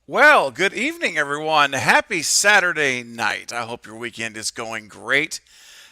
Well, good evening, everyone. Happy Saturday night. I hope your weekend is going great.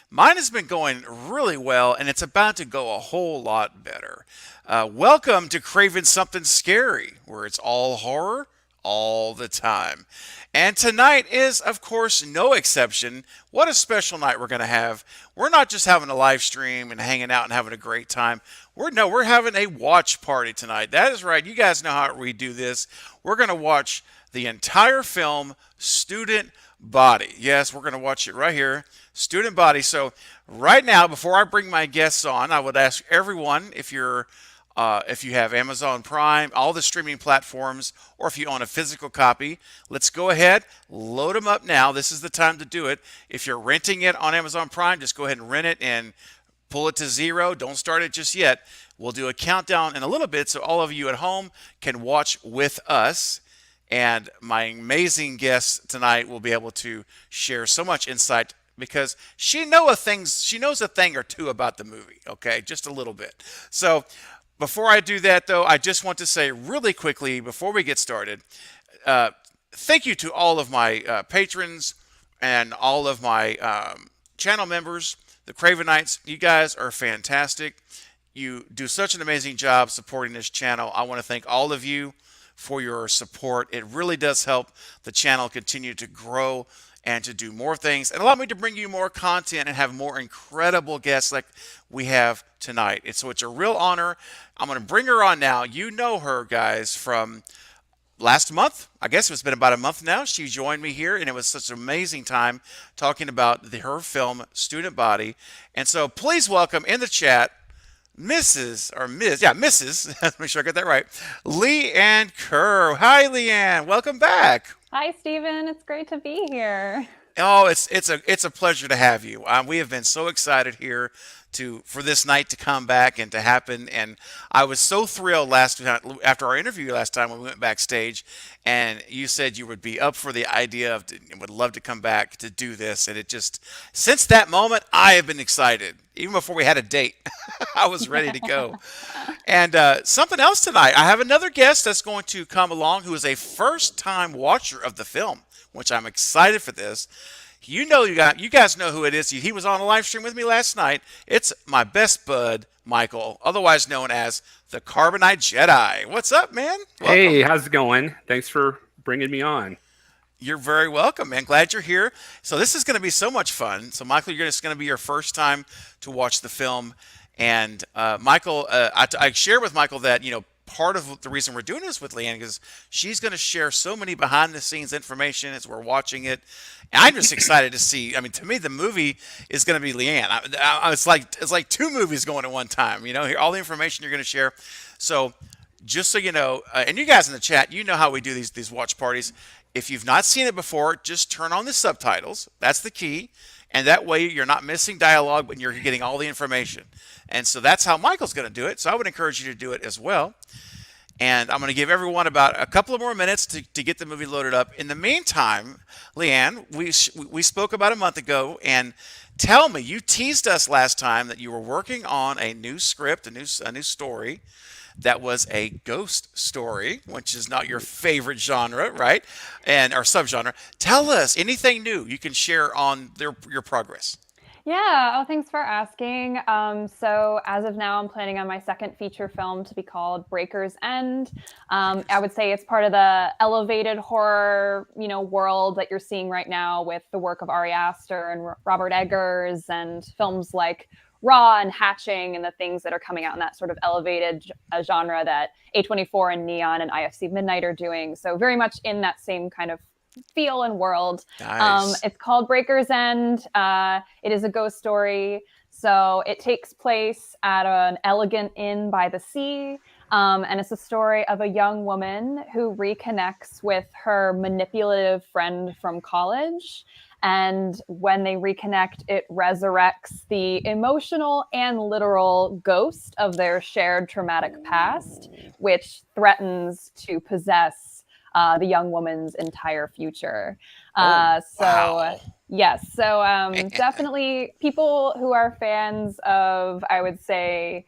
Mine has been going really well, and it's about to go a whole lot better. Welcome to Craven Something Scary, where it's all horror all the time. And tonight is, of course, no exception. What a special night we're going to have. We're not just having a live stream and hanging out and having a great time. We're having a watch party tonight. That is right. You guys know how we do this. We're going to watch the entire film Student Body. Yes, we're going to watch it right here. Student Body. So, right now, before I bring my guests on, I would ask everyone if you have Amazon Prime, all the streaming platforms, or if you own a physical copy, let's go ahead, load them up now. This is the time to do it. If you're renting it on Amazon Prime, just go ahead and rent it and pull it to zero. Don't start it just yet. We'll do a countdown in a little bit so all of you at home can watch with us. And my amazing guest tonight will be able to share so much insight because she knows a thing or two about the movie, okay? Just a little bit. So, before I do that though, I just want to say really quickly before we get started, uh, thank you to all of my patrons and all of my channel members, the Cravenites. You guys are fantastic. You do such an amazing job supporting this channel. I want to thank all of you for your support. It really does help the channel continue to grow and to do more things and allow me to bring you more content and have more incredible guests like we have tonight. It's a real honor. I'm going to bring her on now. You know her, guys, from last month. I guess it's been about a month now. She joined me here, and it was such an amazing time talking about her film, Student Body. And so please welcome in the chat Mrs. or Ms. Yeah, Mrs. Let me sure I get that right. Leanne Kurr. Hi, Leanne. Welcome back. Hi, Stephen. It's great to be here. Oh, it's a pleasure to have you. We have been so excited here to for this night to come back and to happen. And I was so thrilled last after our interview last time when we went backstage, and you said you would be up for the idea of would love to come back to do this. And it just since that moment, I have been excited. Even before we had a date, I was ready to go. And something else tonight, I have another guest that's going to come along who is a first-time watcher of the film, which I'm excited for this. You guys know who it is. He was on a live stream with me last night. It's my best bud, Michael, otherwise known as the Carbonite Jedi. What's up, man? Welcome. Hey, how's it going? Thanks for bringing me on. You're very welcome, man. Glad you're here. So this is going to be so much fun. So Michael, it's going to be your first time to watch the film, and Michael, I shared with Michael that part of the reason we're doing this with Leanne is she's going to share so many behind the scenes information as we're watching it. And I'm just excited to see. I mean, to me, the movie is going to be Leanne. It's like two movies going at one time. Here all the information you're going to share. So just so you know, and you guys in the chat, you know how we do these watch parties. If you've not seen it before, just turn on the subtitles. That's the key. And that way you're not missing dialogue, but you're getting all the information. And so that's how Michael's going to do it. So I would encourage you to do it as well. And I'm going to give everyone about a couple of more minutes to get the movie loaded up. In the meantime, Leanne, we spoke about a month ago, and tell me, you teased us last time that you were working on a new script, a new story that was a ghost story, which is not your favorite genre, right? And or subgenre. Tell us anything new you can share on your progress. Yeah, oh, thanks for asking. So as of now, I'm planning on my second feature film to be called Breaker's End. I would say it's part of the elevated horror, world that you're seeing right now with the work of Ari Aster and Robert Eggers and films like Raw and Hatching and the things that are coming out in that sort of elevated genre that A24 and Neon and IFC Midnight are doing. So very much in that same kind of feel and world. Nice. It's called Breaker's End. It is a ghost story. So it takes place at an elegant inn by the sea. And it's a story of a young woman who reconnects with her manipulative friend from college. And when they reconnect, it resurrects the emotional and literal ghost of their shared traumatic past, which threatens to possess the young woman's entire future. Wow. Yes, so definitely people who are fans of, I would say,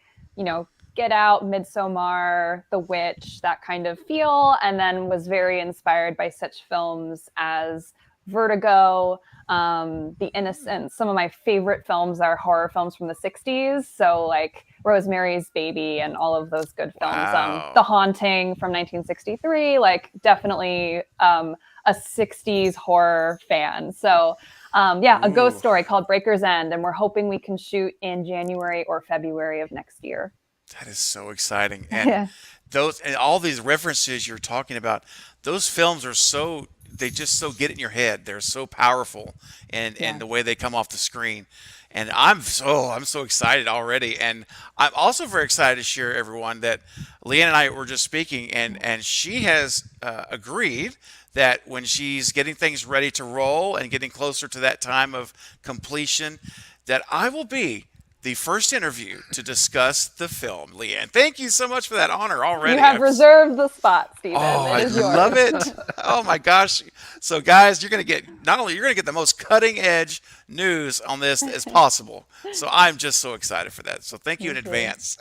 Get Out, Midsommar, The Witch, that kind of feel, and then was very inspired by such films as Vertigo, The Innocents. Some of my favorite films are horror films from the 60s. So like Rosemary's Baby and all of those good films. Wow. The Haunting from 1963, like definitely a 60s horror fan. So a ghost story called Breaker's End. And we're hoping we can shoot in January or February of next year. That is so exciting. And those and all these references you're talking about, those films are so they just so get in your head. They're so powerful and the way they come off the screen. And I'm so excited already. And I'm also very excited to share everyone that Leanne and I were just speaking and she has agreed that when she's getting things ready to roll and getting closer to that time of completion, that I will be the first interview to discuss the film. Leanne, thank you so much for that honor already. You have reserved the spot, Stephen. Oh, I love it. Oh my gosh. So guys, you're going to get the most cutting edge news on this as possible. So I'm just so excited for that. So thank you in advance.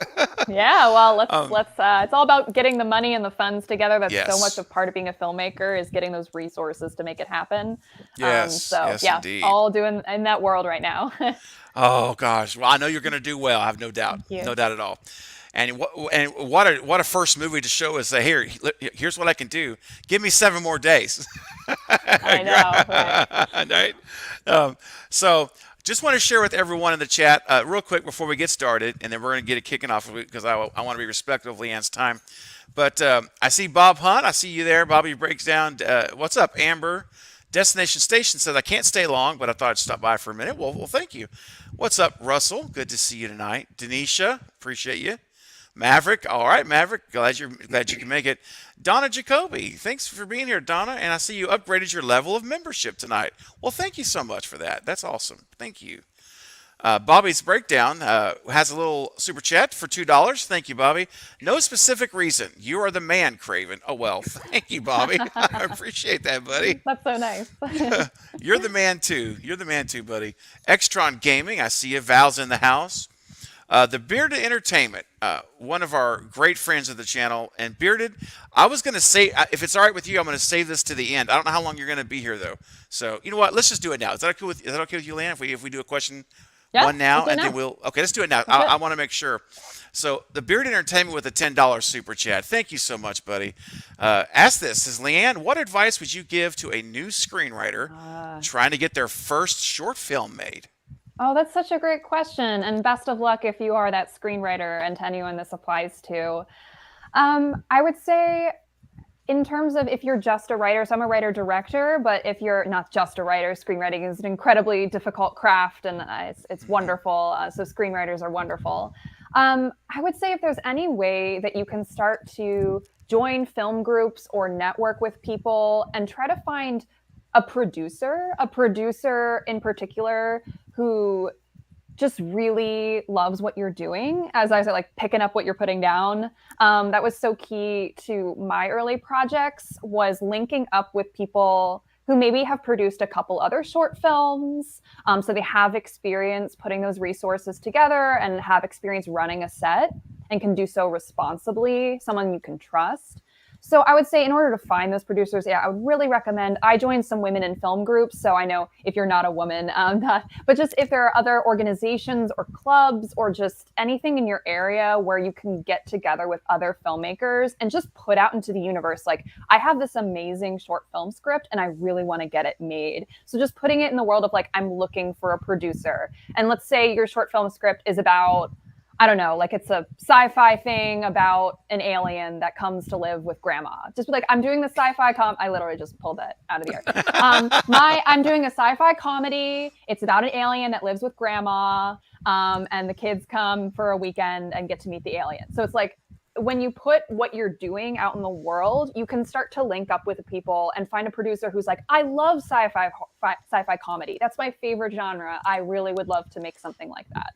Yeah, well, let's it's all about getting the money and the funds together. That's Yes. so much of part of being a filmmaker is getting those resources to make it happen. Yes, yes, indeed. All doing in that world right now. Oh gosh, well I know you're going to do well. I have no doubt, no doubt at all. And what a first movie to show us. Here's what I can do. Give me 7 more days. I know. Right? So just want to share with everyone in the chat real quick before we get started, and then we're going to get it kicking off because I want to be respectful of Leanne's time. But I see Bob Hunt. I see you there. Bobby breaks down. What's up, Amber? Destination Station says, I can't stay long, but I thought I'd stop by for a minute. Well, thank you. What's up, Russell? Good to see you tonight. Denisha, appreciate you. Maverick, all right, Maverick. Glad you can make it. Donna Jacoby, thanks for being here, Donna. And I see you upgraded your level of membership tonight. Well, thank you so much for that. That's awesome. Thank you. Bobby's Breakdown has a little super chat for $2. Thank you, Bobby. No specific reason. You are the man, Craven. Oh, well, thank you, Bobby. I appreciate that, buddy. That's so nice. You're the man, too. You're the man, too, buddy. Extron Gaming, I see you. Val's in the house. The Bearded Entertainment, one of our great friends of the channel. And Bearded, I was going to say, if it's all right with you, I'm going to save this to the end. I don't know how long you're going to be here, though. So, you know what? Let's just do it now. Is that okay with you, Leanne, if we do a question one now? And then let's do it now. I want to make sure. So, the Bearded Entertainment with a $10 super chat. Thank you so much, buddy. Ask this. Says, Leanne, what advice would you give to a new screenwriter trying to get their first short film made? Oh, that's such a great question. And best of luck if you are that screenwriter and to anyone this applies to. I would say in terms of if you're just a writer, so I'm a writer-director, but if you're not just a writer, screenwriting is an incredibly difficult craft and it's wonderful. So screenwriters are wonderful. I would say if there's any way that you can start to join film groups or network with people and try to find a producer in particular who just really loves what you're doing. As I said, like picking up what you're putting down. That was so key to my early projects, was linking up with people who maybe have produced a couple other short films. So they have experience putting those resources together and have experience running a set and can do so responsibly, someone you can trust. So I would say in order to find those producers, I would really recommend, I joined some women in film groups. So I know if you're not a woman, but just if there are other organizations or clubs or just anything in your area where you can get together with other filmmakers and just put out into the universe, like I have this amazing short film script and I really want to get it made. So just putting it in the world of like, I'm looking for a producer. And let's say your short film script is about, I don't know, like it's a sci-fi thing about an alien that comes to live with grandma. Just be like, I'm doing the sci-fi I literally just pulled that out of the air. I'm doing a sci-fi comedy. It's about an alien that lives with grandma, and the kids come for a weekend and get to meet the alien. So it's like, when you put what you're doing out in the world, you can start to link up with people and find a producer who's like, I love sci-fi comedy. That's my favorite genre. I really would love to make something like that.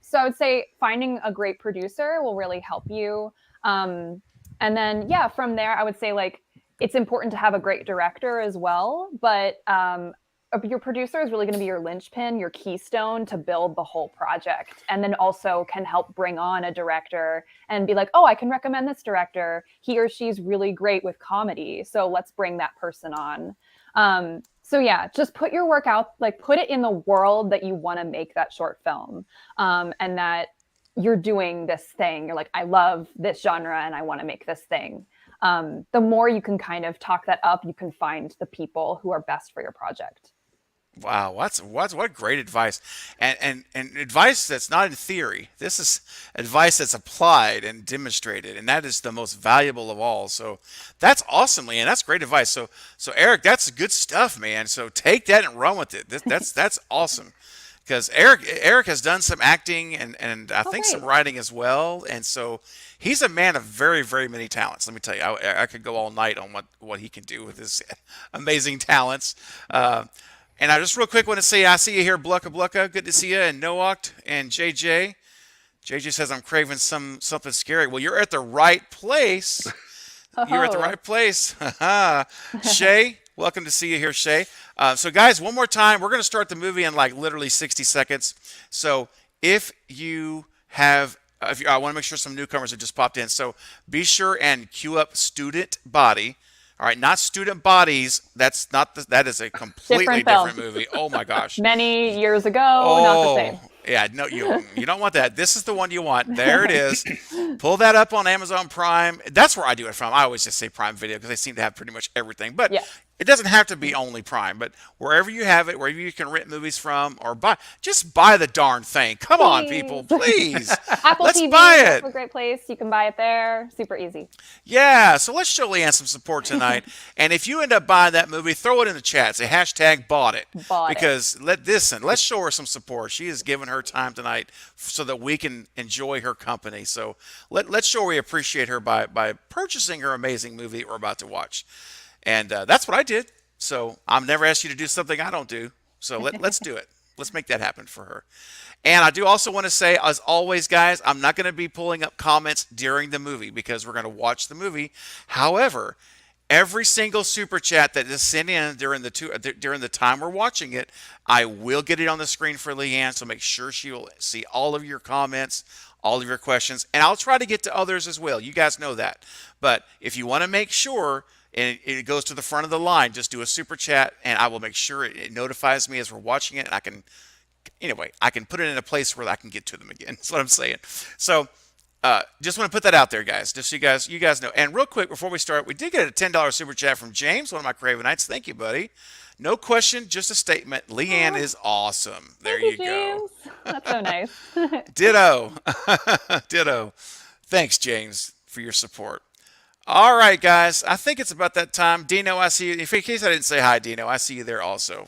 So I would say finding a great producer will really help you. And then, from there, I would say like, it's important to have a great director as well. But your producer is really going to be your linchpin, your keystone to build the whole project, and then also can help bring on a director and be like, oh, I can recommend this director. He or she's really great with comedy, so let's bring that person on. So yeah, just put your work out, like put it in the world that you want to make that short film, and that you're doing this thing. You're like, I love this genre and I want to make this thing. The more you can kind of talk that up, you can find the people who are best for your project. Wow, what great advice, and advice that's not in theory. This is advice that's applied and demonstrated, and that is the most valuable of all. So that's awesome, Leanne. That's great advice. So Eric, that's good stuff, man. So take that and run with it. That's awesome, because Eric has done some acting and I think some Great. writing as well, and so he's a man of very very many talents. Let me tell you, I could go all night on what he can do with his amazing talents. And I just real quick want to say I see you here, Blucka Blucka. Good to see you, and Noacht and JJ. JJ says I'm craving something scary. Well, you're at the right place. You're at the right place. Shay, welcome to see you here, Shay. So guys, one more time, we're going to start the movie in like literally 60 seconds. So if you have, I want to make sure some newcomers have just popped in. So be sure and queue up Student Body. All right, not Student Bodies. That's not that is a completely different movie. Oh my gosh. Many years ago, not the same. Yeah, no, you don't want that. This is the one you want. There it is. Pull that up on Amazon Prime. That's where I do it from. I always just say Prime Video because they seem to have pretty much everything. But Yeah. it doesn't have to be only Prime. But wherever you have it, wherever you can rent movies from or just buy the darn thing. Come on, people, please. Apple Let's TV buy is it. a great place. You can buy it there. Super easy. Yeah, so let's show Leanne some support tonight. And if you end up buying that movie, throw it in the chat. Say hashtag bought it. Because let's show her some support. She has given her time tonight so that we can enjoy her company. So let's show we appreciate her by purchasing her amazing movie we're about to watch. And that's what I did. So I've never asked you to do something I don't do. So let's do it. Let's make that happen for her. And I do also want to say, as always, guys, I'm not going to be pulling up comments during the movie because we're going to watch the movie. However, every single super chat that is sent in during the time we're watching it, I will get it on the screen for Leanne. So make sure she will see all of your comments, all of your questions, and I'll try to get to others as well. You guys know that. But if you want to make sure and it goes to the front of the line, just do a super chat, and I will make sure it notifies me as we're watching it. And I can put it in a place where I can get to them again. That's what I'm saying. So just want to put that out there, guys, just so you guys know. And real quick, before we start, we did get a $10 super chat from James, one of my Cravenites. Thank you, buddy. No question, just a statement. Leanne is awesome. There you go. James. That's so nice. Ditto. Ditto. Thanks, James, for your support. All right, guys. I think it's about that time. Dino, I see you. In case I didn't say hi, Dino, I see you there also.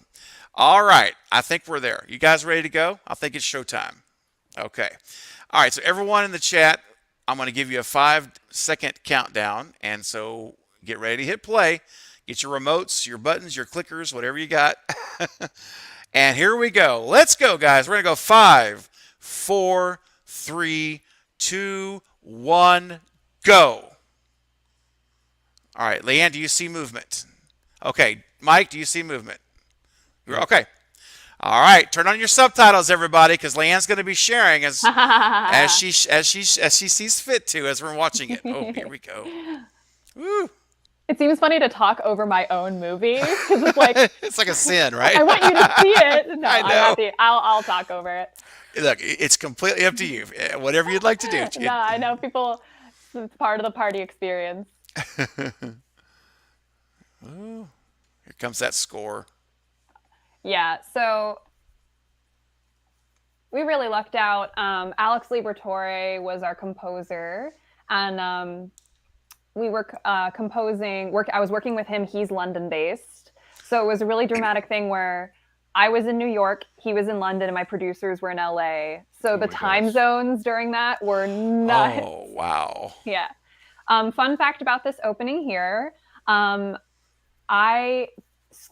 All right. I think we're there. You guys ready to go? I think it's showtime. Okay. All right. So everyone in the chat, I'm going to give you a 5-second countdown. And so get ready to hit play. Get your remotes, your buttons, your clickers, whatever you got. And here we go. Let's go, guys. We're going to go 5, 4, 3, 2, 1, go. All right. Leanne, do you see movement? Okay. Mike, do you see movement? Okay. All right. Turn on your subtitles, everybody, because Leanne's going to be sharing as she sees fit to as we're watching it. Oh, here we go. Woo. It seems funny to talk over my own movie because it's like it's like a sin, right? I want you to see it. No, I know. I'm happy. I'll talk over it. Look, it's completely up to you. Whatever you'd like to do. No, I know people. It's part of the party experience. Ooh, here comes that score. Yeah, so we really lucked out. Alex Liberatore was our composer, and we were composing. I was working with him. He's London-based, so it was a really dramatic thing where I was in New York, he was in London, and my producers were in LA. So the time zones during that were nuts. Oh, wow. Yeah. Fun fact about this opening here.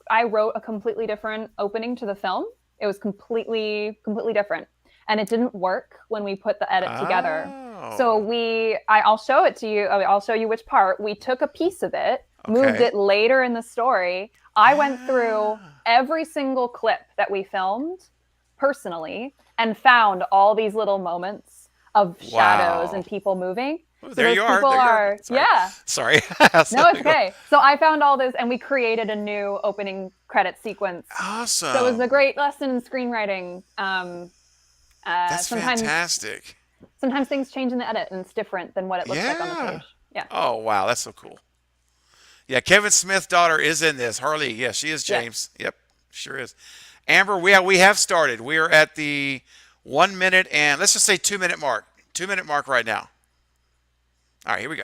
I wrote a completely different opening to the film. It was completely different. And it didn't work when we put the edit together. So I'll show it to you. I'll show you which part. We took a piece of it, moved it later in the story. I went through every single clip that we filmed personally and found all these little moments of shadows and people moving. Oh, So there those you are. people There you are, Sorry. yeah. Sorry. No, it's okay. So I found all this, and we created a new opening credit sequence. Awesome. So it was a great lesson in screenwriting. That's fantastic. Sometimes things change in the edit, and it's different than what it looks like on the page. Yeah. Oh, wow. That's so cool. Yeah, Kevin Smith's daughter is in this. Harley, yes, she is James. Yep, sure is. Amber, we have started. We are at the 1 minute and let's just say 2 minute mark. 2 minute mark right now. All right, here we go.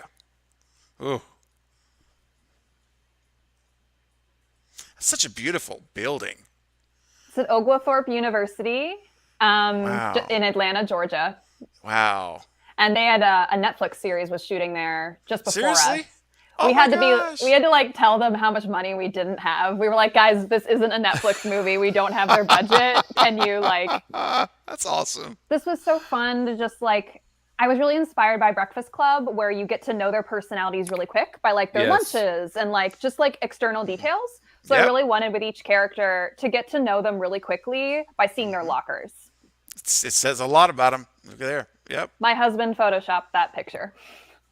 Ooh. That's such a beautiful building. It's at Oglethorpe University Wow. in Atlanta, Georgia. Wow. And they had a Netflix series was shooting there just before Seriously? us. Oh we my had to gosh. we had to like tell them how much money we didn't have. We were like, guys, this isn't a Netflix movie. We don't have their budget. Can you like That's awesome. This was so fun to just like I was really inspired by Breakfast Club, where you get to know their personalities really quick by like their lunches and like just like external details. So I really wanted with each character to get to know them really quickly by seeing their lockers. It says a lot about them. Look there. Yep. My husband photoshopped that picture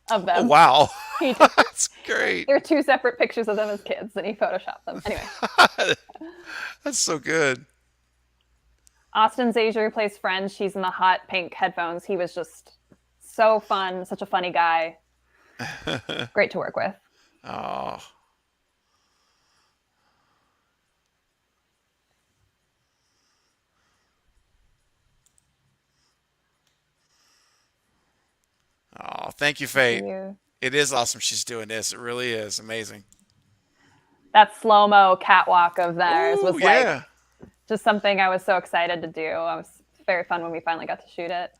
of them. Oh, wow. That's great. There are 2 separate pictures of them as kids, and he photoshopped them. Anyway. That's so good. Austin Zazier, who plays Friend, she's in the hot pink headphones. He was just so fun, such a funny guy. Great to work with. Oh. Oh, thank you, Faye. It is awesome she's doing this. It really is amazing. That slow-mo catwalk of theirs was like yeah. just something I was so excited to do. It was very fun when we finally got to shoot it.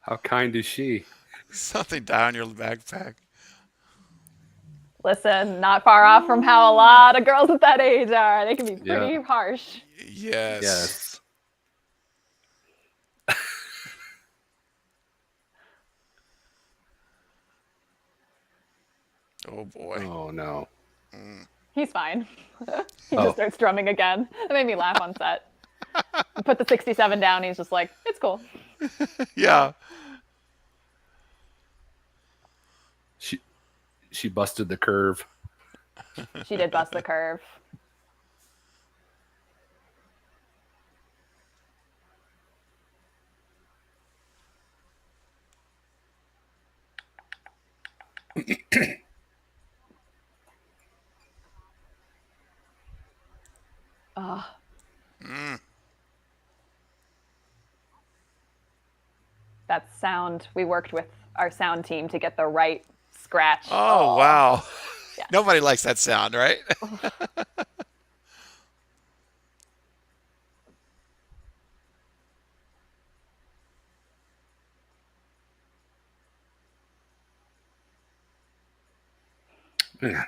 How kind is she? Something down your backpack. Listen, not far off from how a lot of girls at that age are. They can be pretty harsh. Yes. Yes. Oh, boy. Oh, no. He's fine. He just starts drumming again. It made me laugh on set. Put the 67 down. He's just like, it's cool. Yeah. She busted the curve. She did bust the curve. That sound, we worked with our sound team to get the right scratch. Oh, wow. Yeah. Nobody likes that sound, right? Man.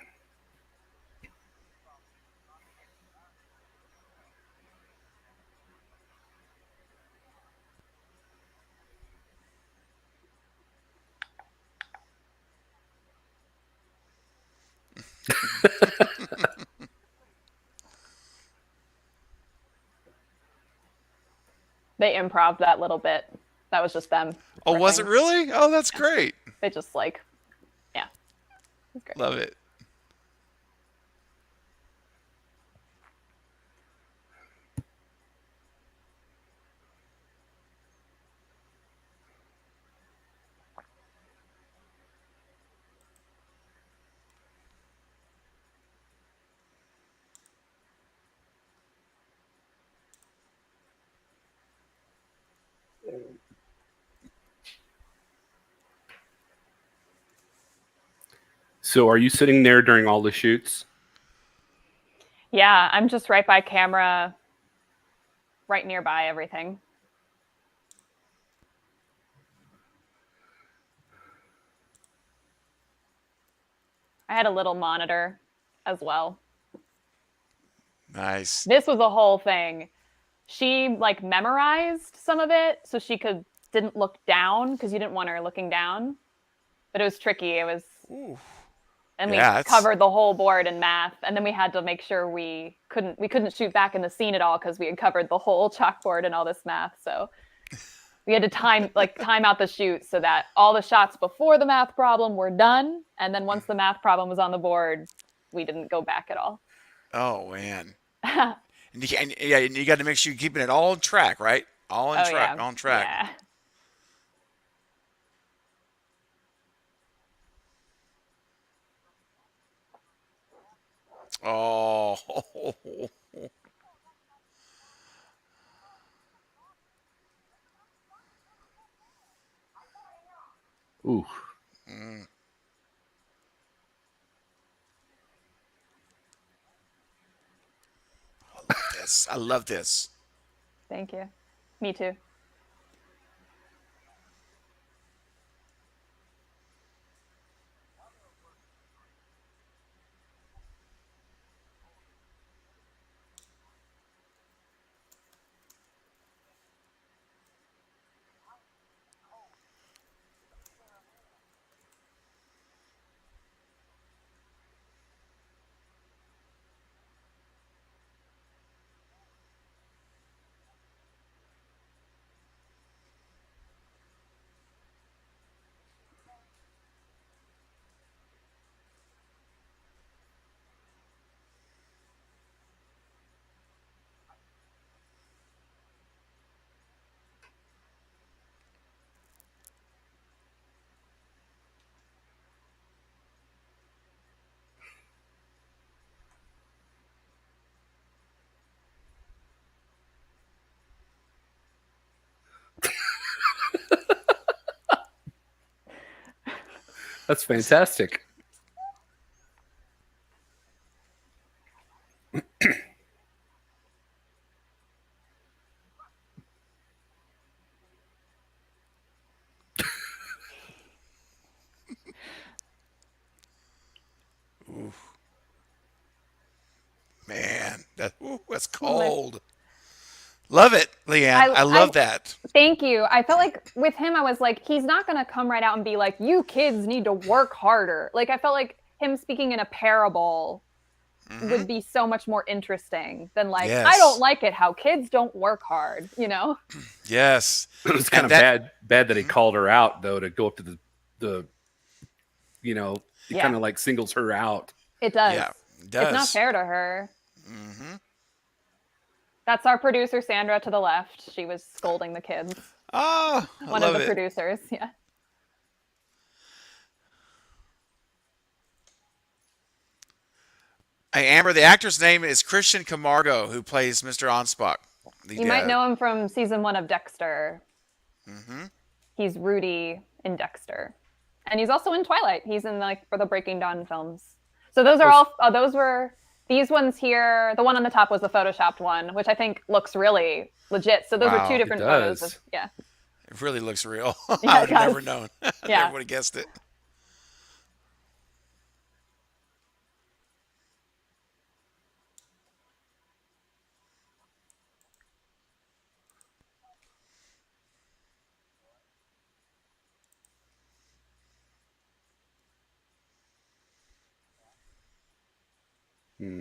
They improv that little bit. That was just them. Oh, was it really? Oh, that's great. They just like, yeah. It's great. Love it. So are you sitting there during all the shoots? Yeah, I'm just right by camera, right nearby everything. I had a little monitor as well. Nice. This was a whole thing. She like memorized some of it so she could didn't look down because you didn't want her looking down. But it was tricky. It was Ooh. and we Yeah, it's covered the whole board in math, and then we had to make sure we couldn't shoot back in the scene at all because we had covered the whole chalkboard and all this math. So we had to time out the shoot so that all the shots before the math problem were done, and then once the math problem was on the board, we didn't go back at all. oh man. Oh And you got to make sure you're keeping it all on track, right? All on track, yeah, on track. yeah. Oh, Ooh. this. I love this. Thank you. Me too. That's fantastic. Man, that's One of my cold. Love it, Leanne. I I love that. thank you. I felt like with him, I was like, he's not going to come right out and be like, you kids need to work harder. Like, I felt like him speaking in a parable Hmm. would be so much more interesting than like, I don't Yes. like it how kids don't work hard, you know? Yes. It was kind And of that, bad that he called her out though to go up to the he kind Yeah, of like singles her out. it does. yeah, it It's not does. fair to her. Hmm. That's our producer, Sandra, to the left. She was scolding the kids. Oh, I One of love the it. producers. Yeah. Hey, Amber, the actor's name is Christian Camargo, who plays Mr. Onspach. You The might know him from season 1 of Dexter. hmm. He's Rudy in Dexter, and he's also in Twilight. He's in like for the Breaking Dawn films. So those are Oh, all. Those were these ones here. The one on the top was the photoshopped one, which I think looks really legit. So those are two Wow, it different photos. does. Yeah, it really looks real. I yeah, would it have does. never known. I never Yeah, would have guessed it. Hmm.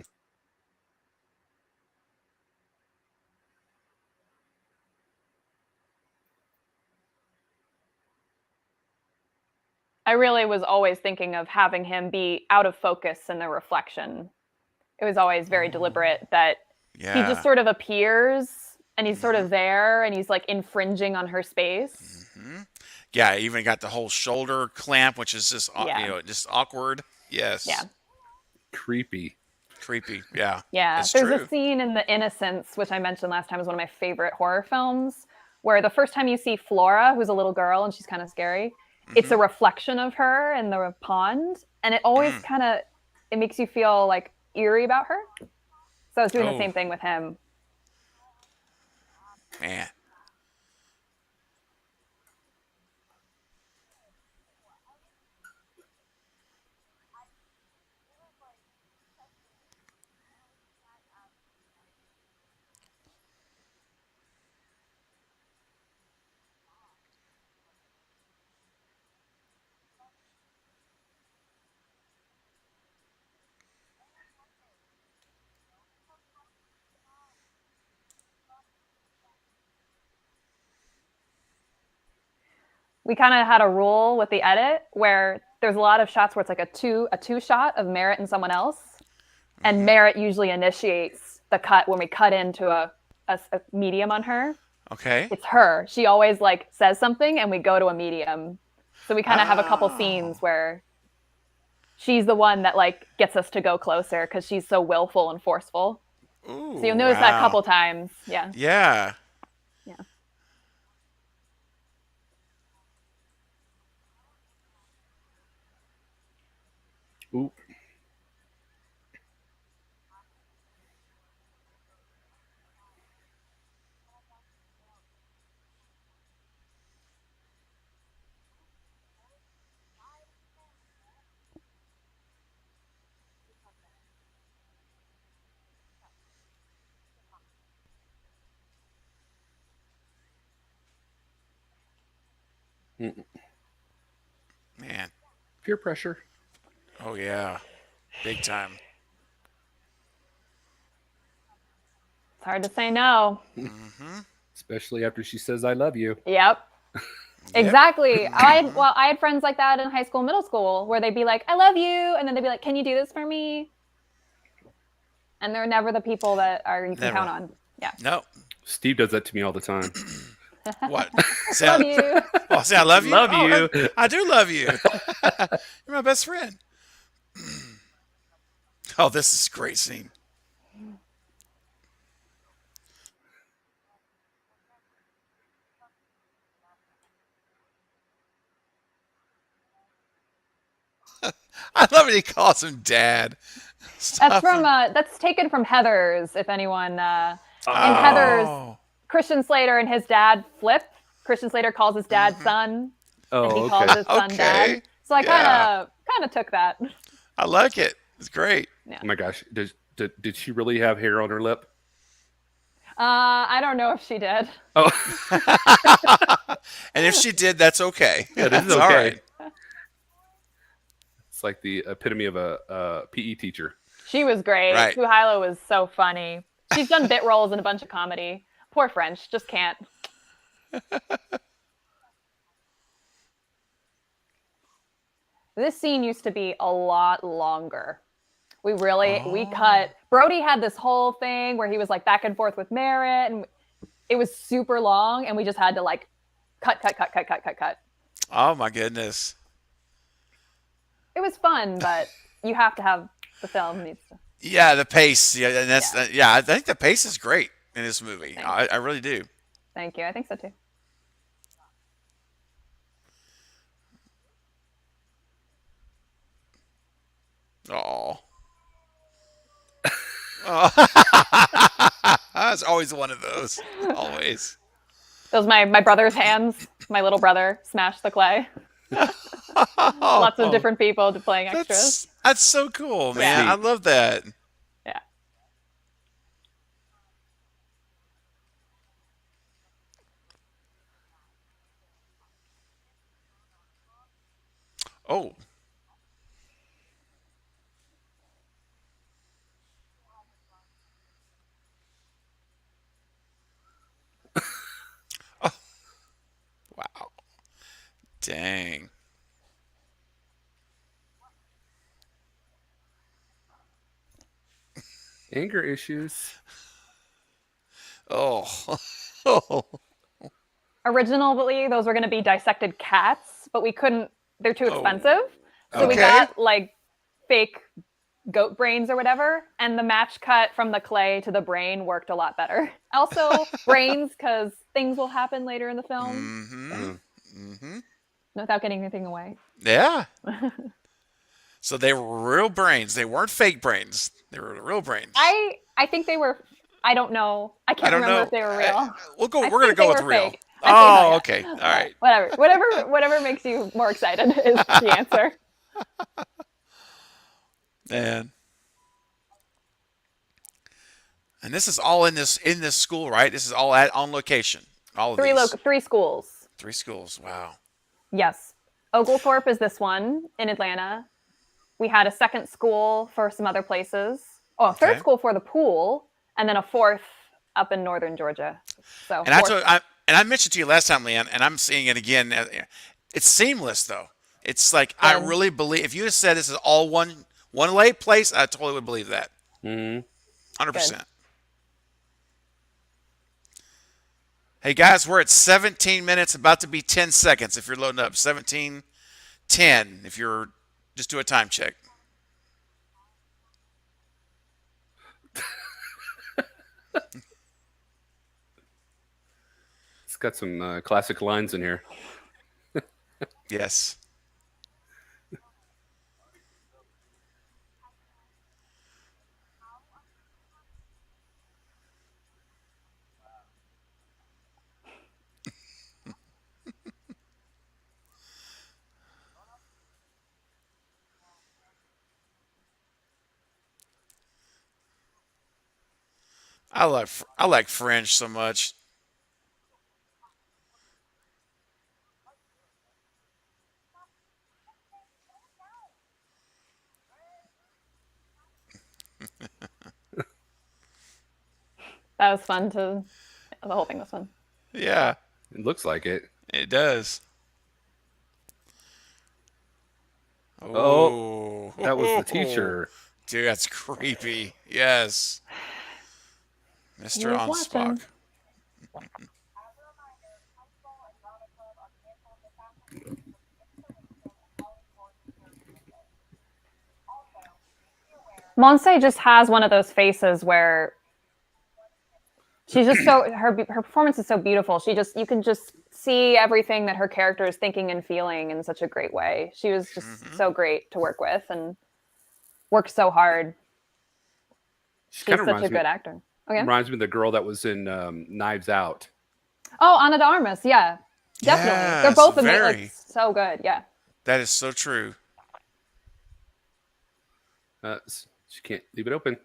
I really was always thinking of having him be out of focus in the reflection. It was always very Oh, deliberate that he just yeah. sort of appears and he's sort Hmm. of there and he's like infringing on her space. Hmm. Yeah, even got the whole shoulder clamp, which is just Yeah, just awkward. yeah. Yes, Creepy. creepy. Yeah, Yeah, it's there's a true. scene in The Innocents, which I mentioned last time is one of my favorite horror films, where the first time you see Flora, who's a little girl and she's kind of scary, it's a Hmm. reflection of her in the pond, and it always Mm. kind of it makes you feel like eerie about her. So I was doing the Oh same thing with him. man. we kind of had a rule with the edit where there's a lot of shots where it's like a two shot of Merritt and someone else, and Merritt usually initiates the cut when we cut into a medium on her. Okay. It's her. She always like says something, and we go to a medium. So we kind of have a couple scenes where she's the one that like gets us to go closer because she's so willful and forceful. Ooh, So you'll notice that a couple times. Yeah. Yeah. Yeah. Ooh. Mm. Man. Peer pressure. Oh yeah. Big time. It's hard to say no. Especially after she says, I love you. Yep. Exactly. I had friends like that in high school, middle school, where they'd be like, "I love you," and then they'd be like, "Can you do this for me?" And they're never the people that you can count on. Yeah. No. Steve does that to me all the time. What? Love you. Oh, say I love you. Love Oh, you. I do love you. You're my best friend. Oh, this is a great scene. I love it. He calls him Dad. That's taken from Heathers. If anyone in Heathers, Christian Slater and his dad flip. Christian Slater calls his dad son, and he calls his son dad. So I kind of took that. I like it. It's great. Yeah. Oh my gosh. Did she really have hair on her lip? I don't know if she did. Oh. And if she did, that's okay. Yeah, this is It's okay. all right. It's like the epitome of a PE teacher. She was great. Right. Suhailo was so funny. She's done bit roles in a bunch of comedy. Poor French, just can't. This scene used to be a lot longer. We cut. Brody had this whole thing where he was like back and forth with Merritt, and it was super long, and we just had to like cut. Oh my goodness. It was fun, but you have to have the film needs to. Yeah, the pace. Yeah, and that's I think the pace is great in this movie. I really do. Thank you. I think so too. Oh. It's always one of those. Always. Those my brother's hands. My little brother smashed the clay. Lots of different people playing extras. That's so cool, man. Yeah. I love that. Yeah. Oh. Oh. Wow. Dang. Anger issues. Oh. Oh. Originally, those were going to be dissected cats, but we couldn't. They're too expensive. So we Okay. got like fake goat brains or whatever, and the match cut from the clay to the brain worked a lot better. Also, brains, because things will happen later in the film. Without getting anything away. Yeah. So they were real brains. They weren't fake brains. They were real brains. I think they were. I don't know. I can't remember if they were real. We're I gonna think go they with were real. fake. Oh, okay. All right. Whatever makes you more excited is the answer. Man. And this is all in this school, right? This is all on location. All of these. 3 schools. 3 schools. Wow. Yes. Oglethorpe is this one in Atlanta. We had a second school for some other places. Oh, a third school for the pool, and then a fourth up in northern Georgia. So And I mentioned to you last time, Leanne, and I'm seeing it again. It's seamless though. It's like I Good. really believe if you had said this is all one lay place, I totally would believe that. Hmm. Good. 100%. Hey guys, we're at 17 minutes, about to be 10 seconds if you're loading up. 17:10 if you're just do a time check. It's got some classic lines in here. Yes. I like Fringe so much. That was fun to. The whole thing was fun. Yeah, It looks like it. it does. Oh, Oh, that was the teacher. dude, that's creepy. Yes, Mr. He's Onspock. watching. Monse just has one of those faces where she's just so her performance is so beautiful. You can just see everything that her character is thinking and feeling in such a great way. She was just Hmm. so great to work with and worked so hard. She kind She's of such a good actor. Okay. reminds me of the girl that was in Knives Out. Oh, Ana de Armas. Yeah, definitely. They're Yes, both amazing. Like very. so good. Yeah. That is so true. She can't leave it open.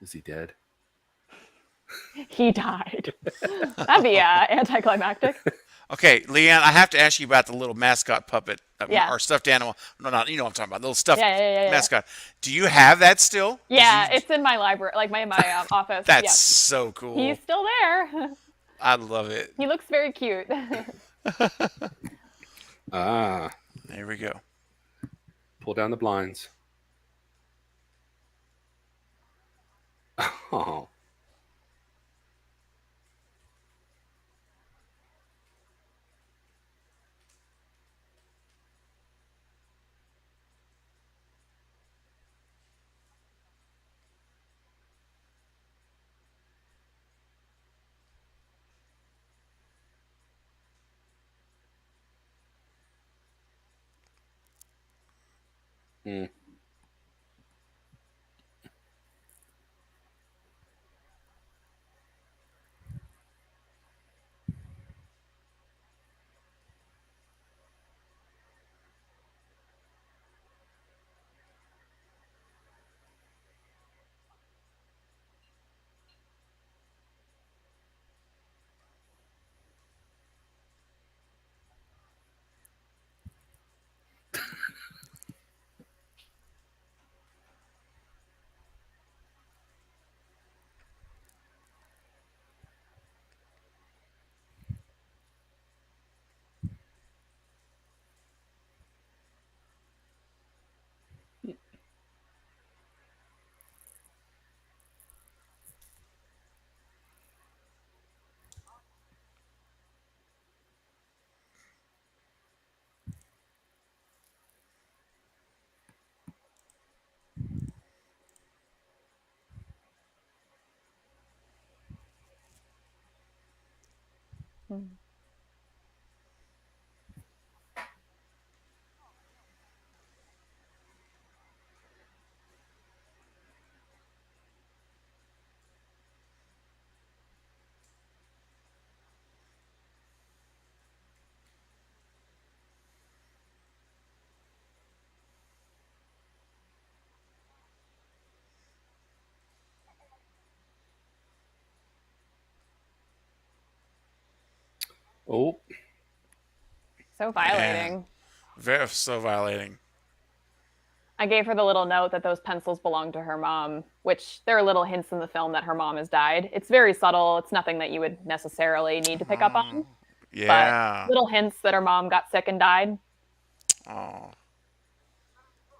Is he dead? He died. That'd be anticlimactic. Okay, Leanne, I have to ask you about the little mascot puppet Yeah. or stuffed animal. No, not you know what I'm talking about. The little stuffed Yeah. mascot. Do you have that still? 'Cause Yeah, it's in my library, like my office. that's Yeah, so cool. he's still there. I love it. He looks very cute. Ah, There we go. pull down the blinds. Oh, mm. Oh, So Man, violating. very so violating. I gave her the little note that those pencils belong to her mom, which there are little hints in the film that her mom has died. It's very subtle. It's nothing that you would necessarily need to pick up Oh, on, but yeah. little hints that her mom got sick and died. Oh,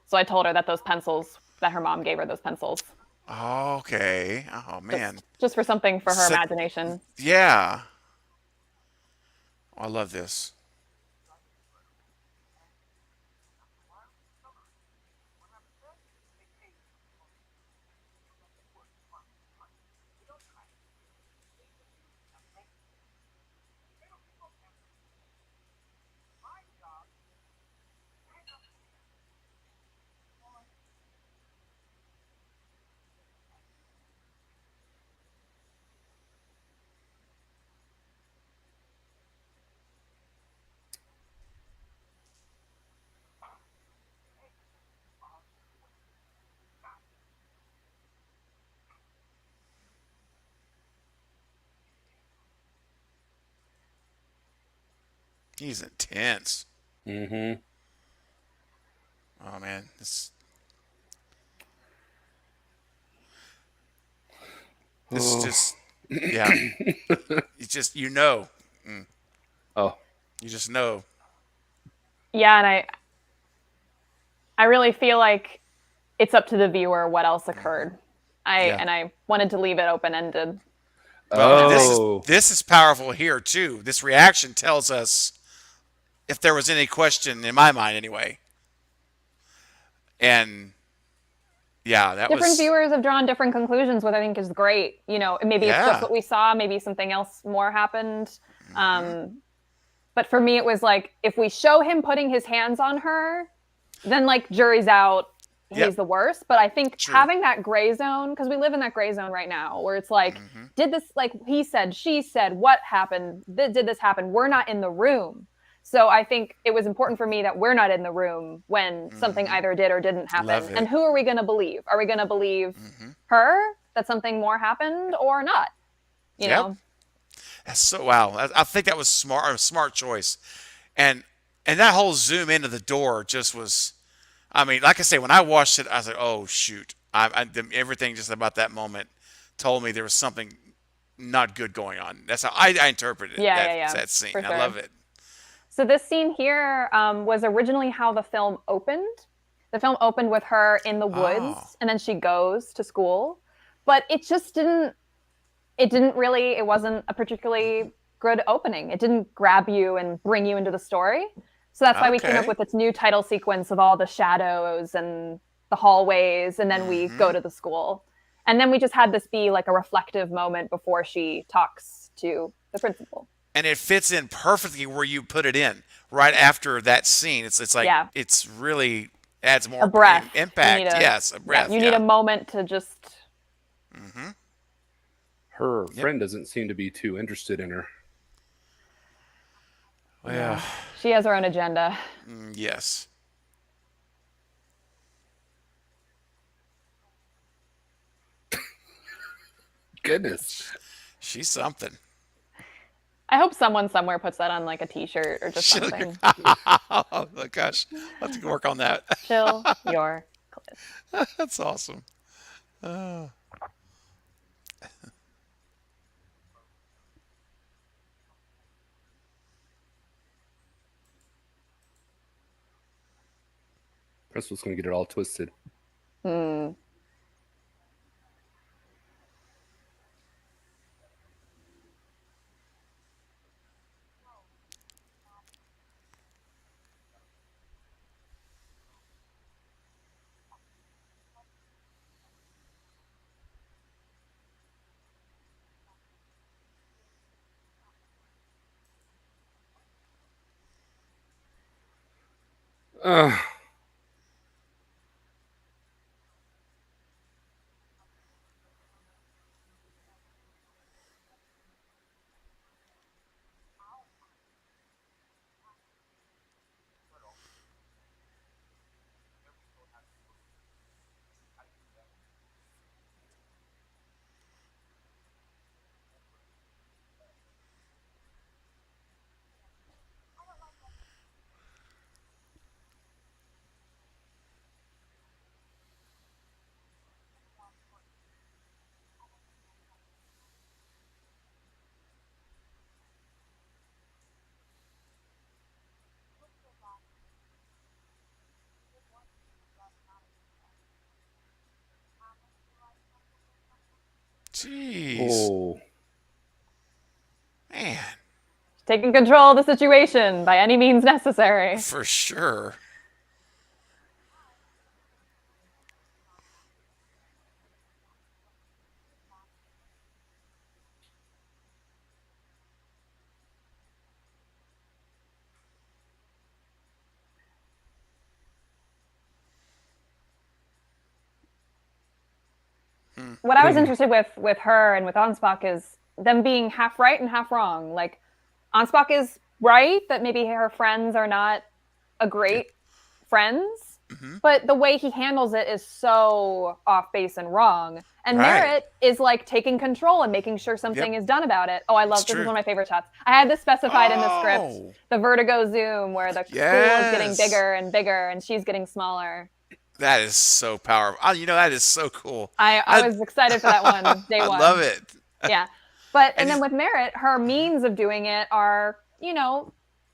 So I told her that those pencils that her mom gave her those pencils okay. Oh man. just for something for her Sick. imagination. Yeah. I love this. He's intense. Mm-hmm. Oh man, this is Oh. just yeah. It's just Oh. you just know. Yeah, and I really feel like it's up to the viewer what else occurred. Yeah. I wanted to leave it open ended. Well, and Oh. this is powerful here too. This reaction tells us if there was any question in my mind anyway. And yeah, that Different was viewers have drawn different conclusions, which I think is great. You know, maybe it's just yeah. what we saw, maybe something else more happened. Hmm. But for me, it was like if we show him putting his hands on her, then like jury's out. He's Yep. the worst. But I think True. having that gray zone, because we live in that gray zone right now, where it's like, Hmm. did this, like he said, she said, what happened? Did this happen? We're not in the room. So I think it was important for me that we're not in the room when something Hmm. either did or didn't Love happen. it. And who are we going to believe? Are we going to believe Hmm. her that something more happened or not? You Yep. know? That's so wow. I think that was smart. A smart choice. And that whole zoom into the door just was. I mean, like I say, when I watched it, I was like, "Oh shoot!" Everything just about that moment told me there was something not good going on. That's how I interpreted Yeah, that scene. for I love sure. it. So this scene here was originally how the film opened. The film opened with her in the Oh, woods, and then she goes to school. But it just didn't. It didn't really. It wasn't a particularly good opening. It didn't grab you and bring you into the story. So that's why we came up okay. with its new title sequence of all the shadows and the hallways, and then we go Hmm. to the school. And then we just had this be like a reflective moment before she talks to the principal. And it fits in perfectly where you put it in right after that scene. It's like Yeah, it's really adds a more breath. You need impact. a Yes, a yeah, breath. you need a Yeah. moment to just Hmm. Her Yep. friend doesn't seem to be too interested in her. Well, yeah. yeah. She has her own agenda. Yes. Goodness. She's something. I hope someone somewhere puts that on like a t-shirt or just something. Oh my gosh, I'll have to work on that. Chill your clip. That's awesome. Oh. Principal's going to get it all twisted. Hmm. Uh, Jeez. Oh, Man, Taking control of the situation by any means necessary. for sure. Hmm. What I was interested with her and with Anspach is them being half right and half wrong. Like Anspach is right that maybe her friends are not a Yeah. great friends, Hmm. but the way he handles it is so off base and wrong. And Right. Merritt is like taking control and making sure Yep. something is done about it. Oh, I It's love this is true. one of my favorite shots. I had this specified in the script, Oh, the Vertigo Zoom, where the school is getting yes. bigger and bigger and she's getting smaller. That is so powerful. That is so cool. I I was excited for that one, day I love one. it. Yeah. But And and then he's with Merritt, her hmm means of doing it are,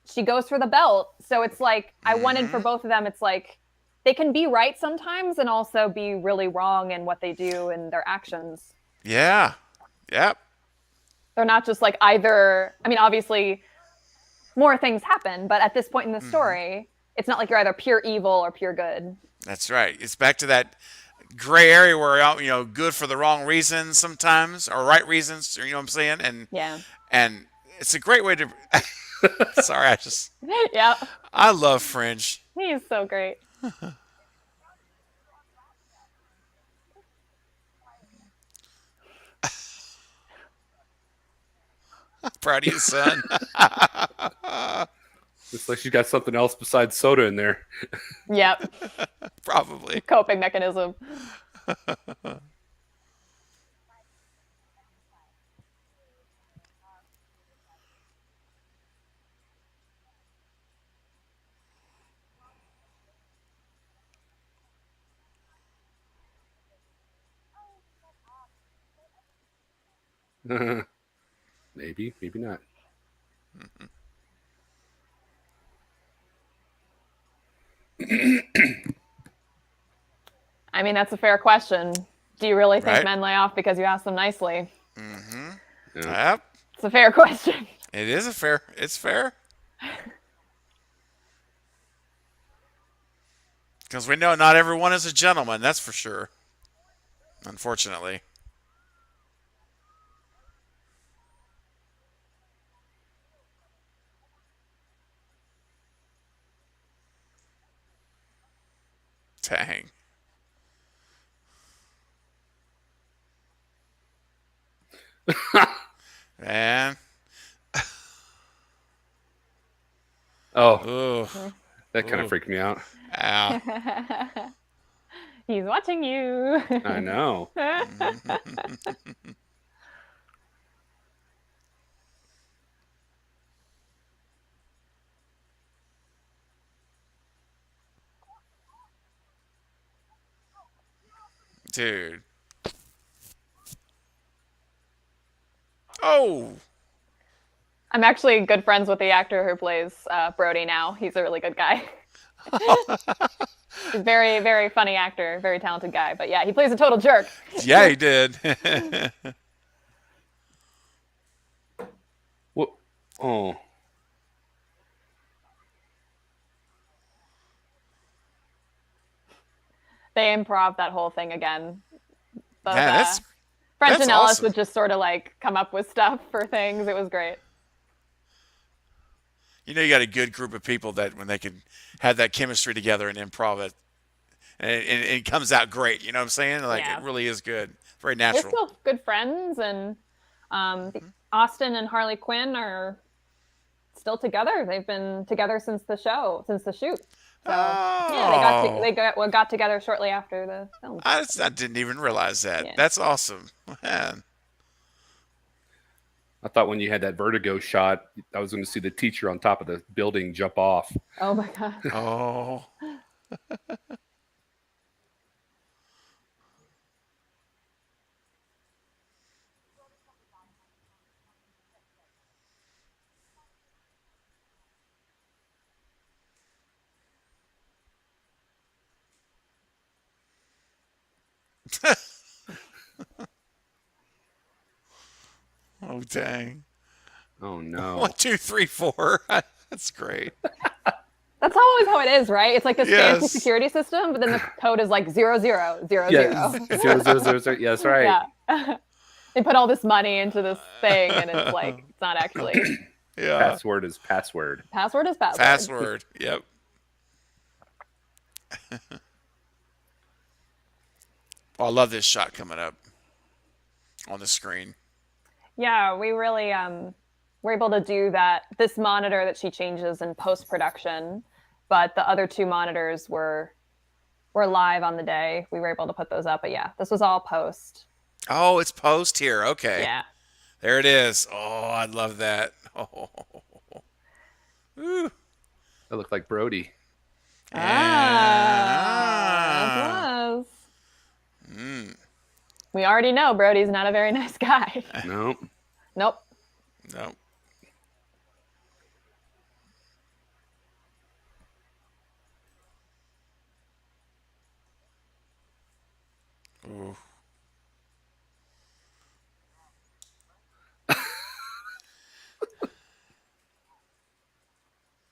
she goes for the belt. So it's like I wanted for hmm both of them, it's like they can be right sometimes and also be really wrong in what they do and their actions. Yeah. Yep. They're not just like either, I mean, obviously more things happen, but at this point in the hmm story, it's not like you're either pure evil or pure good. That's right. It's back to that gray area where good for the wrong reasons sometimes, or right reasons. You know what I'm saying? Yeah. And it's a great way to. Sorry, Yeah. I love Fringe. He's so great. Proud of you, son. looks like she's got something else besides soda in there. Yep. Probably. Coping mechanism. Maybe, maybe not. I mean, that's a fair question. Do you really think Right? men lay off because you ask them nicely? Mm-hmm. Yeah. Yep. It's a fair question. It is a fair. It's fair. Because we know not everyone is a gentleman. That's for sure. Unfortunately. Dang. Man. Oh, Ooh. that kind of Ooh. freaked me out. Ow. He's watching you. I know. Dude. Oh. I'm actually good friends with the actor who plays Brody now. He's a really good guy. He's very, very funny actor, very talented guy. But yeah, he plays a total jerk. Yeah, he did. What? Oh, They improv that whole thing again. Both Man, French that's and Ellis awesome. would just sort of like come up with stuff for things. It was great. You got a good group of people that when they can have that chemistry together and improv it, and it comes out great. You know what I'm saying? Like it Yeah. really is good. Very They're natural. still good friends, and Hmm. Austin and Harley Quinn are still together. They've been together since the show, since the shoot. So yeah, Oh, they got together shortly after the film. I didn't even realize that. Yeah. That's awesome. Man. I thought when you had that vertigo shot, I was going to see the teacher on top of the building jump off. Oh my god. Oh. Oh, dang. Oh no. 1, 2, 3, 4. That's great. That's always how it is, right? It's like this fancy Yes. security system, but then the code is like 0000. Yeah, 000. Yeah, that's right. Yeah. They put all this money into this thing, and it's like it's not actually. Yeah. Password is password. Password is password. Password. Yep. Oh, I love this shot coming up on the screen. Yeah, we really were able to do that. This monitor that she changes in post production, but the other two monitors were live on the day. We were able to put those up, but yeah, this was all post. Oh, it's post here. Okay. Yeah. There it is. Oh, I love that. Oh. Ooh. That looked like Brody. Ah, it was. We already know Brody's not a very nice guy. No. Nope. No. Ooh.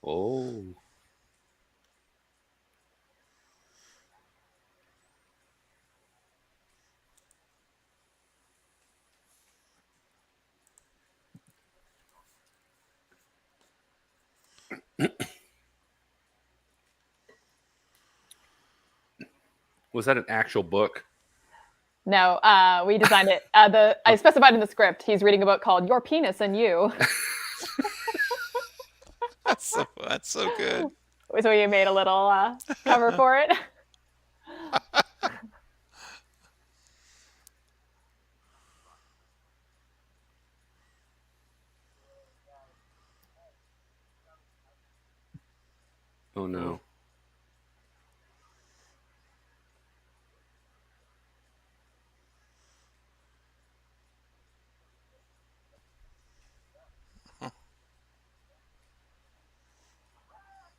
Oh. Was that an actual book? No, we designed it. I specified in the script. He's reading a book called "Your Penis and You," That's so good. so we made a little cover for it. Oh no.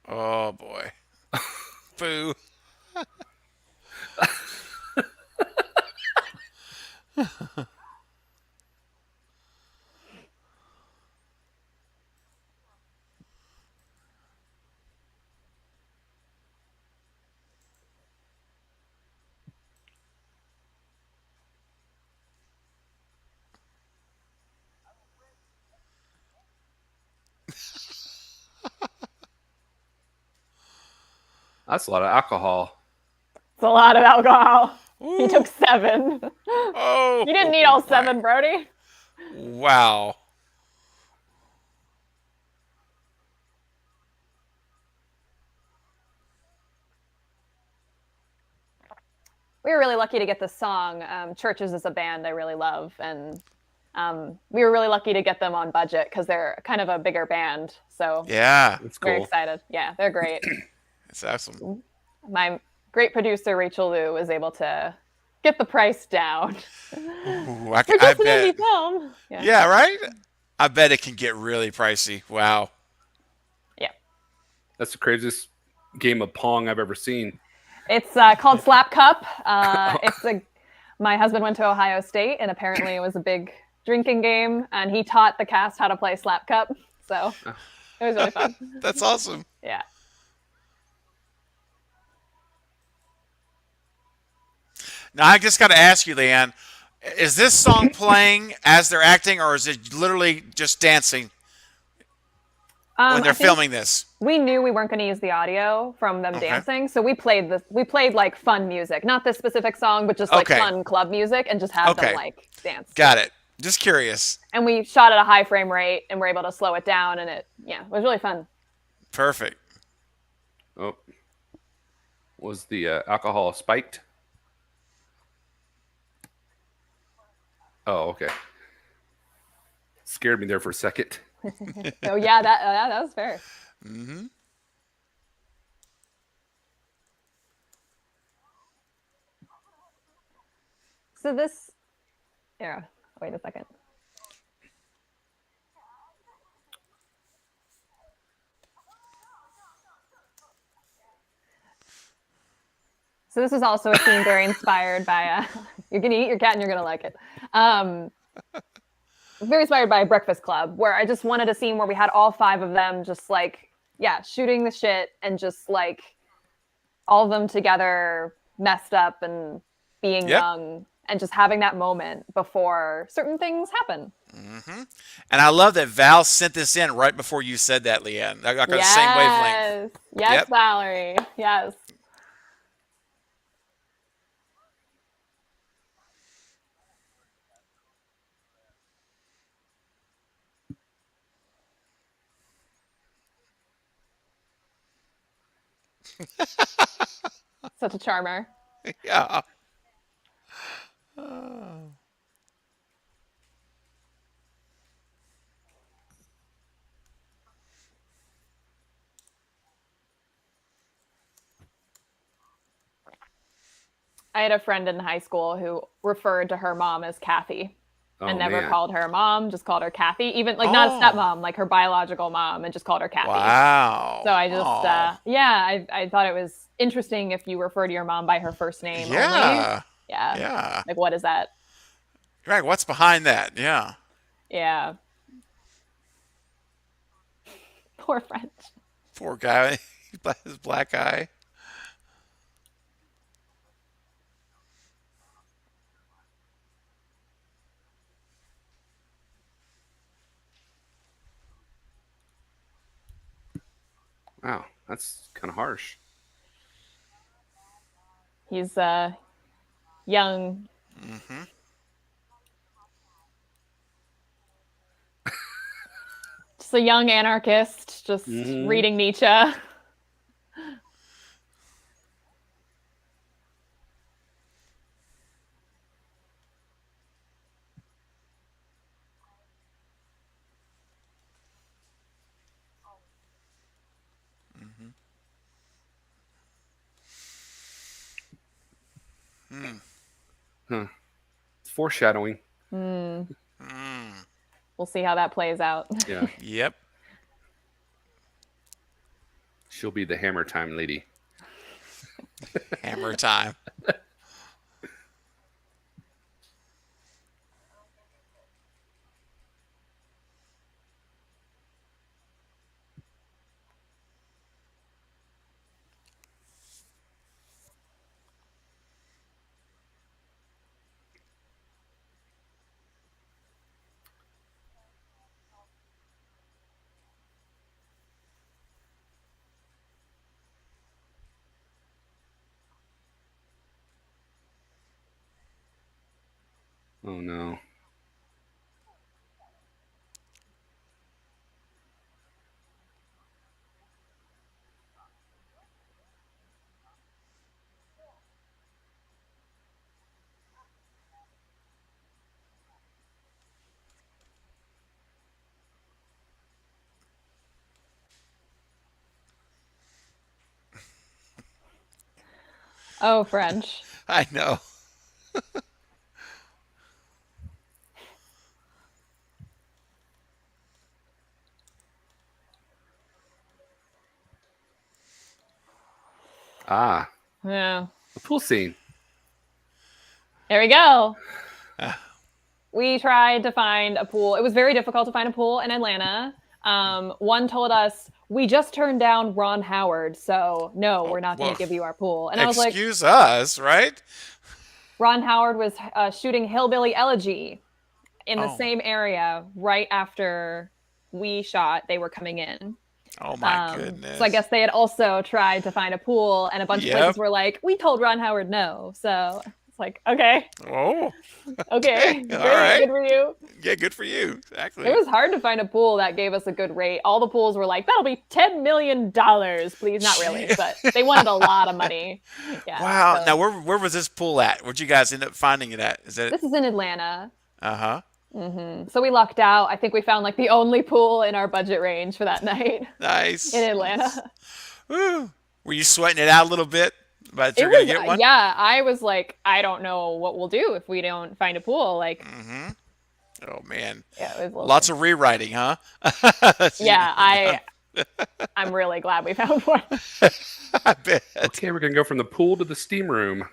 Oh boy. Boo. That's a lot of alcohol. It's a lot of alcohol. Ooh. He took 7. Oh. You didn't need all 7, Brody. Wow. We were really lucky to get this song. Churches is a band I really love, and we were really lucky to get them on budget because they're kind of a bigger band. So Yeah. That's very cool. excited. Yeah, they're great. It's awesome. My great producer Rachel Liu was able to get the price down. Ooh, For I just an bet. indie film. Yeah, right? I bet it can get really pricey. Wow. Yeah. That's the craziest game of Pong I've ever seen. It's called Slap Cup. My husband went to Ohio State, and apparently it was a big drinking game, and he taught the cast how to play Slap Cup. So it was really fun. That's awesome. Yeah. Now, I just got to ask you, Leanne, is this song playing as they're acting, or is it literally just dancing when they're filming this? We knew we weren't going to use the audio from them dancing, so we played like fun music, not this specific song, but just like fun club music, and just have them like dance. Got it. Just curious. And we shot at a high frame rate, and we're able to slow it down, and it was really fun. Perfect. Oh, was the alcohol spiked? Oh, okay. Scared me there for a second. So yeah, that was fair. Mm-hmm. So this, wait a second. So this is also a scene very inspired by you're gonna eat your cat and you're gonna like it. very inspired by Breakfast Club, where I just wanted a scene where we had all 5 of them just like, yeah, shooting the shit and just like all of them together, messed up and being Yep. young and just having that moment before certain things happen. And I love that Val sent this in right before you said that, Leanne. I got the same wavelength. Yes, Yep. Valerie. Yes. Such a charmer. Yeah. I had a friend in high school who referred to her mom as Kathy and never man. called her mom, just called her Kathy. Even like not a stepmom, like her biological mom, and just called her Kathy. Wow. So I just, I thought it was interesting if you refer to your mom by her first name only. Yeah. Yeah. Yeah. Like, what is that? Right. What's behind that? Yeah. Yeah. Poor French. Poor guy. His black eye. Wow, that's kind of harsh. He's young. Just a young anarchist, just reading Nietzsche. Huh. It's foreshadowing. We'll see how that plays out. Yeah. Yep. She'll be the hammer time lady. Hammer time. Oh no. Oh, French. I know. Ah, Yeah. a pool scene. There we go. We tried to find a pool. It was very difficult to find a pool in Atlanta. One told us, we just turned down Ron Howard, so no, we're not going well, to give you our pool. And I was like, Excuse us, right? Ron Howard was shooting Hillbilly Elegy in the Oh. same area right after we shot. They were coming in. Oh my goodness. So I guess they had also tried to find a pool, and a bunch of Yep. places were like, we told Ron Howard no. So it's like, okay, Oh. okay, All great, right. good for you. Yeah, good for you. Exactly. It was hard to find a pool that gave us a good rate. All the pools were like, that'll be $10 million, please. Not really, but they wanted a lot of money. Yeah. Wow. so- Now, where was this pool at? Where'd you guys end up finding it at? Is that? This is in Atlanta. Uh-huh. So we lucked out. I think we found like the only pool in our budget range for that night Nice. in Atlanta. Woo. Were you sweating it out a little bit? But you're It gonna was, get one. yeah, I was like, I don't know what we'll do if we don't find a pool. Like, Oh man. yeah, it was a little Lots of rewriting, huh? yeah, I'm really glad we found one. I bet. Okay, we're gonna go from the pool to the steam room.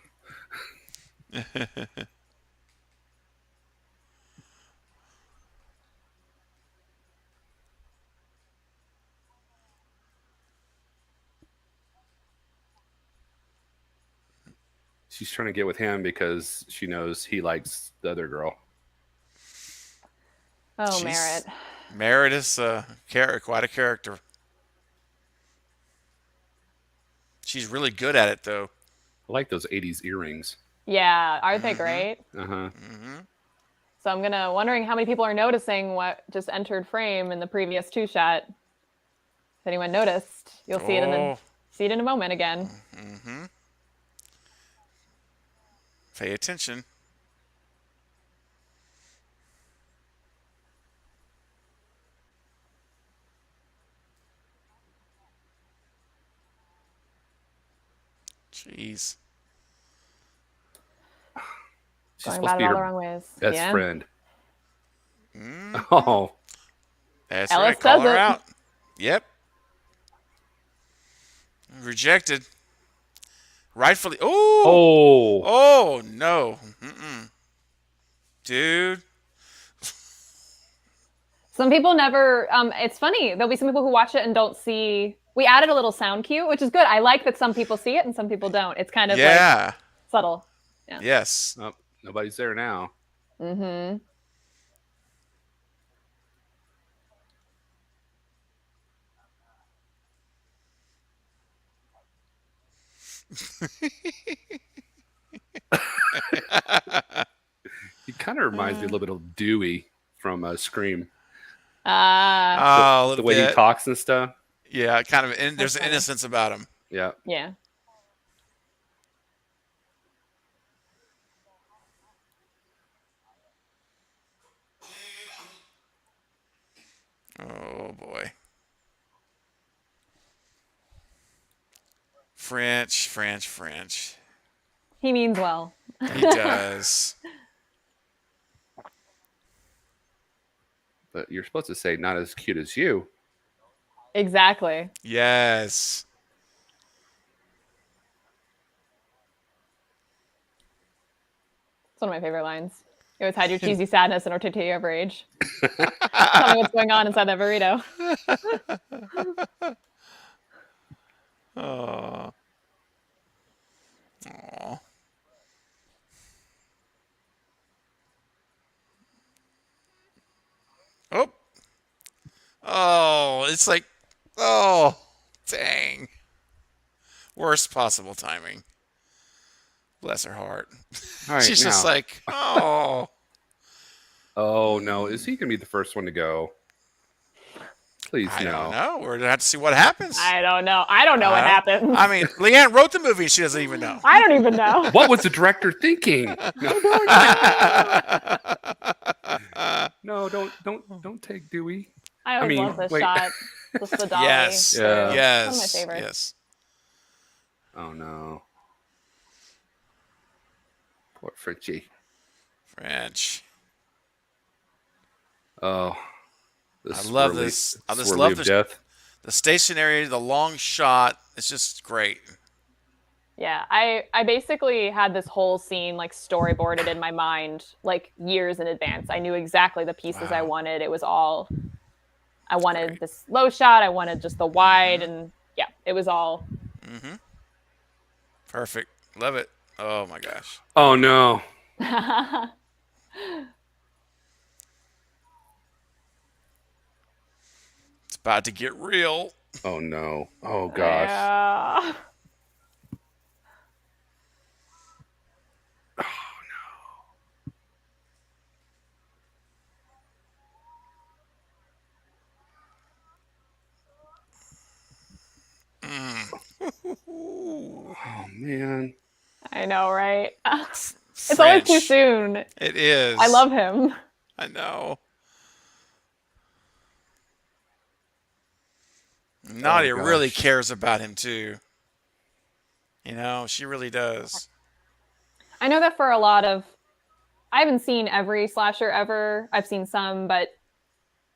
she's trying to get with him because she knows he likes the other girl. Oh, Merritt. Merritt is quite a character. She's really good at it, though. I like those 80s earrings. Yeah, aren't they great? Uh-huh. So I'm wondering how many people are noticing what just entered frame in the previous 2-shot. If anyone noticed, you'll see it in a moment again. Pay attention. Jeez. She's Going supposed about to be it all her the wrong ways. best friend. Oh, That's Ellis right. Call does her it. out. Yep. Rejected. Rightfully. Oh. Oh no. Dude. Some people never. It's funny. There'll be some people who watch it and don't see. We added a little sound cue, which is good. I like that some people see it and some people don't. It's kind of like subtle. Yeah. Yes. oh, nobody's there now. Mm-hmm. He kind of reminds me a little bit of Dewey from Scream. Oh, The way he talks and stuff. Yeah, kind of. There's an innocence about him. Yeah. Yeah. Oh boy. French. He means well. He does. But you're supposed to say not as cute as you. Exactly. Yes. It's one of my favorite lines. You always hide your cheesy sadness in order to tell your age. Tell me what's going on inside that burrito. Oh. Aw. Oh. Oh, it's like, oh, dang. Worst possible timing. Bless her heart. All right, She's just now. like, oh. Oh no, is he gonna be the first one to go? Please I no. don't know. We're going to have to see what happens. I don't know. I don't know what happens. I mean, Leanne wrote the movie. She doesn't even know. I don't even know. What was the director thinking? No, don't take Dewey. I always mean, love this wait. shot. Just the dolly. Yes. Yeah. Yes. One of my favorites. Yes. Oh no. Poor Fritchie. French. Oh. I love this. I just love the stationary, the long shot. It's just great. Yeah, I basically had this whole scene like storyboarded in my mind like years in advance. I knew exactly the pieces I wanted. It was all I wanted this low shot, I wanted just the wide, and yeah, it was all Perfect. Love it. Oh my gosh. Oh no. It's about to get real. Oh no. Oh gosh. Yeah. Oh man. I know, right? It's always too soon. It is. I love him. I know. Nadia really cares about him too. You know, she really does. I know that for a lot of, I haven't seen every slasher ever. I've seen some, but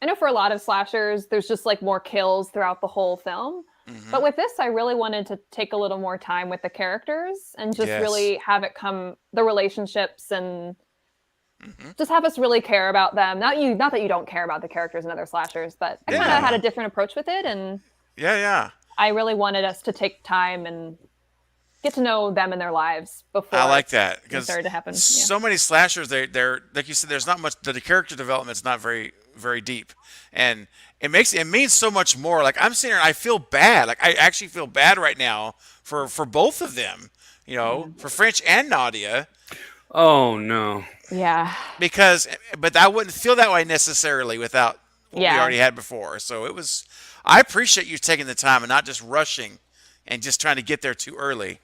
I know for a lot of slashers, there's just like more kills throughout the whole film. But with this, I really wanted to take a little more time with the characters and just really have it come, the relationships, and just have us really care about them. Not that you don't care about the characters in other slashers, but I kind of had a different approach with it, and Yeah. I really wanted us to take time and get to know them and their lives I before like that it because started to happen. Yeah. so many slashers, they're like you said, there's not much. The character development's not very deep, and it means so much more. Like I'm sitting here, and I feel bad. Like I actually feel bad right now for both of them. You Yeah. know, for French and Nadia, Oh no. Yeah. because but I wouldn't feel that way necessarily without what we Yeah. already had before. So it was. I appreciate you taking the time and not just rushing and just trying to get there too early.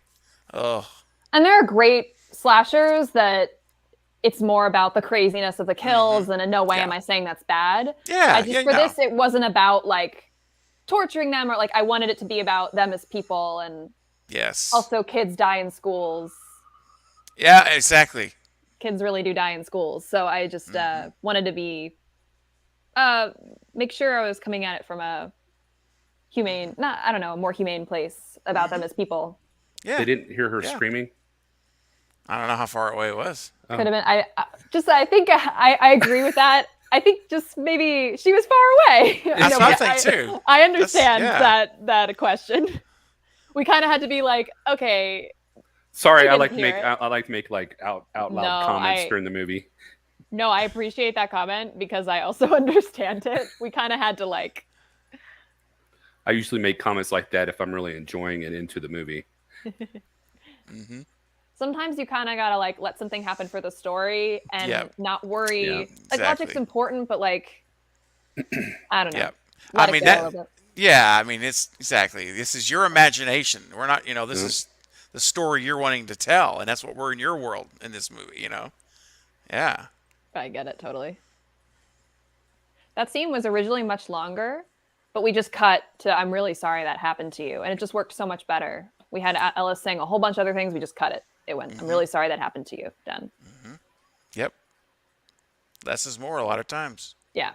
Oh, And there are great slashers that it's more about the craziness of the kills, and in no way am yeah, I saying that's bad. I yeah, just yeah. for No, this it wasn't about like torturing them, or like I wanted it to be about them as people, and yes. also kids die in schools. Yeah, exactly. Kids really do die in schools. So I just wanted to be uh make sure I was coming at it from a humane, not I don't know, a more humane place about them as people. Yeah, They didn't hear her yeah. screaming. I don't know how far away it was. Oh. Could have been. I think I agree with that. I think just maybe she was far away. That's what I think too. I understand yeah. that question. We kind of had to be like, okay, Sorry, she I didn't like to hear make it. I like to make like out loud No, comments during the movie. No, I appreciate that comment because I also understand it. We kind of had to like. I usually make comments like that if I'm really enjoying it into the movie. Mm-hmm. Sometimes you kind of gotta like let something happen for the story and Yep. not worry. Yeah. Like logic's Exactly. important, but like I don't know. Yep. Let I it mean go a that. little bit. Yeah. I mean it's exactly. This is your imagination. We're not. You know. This Yeah. is the story you're wanting to tell, and that's what we're in your world in this movie. You know. Yeah. I get it totally. That scene was originally much longer, but we just cut to "I'm really sorry that happened to you," and it just worked so much better. We had Ellis saying a whole bunch of other things. We just cut it. It went, "I'm really sorry that happened to you." Done. Yep. Less is more a lot of times. Yeah.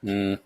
Mm.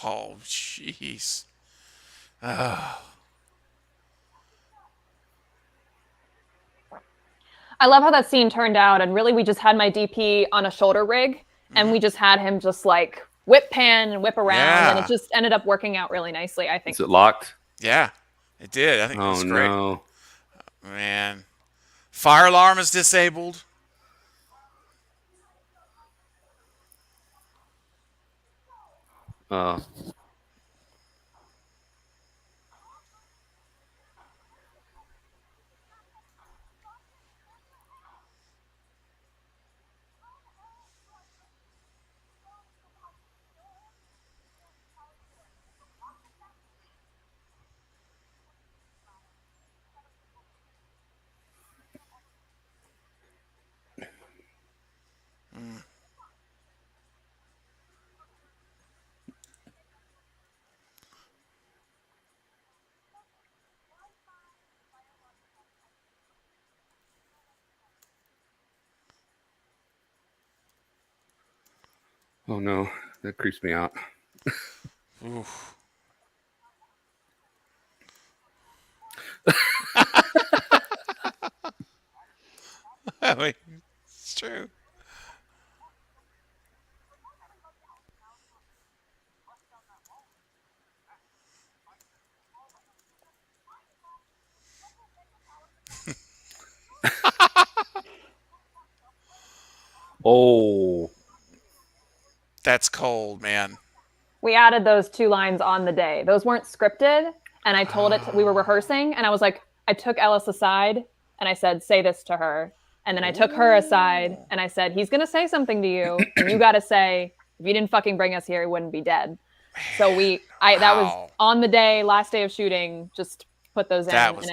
Oh, jeez. I love how that scene turned out, and really, we just had my DP on a shoulder rig, and we just had him just like whip pan and whip around, and it Yeah. just ended up working out really nicely. I think. Is it locked? Yeah. It did. I think it Oh was great. no. Man. Fire alarm is disabled. Uh, oh no. That creeps me out. Oof. I mean, it's true. Oh. That's cold, man. We added those 2 lines on the day. Those weren't scripted. And I told it, we were rehearsing, and I was like, I took Ellis aside and I said, say this to her. And then I took her aside and I said, he's going to say something to you. And you got to say, if you didn't fucking bring us here, he wouldn't be dead. So that was on the day, last day of shooting, just put those That in. was,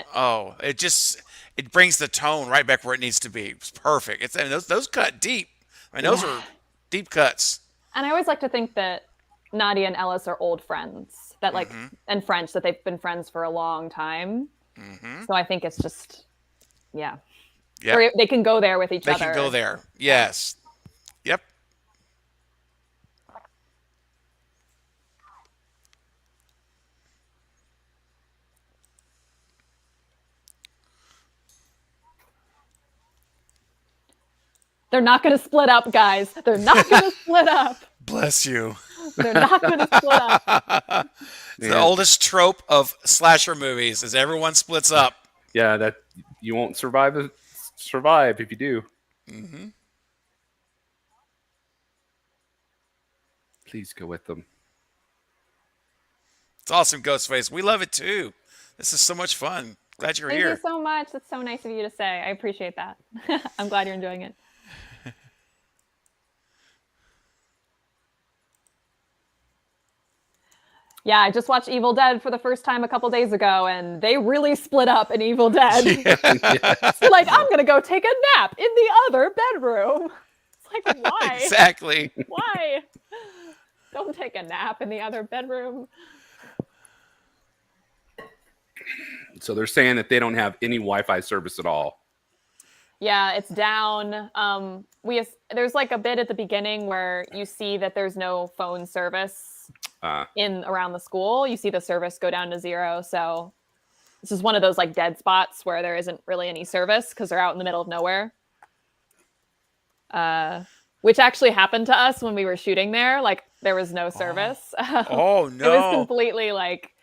And it brings the tone right back where it needs to be. It's perfect. I mean, those cut deep. I mean, those are deep cuts. And I always like to think that Nadia and Ellis are old friends, that and French, that they've been friends for a long time. So I think it's just, yeah. Or they can go there with each other. They can go there. Yes. Yep. They're not going to split up, guys. They're not going to split up. Bless you. They're not going to split up. It's the oldest trope of slasher movies is everyone splits up. Yeah, that you won't survive if you do. Mm-hmm. Please go with them. It's awesome, Ghostface. We love it too. This is so much fun. Glad you're here. Thank you so much. That's so nice of you to say. I appreciate that. I'm glad you're enjoying it. Yeah, I just watched Evil Dead for the first time a couple days ago, and they really split up in Evil Dead. Yes. Like, I'm going to go take a nap in the other bedroom. It's like, why? Exactly. Why? Don't take a nap in the other bedroom. So they're saying that they don't have any Wi-Fi service at all. Yeah, it's down. There's like a bit at the beginning where you see that there's no phone service around the school. You see the service go down to 0. So this is one of those like dead spots where there isn't really any service because they're out in the middle of nowhere. Which actually happened to us when we were shooting there. Like there was no service. Oh no! It was completely like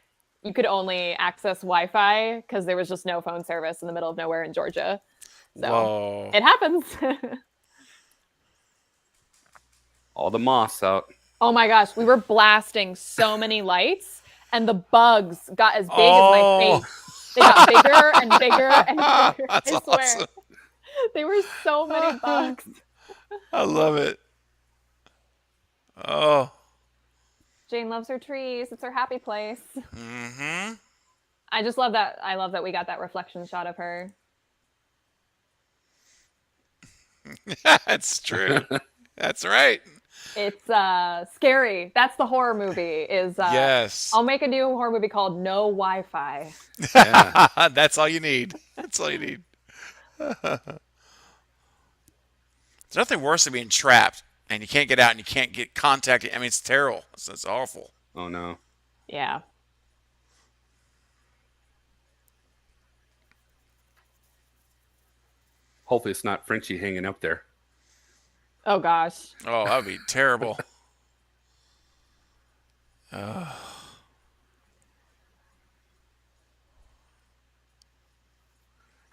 you could only access Wi-Fi because there was just no phone service in the middle of nowhere in Georgia. So It happens. All the moss out. Oh my gosh, we were blasting so many lights, and the bugs got as big as my face. They got bigger and bigger and bigger. That's I swear. awesome. They were so many bugs. I love it. Oh. Jane loves her trees. It's her happy place. Mm-hmm. I just love that. I love that we got that reflection shot of her. That's true. That's right. It's scary. That's the horror movie. Yes. I'll make a new horror movie called No Wi-Fi. Yeah. That's all you need. That's all you need. There's nothing worse than being trapped and you can't get out and you can't get contacted. I mean, it's terrible. It's awful. Oh no. Yeah. Hopefully it's not Frenchie hanging up there. Oh gosh. Oh, that would be terrible. How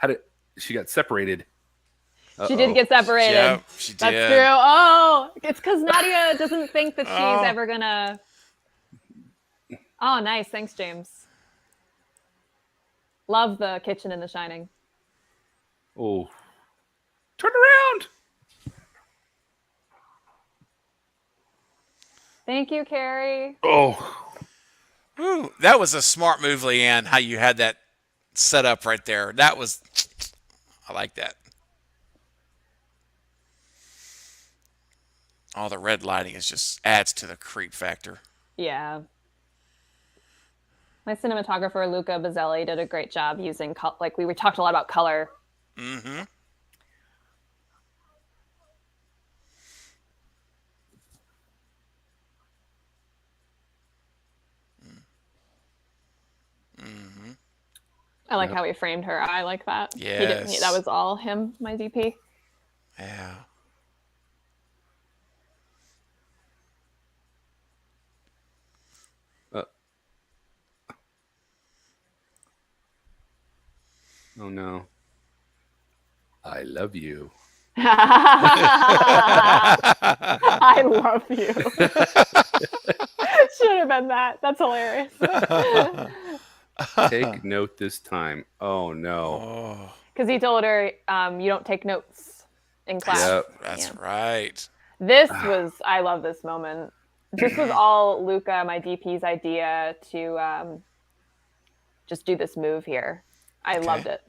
did she got separated? She did get separated. Yep, she did. That's true. Oh, it's because Nadia doesn't think that she's ever gonna. Oh, nice. Thanks, James. Love the kitchen in The Shining. Oh. Turn around. Thank you, Carrie. Oh. Ooh, that was a smart move, Leanne, how you had that set up right there. That was, I like that. All the red lighting just adds to the creep factor. Yeah. My cinematographer, Luca Bazzelli, did a great job using, we talked a lot about color. Mm-hmm. Mm-hmm. I like how he framed her eye like that. Yes. That was all him, my DP. Yeah. Oh no. I love you. I I love you. Should have been that. That's hilarious. Take note this time. Oh no. Oh, Because he told her, you don't take notes in class. Yep. that's Yeah. right. I love this moment. This was all Luca, my DP's idea to just do this move here. I Okay. loved it.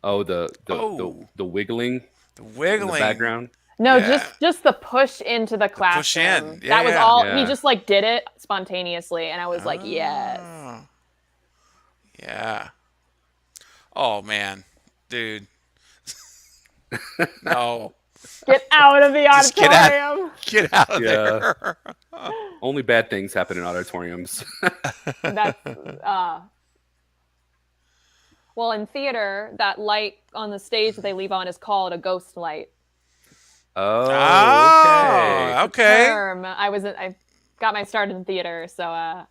Oh, the Oh. wiggling The in wiggling. the background. No, Yeah. just the push into the classroom. push in. That was Yeah. all. Yeah. He just like did it spontaneously, and I was like, yes. Oh, yeah. Oh man, dude. No. Get out of the Just get out. auditorium. Get out of Yeah. there. Only bad things happen in auditoriums. That's well, in theater, that light on the stage that they leave on is called a ghost light. Oh, Oh, okay. Term. I got my start in theater, so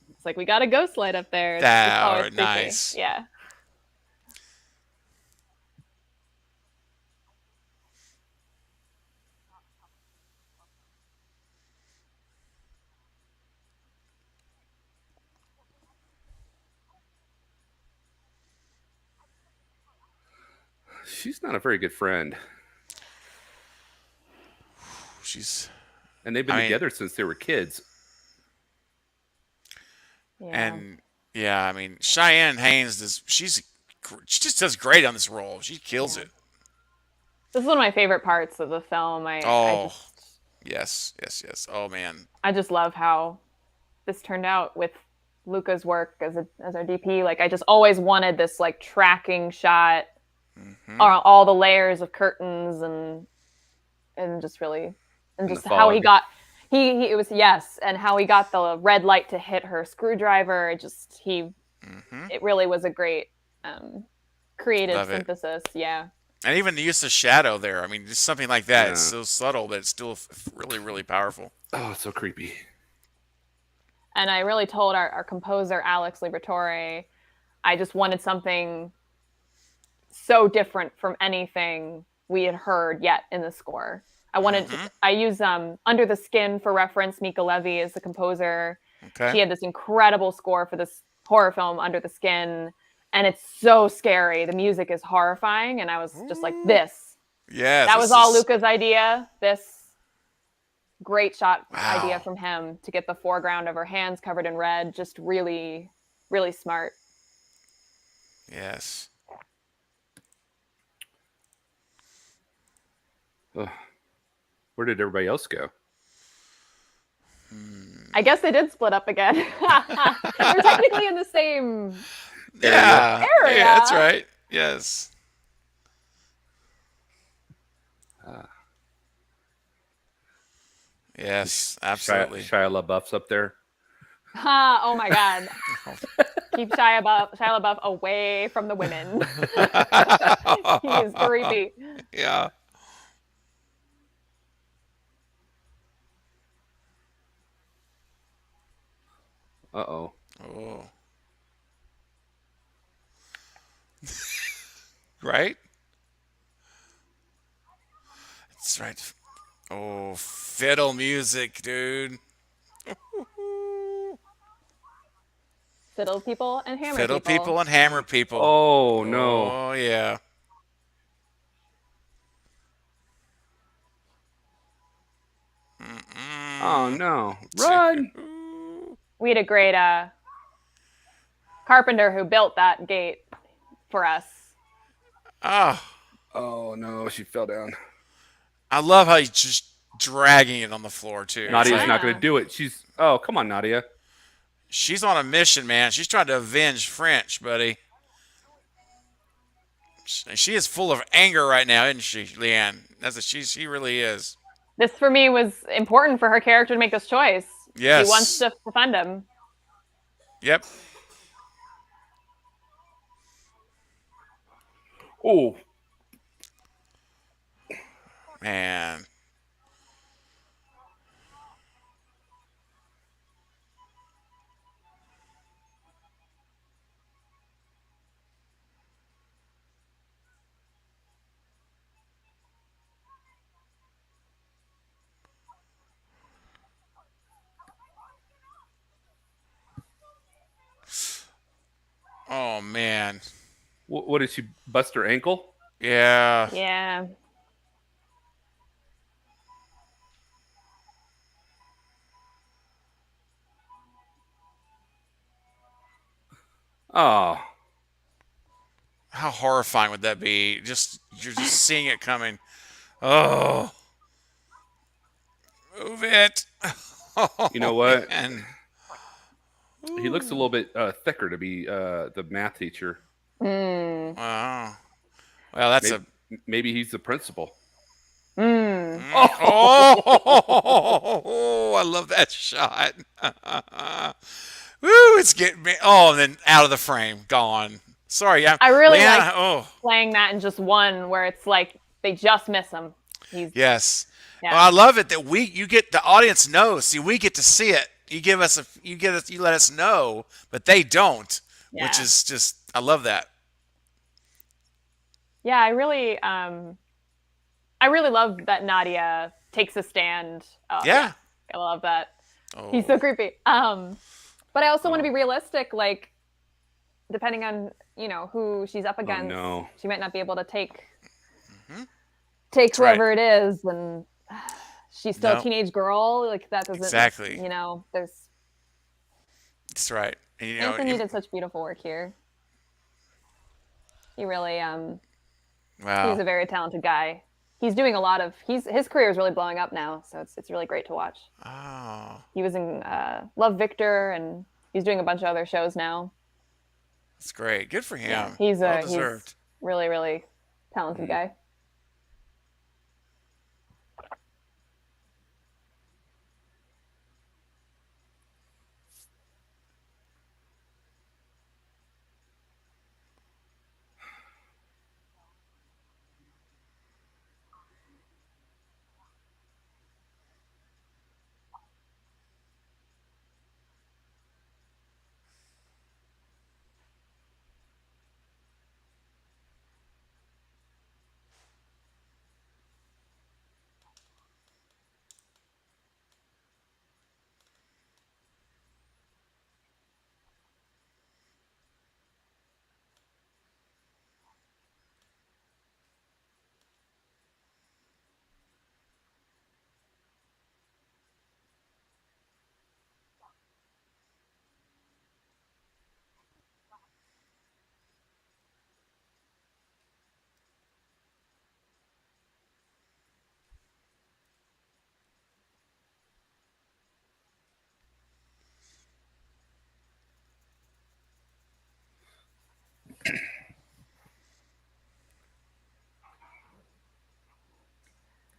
it's like we got a ghost light up there. It's always creepy. Nice. Yeah. She's not a very good friend. She's And they've been I mean- together since they were kids. Yeah. and yeah. I mean, Cheyenne Haynes does. She just does great on this role. She kills it. This is one of my favorite parts of the film. Oh, yes. Oh man. I just love how this turned out with Luca's work as our DP. Like I just always wanted this like tracking shot, all the layers of curtains and just really and And just the how he fog. got it was and how he got the red light to hit her screwdriver. It really was a great creative Love it. synthesis. Yeah. And even the use of shadow there. I mean, just something like that. Yeah. It's so subtle, but it's still really, really powerful. Oh, it's so creepy. And I really told our composer, Alex Liberatore, I just wanted something so different from anything we had heard yet in the score. I use Under the Skin for reference. Mika Levy is the composer. Okay. She had this incredible score for this horror film, Under the Skin. And it's so scary. The music is horrifying. And I was just like, this. Yes. That this was all is- Luca's idea. This great shot Wow. idea from him to get the foreground of her hands covered in red. Just really, really smart. Yes. Ugh. Where did everybody else go? I guess they did split up again. They're technically in the same. Yeah. Area. Yeah, that's right. Yes. Yes, absolutely. Shia LaBeouf's up there. Oh my God. Keep Shia LaBeouf away from the women. He is creepy. Yeah. Uh-oh. Oh. Right? That's right. Oh, fiddle music, dude. Fiddle people and hammer Fiddle people and hammer people. Oh, no. Oh, yeah. Oh, no. Run! We had a great carpenter who built that gate for us. Oh, Oh, no. She fell down. I love how he's just dragging it on the floor, too. It's Nadia's like- not going to do it. Oh, come on, Nadia. She's on a mission, man. She's trying to avenge French, buddy. She is full of anger right now, isn't she, Leanne? She really is. This for me was important for her character to make this choice. Yes. She wants to defend him. Yep. Oh. Man. Oh man. What did she bust her ankle? Yeah. Yeah. Oh, How horrifying would that be? Just you're just seeing it coming. Oh, move it. you know Oh what? man. He looks a Ooh. little bit thicker to be the math teacher. Mm. Wow. Well, that's Maybe, a. maybe he's the principal. Mm. Oh, Oh, I love that shot. Woo, it's getting me. Oh, and then out of the frame, gone. Sorry, yeah, I really like Leanna. Oh, playing that in just one where it's like they just miss him. He's yes. Well, yeah. I love it that you get the audience knows. See, we get to see it. You let us know, but they don't, which Yeah. is just I love that. Yeah, I really love that Nadia takes a stand. Oh yeah. Yeah. I love that. He's Oh, so creepy. But I also want to oh, be realistic, like depending on, who she's up oh against, no! she might not be able to take hmm take that's right. whoever it is, and she's still a No, teenage girl. Like that doesn't, exactly. there's That's right. And Anthony did such beautiful work here. He really he was wow. a very talented guy. He's doing a lot of his career is really blowing up now, so it's really great to watch. Oh, He was in Love Victor, and he's doing a bunch of other shows now. that's great. Good for Yeah, him. he's Well he's deserved. really really talented Mm. guy.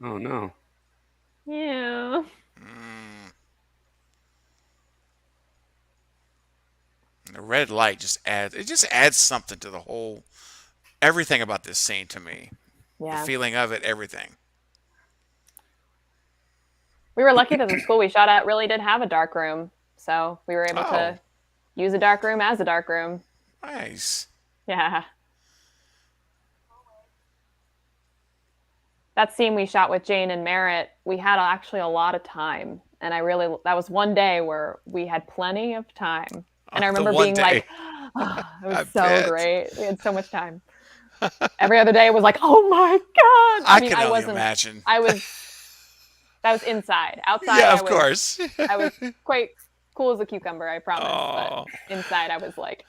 Oh no! Yeah. Mm. The red light just adds something to the whole everything about this scene to me. The Yeah. feeling of it, everything. We were lucky that the school we shot at really did have a dark room, so we were able Oh, to use a dark room as a dark room. nice. Yeah. That scene we shot with Jane and Merritt, we had actually a lot of time. And that was one day where we had plenty of time. And I The remember one being day, like, oh, it was I so bet. great. We had so much time. Every other day was like, oh my God. I I mean, can only imagine. I was, that was inside. Outside, Yeah, of course. I was quite cool as a cucumber, I promise. But Oh, inside, I was like,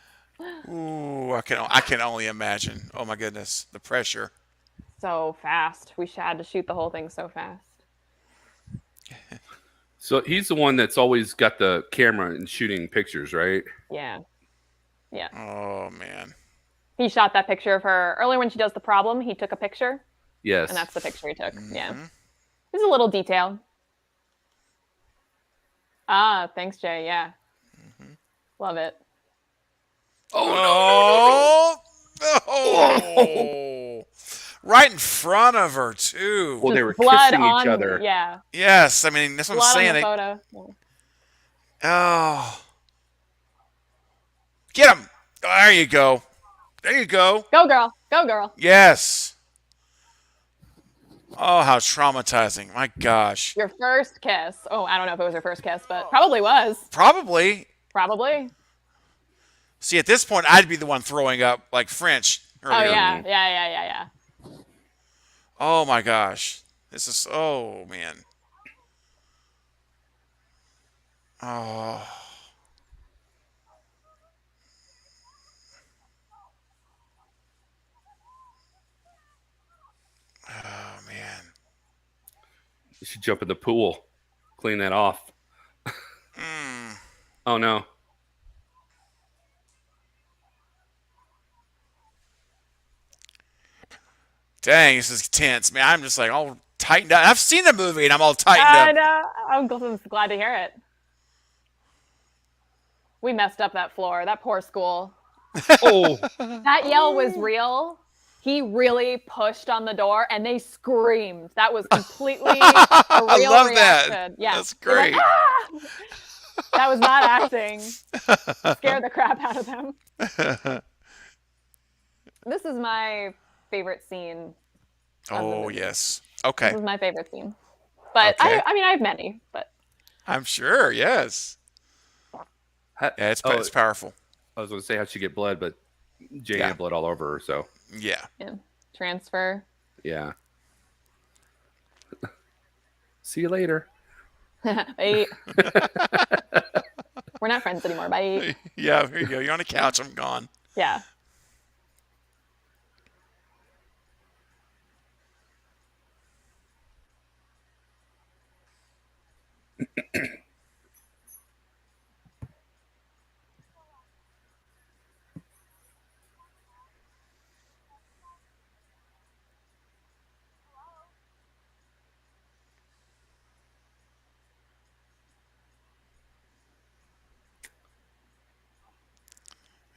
ooh, I can only imagine. Oh my goodness, the pressure. so fast. We had to shoot the whole thing so fast. So he's the one that's always got the camera and shooting pictures, right? Yeah. Yeah. Oh man. He shot that picture of her earlier when she does the problem. He took a picture, and Yes. that's the picture he took. Yeah. hmm There's a little detail. Ah, thanks, Jay. Yeah. Love it. Oh Oh, no! Oh! oh, right in front of her too. Well, they Just were blood kissing each on, other. yeah, Yes, I mean that's what I'm blood on saying. the photo. Yeah. Oh, get him! There you go. There you go. Go, girl. Go, girl. Yes. Oh, how traumatizing. My gosh. Your first kiss. Oh, I don't know if it was her first kiss, but probably was. Probably. Probably. See, at this point, I'd be the one throwing up like French Oh earlier. yeah. Oh my gosh. This is, oh man. Oh, oh man. You should jump in the pool, clean that off. Oh no. Dang, this is tense, man. I'm just like all tightened up. I've seen the movie and I'm all tightened I up. know. I'm glad to hear it. We messed up that floor. That poor school. Oh, That yell was real. He really pushed on the door and they screamed. That was completely a I real love reaction. that. Yeah. That's They're like, great. "Ah!" That was not acting. Scared the crap out of them. This is my favorite scene. Oh, yes. This Okay. is my favorite scene. But Okay. I mean, I have many, but I'm sure, yes. Yeah, it's powerful. I was going to say how'd she get blood, but Jane Yeah. had blood all over her. So Yeah. yeah. Transfer. yeah. See you later. Bye. We're not friends anymore. Bye. Yeah, here you go. You're on a couch. I'm gone. Yeah.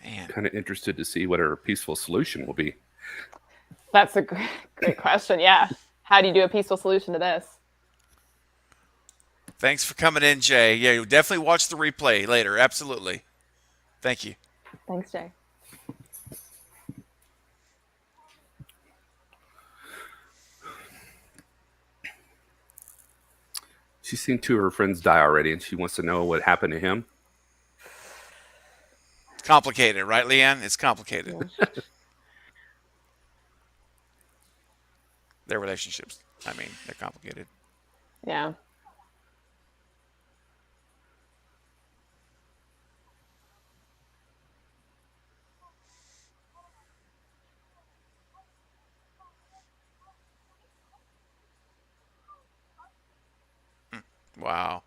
Man. Kind of interested to see what her peaceful solution will be. That's a great question. Yeah. How do you do a peaceful solution to this? Thanks for coming in, Jay. Yeah, you'll definitely watch the replay later. Absolutely. Thank you. Thanks, Jay. She's seen two of her friends die already, and she wants to know what happened to him. It's complicated, right, Leanne? It's complicated. Their relationships. I mean, they're complicated. Yeah. Wow.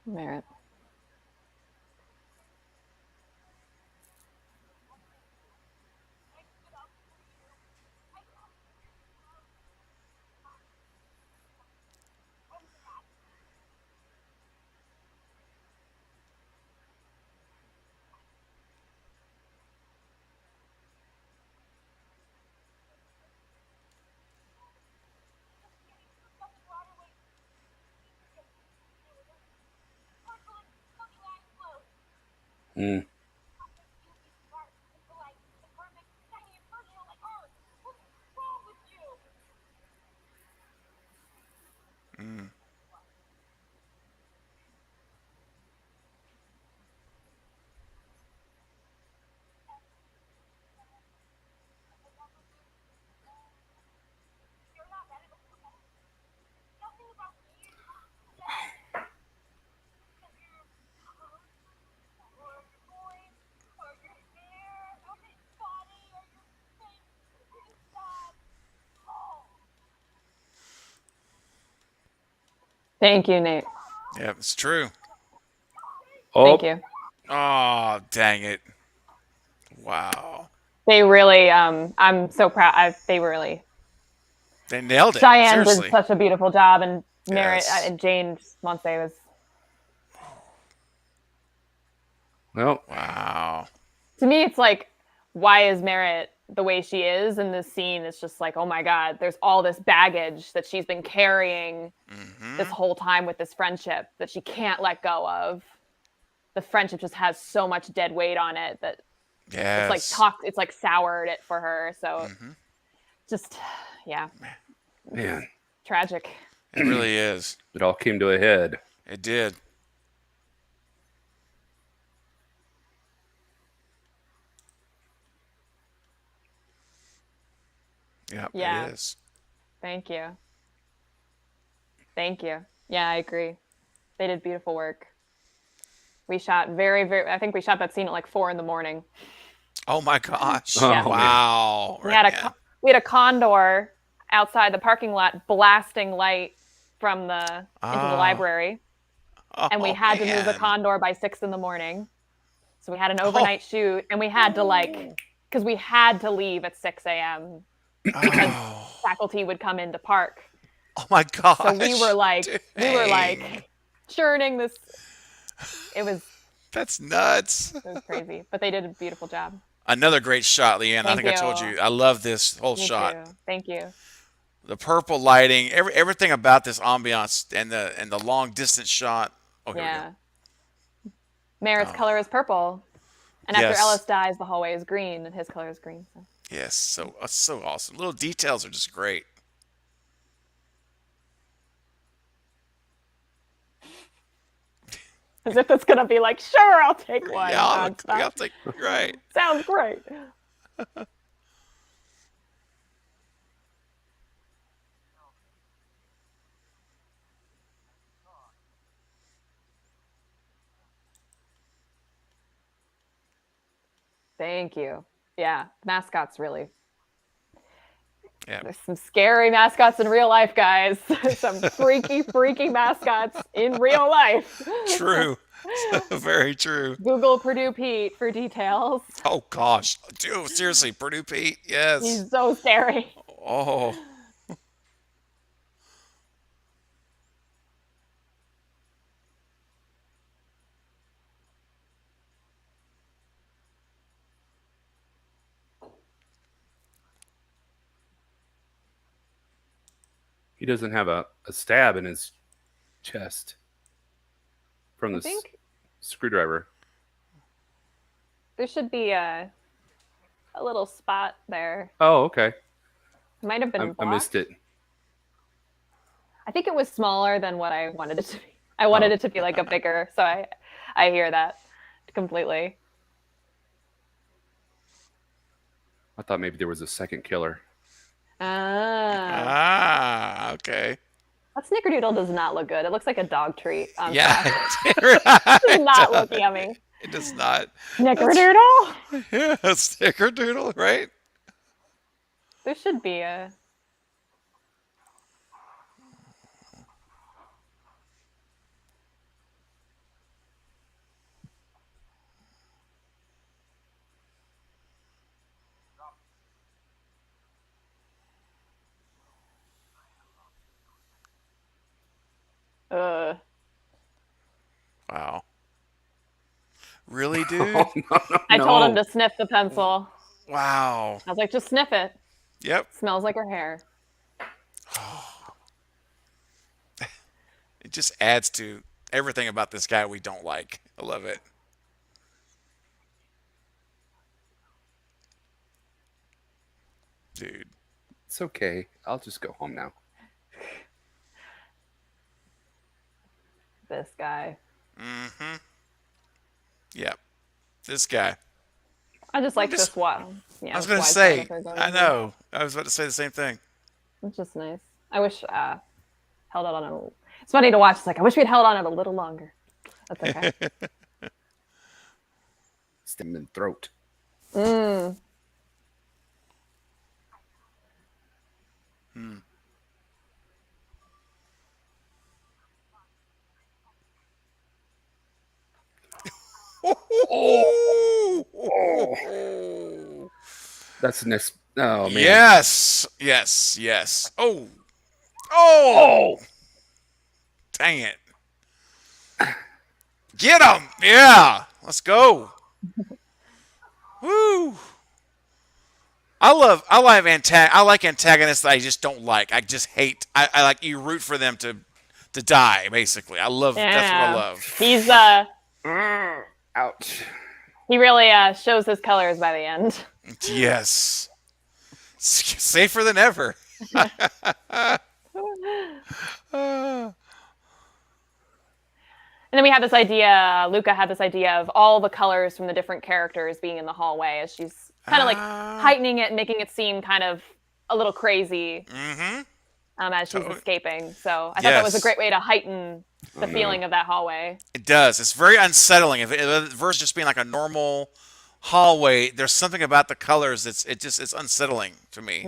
Merit. Mm. Mm. Thank you, Nate. Yeah, it's true. Oh, Thank you. Oh, dang it. Wow. They really, I'm so proud. They really, They nailed it. Cheyenne Seriously. did such a beautiful job, and Merit Yes. and Jane Monse was. Well, Wow. To me, it's like, why is Merritt the way she is in this scene? It's just like, oh my God, there's all this baggage that she's been carrying this whole time with this friendship that she can't let go of. The friendship just has so much dead weight on it that Yes. it's like soured it for her. So just, yeah, man, tragic. It really is. it all came to a head. It did. Yep, Yeah. it is. Thank you. Thank you. Yeah, I agree. They did beautiful work. We shot I think we shot that scene at like 4 a.m. Oh my gosh. Oh, Yeah. Wow. We had a condor outside the parking lot blasting light from into the library. And we had to move the condor by 6 a.m. So we had an overnight shoot, and we had to because we had to leave at 6 a.m. because faculty would come into park. Oh my gosh. So we were like churning this. That's nuts. It was crazy, but they did a beautiful job. Another great shot, Leanne. I think I told you I love this whole shot. Thank you. The purple lighting, everything about this ambiance and the long distance shot. Oh, here we go. Merritt's color is purple, and after Yes. Ellis dies, the hallway is green, and his color is green. So. Yes, so awesome. Little details are just great. As if it's gonna be like, sure, I'll take one. Yeah, I'll take right. Sounds great. Thank you. Yeah, mascots really. Yeah. There's some scary mascots in real life, guys. Some freaky mascots in real life. True. Very true. Google Purdue Pete for details. Oh gosh. Dude, seriously, Purdue Pete. Yes. He's so scary. Oh. He doesn't have a stab in his chest from the think screwdriver. there should be a little spot there. Oh, okay. It might have been I blocked. missed it. I think it was smaller than what I wanted it to be. I wanted it to be like a bigger, so I hear that completely. I thought maybe there was a second killer. Okay. That snickerdoodle does not look good. It looks like a dog treat. Yeah. It does not look yummy. It does not. Snickerdoodle? Yeah, a snickerdoodle, right? There should be a... Wow. Really, dude? Oh, no. I told him to sniff the pencil. Wow. I was like, just sniff it. Yep. Smells like her hair. It just adds to everything about this guy we don't like. I love it. Dude. It's okay. I'll just go home now. This guy. Mm-hmm. Yep. This guy. I just like this one. Yeah, I was going to say, I know. I was about to say the same thing. It's just nice. I wish held out on it. It's funny to watch. It's like, I wish we'd held on it a little longer. That's okay. Stem and throat. Mm. Oh. That's the next. Oh, man. Yes. Yes. Yes. Oh. Oh. Dang it. Get him. Yeah. Let's go. Woo. I like antagonists that I just don't like. I just hate. I like you root for them to die. Basically, that's what I Yeah. love. He's Ouch. he really shows his colors by the end. Yes, safer than ever. And then we had this idea, Luca had this idea of all the colors from the different characters being in the hallway as she's kind of like heightening it and making it seem kind of a little crazy as she's escaping. So I thought that was a great way to heighten the feeling of that hallway. It does. It's very unsettling. If versus just being like a normal hallway, there's something about the colors it's unsettling to me.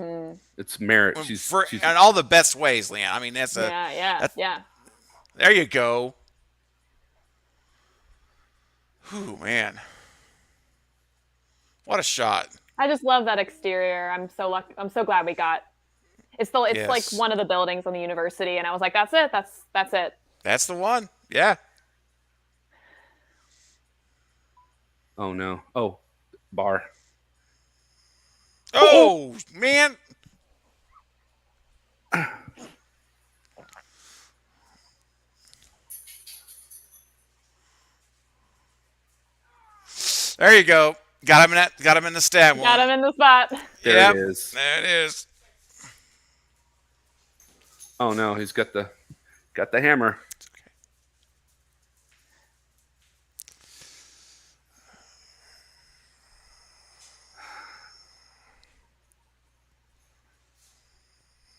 It's merit. In all the best ways, Leanne. I mean, Yeah. There you go. Whew, man. What a shot. I just love that exterior. I'm so glad we got. It's like one of the buildings on the university, and I was like, that's it. That's it. That's the one. Yeah. Oh no. Oh, bar. Oh man. There you go. Got him in the stab one. Got him in the spot. There it is. There it is. Oh no, he's got the hammer. Okay.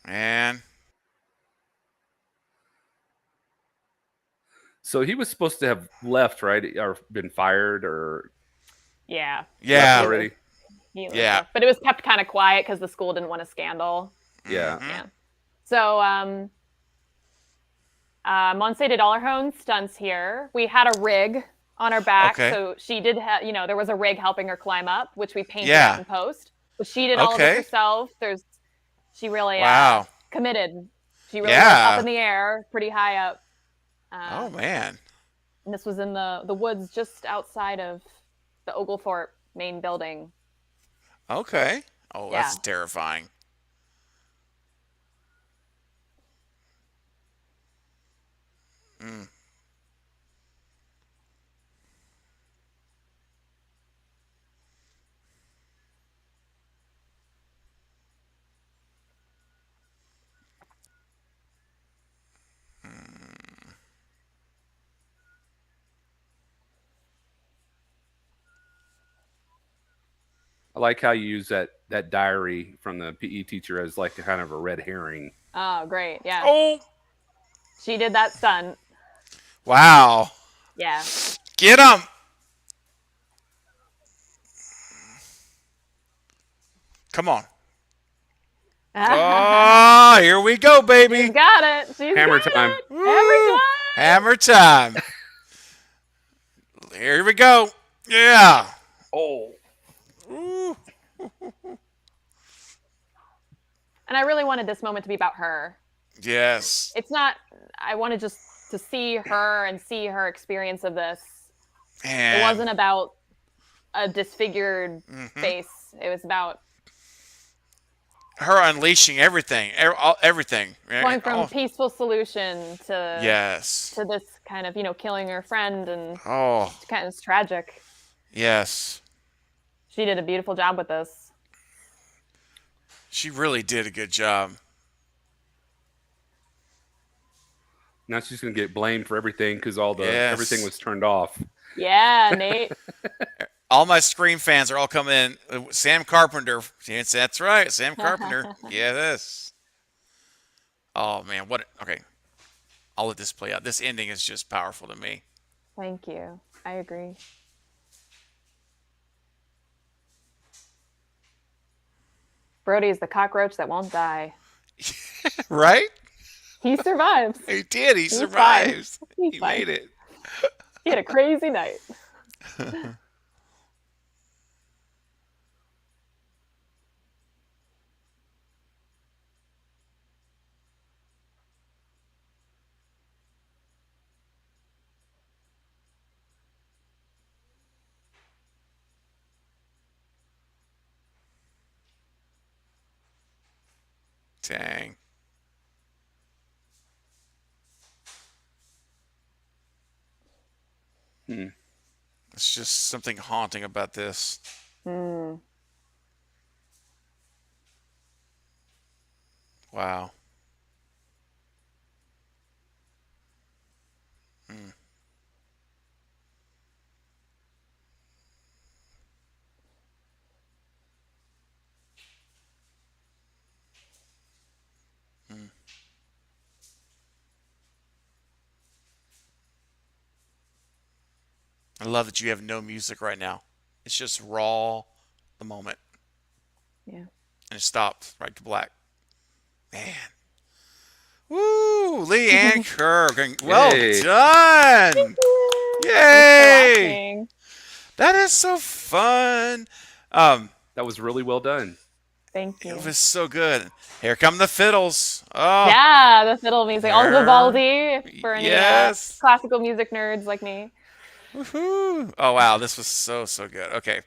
Man. So he was supposed to have left, right? Or been fired, or Yeah. Yeah. already. Yeah. But it was kept kind of quiet because the school didn't want a scandal. Yeah. Yeah. So Monse did all her own stunts here. We had a rig on her back, so she did have, there was a rig helping her climb up, which we painted out in post. But she did all of it herself. She really committed. She really was up in the air, pretty high up. Oh man. And this was in the woods just outside of the Oglethorpe main building. Okay. Oh, that's terrifying. I like how you use that diary from the PE teacher as like a kind of a red herring. Oh, great. Yeah. Oh. She did that stunt. Wow. Yeah. Get him. Come on. Oh, here we go, baby. She's got it. Hammer time. Hammer time. Here we go. Yeah. Oh. Ooh. And I really wanted this moment to be about her. Yes. It's not. I wanted just to see her and see her experience of this. Man. It wasn't about a disfigured face. It was about her unleashing everything. Everything. Going from peaceful solution to to this kind of killing her friend, and it's kind of tragic. Yes. She did a beautiful job with this. She really did a good job. Now she's going to get blamed for everything because everything was turned off. Yeah, Nate. All my Scream fans are all coming in. Sam Carpenter. Yes, that's right. Sam Carpenter. Yes. Oh, man. Okay. I'll let this play out. This ending is just powerful to me. Thank you. I agree. Brody is the cockroach that won't die. Right? He survives. He did. He survives. He made it. He had a crazy night. Dang. Hmm. It's just something haunting about this. Mm. Wow. Mm. Mm. I love that you have no music right now. It's just raw, the moment, Yeah. and it stopped right to black. Man. Woo! Leanne Kurr. Well Yay. Thank done! you. Thanks for Yay! watching. That is so fun. Um, That was really well done. Thank it you. was so good. Here come the fiddles. Oh, Yeah, the fiddle music. All there. Vivaldi for any Yes. classical music nerds like me. Woohoo. Oh wow, this was so good. Okay.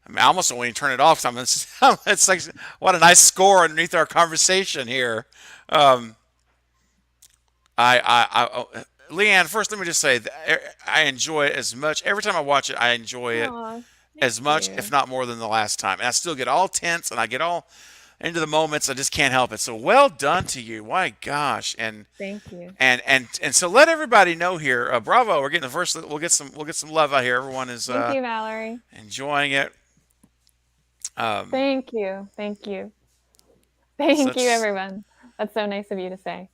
I mean, I almost don't want to turn it off. It's like what a nice score underneath our conversation here. Um, Leanne, first let me just say that I enjoy it as much. Every time I watch it, I enjoy it Aw, as thank much, if you. not more, than the last time. And I still get all tense and I get all into the moments. I just can't help it. So well done to you. My gosh. Thank you. And so let everybody know here. Bravo. We're getting the first. We'll get some love out here. Everyone is Thank you, Valerie. enjoying it. Thank you. Thank you. Thank you, Such everyone. That's so nice of you to say.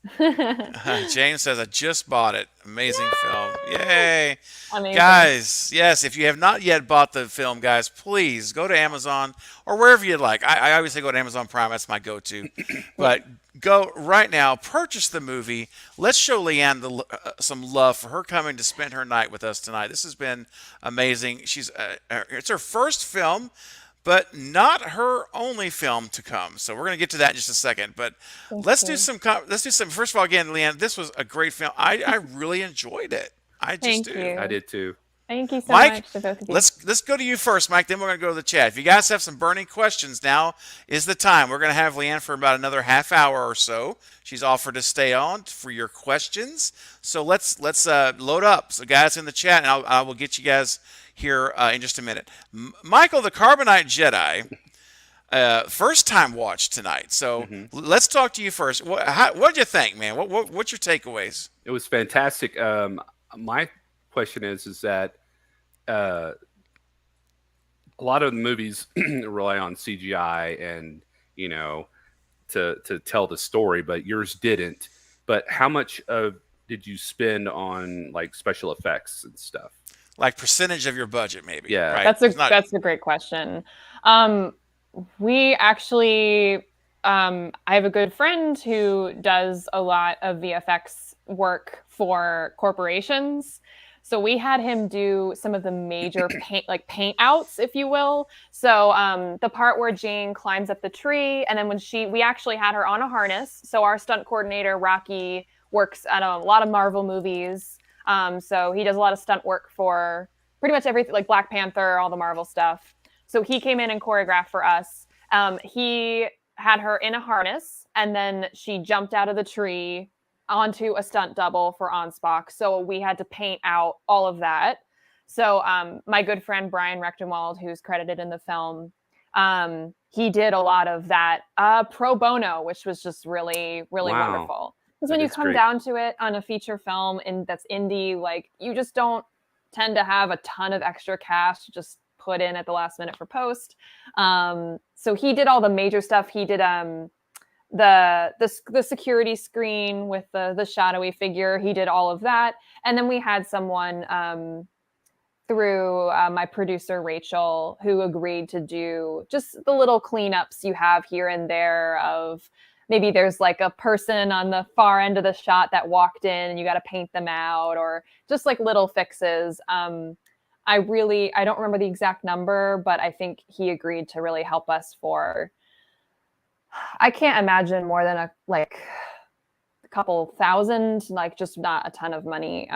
James says I just bought it. Amazing film. Yay. Amazing. Guys, yes, if you have not yet bought the film, guys, please go to Amazon or wherever you'd like. I obviously go to Amazon Prime. That's my go-to. But go right now, purchase the movie. Let's show Leanne some love for her coming to spend her night with us tonight. This has been amazing. It's her first film, but not her only film to come. So we're going to get to that in just a second. But let's do some. First of all, again, Leanne, this was a great film. I really enjoyed it. I just Thank do. you. I did too. Thank you so Mike, much to both of you. let's go to you first, Mike. Then we're going to go to the chat. If you guys have some burning questions, now is the time. We're going to have Leanne for about another half hour or so. She's offered to stay on for your questions. So let's load up. So guys in the chat, and I will get you guys here in just a minute. Michael, the Carbonite Jedi. First time watch tonight. So let's talk to you first. What'd you think, man? What's your takeaways? It was fantastic. My question is that a lot of the movies rely on CGI and to tell the story, but yours didn't. But how much did you spend on like special effects and stuff? Like percentage of your budget, maybe. Yeah, right? That's a great question. We actually, I have a good friend who does a lot of VFX work for corporations. So we had him do some of the major paint outs, if you will. So the part where Jane climbs up the tree, and then we actually had her on a harness. So our stunt coordinator, Rocky, works at a lot of Marvel movies. So he does a lot of stunt work for pretty much everything, like Black Panther, all the Marvel stuff. So he came in and choreographed for us. He had her in a harness, and then she jumped out of the tree onto a stunt double for Onspock. So we had to paint out all of that. So my good friend Brian Rechtenwald, who's credited in the film, he did a lot of that pro bono, which was just really, really wonderful. Because when you come down to it on a feature film that's indie, like you just don't tend to have a ton of extra cash to just put in at the last minute for post. So he did all the major stuff. He did the security screen with the shadowy figure. He did all of that. And then we had someone through my producer, Rachel, who agreed to do just the little cleanups you have here and there of maybe there's like a person on the far end of the shot that walked in and you got to paint them out, or just like little fixes. I don't remember the exact number, but I think he agreed to really help us for, I can't imagine more than a couple thousand, like just not a ton of money.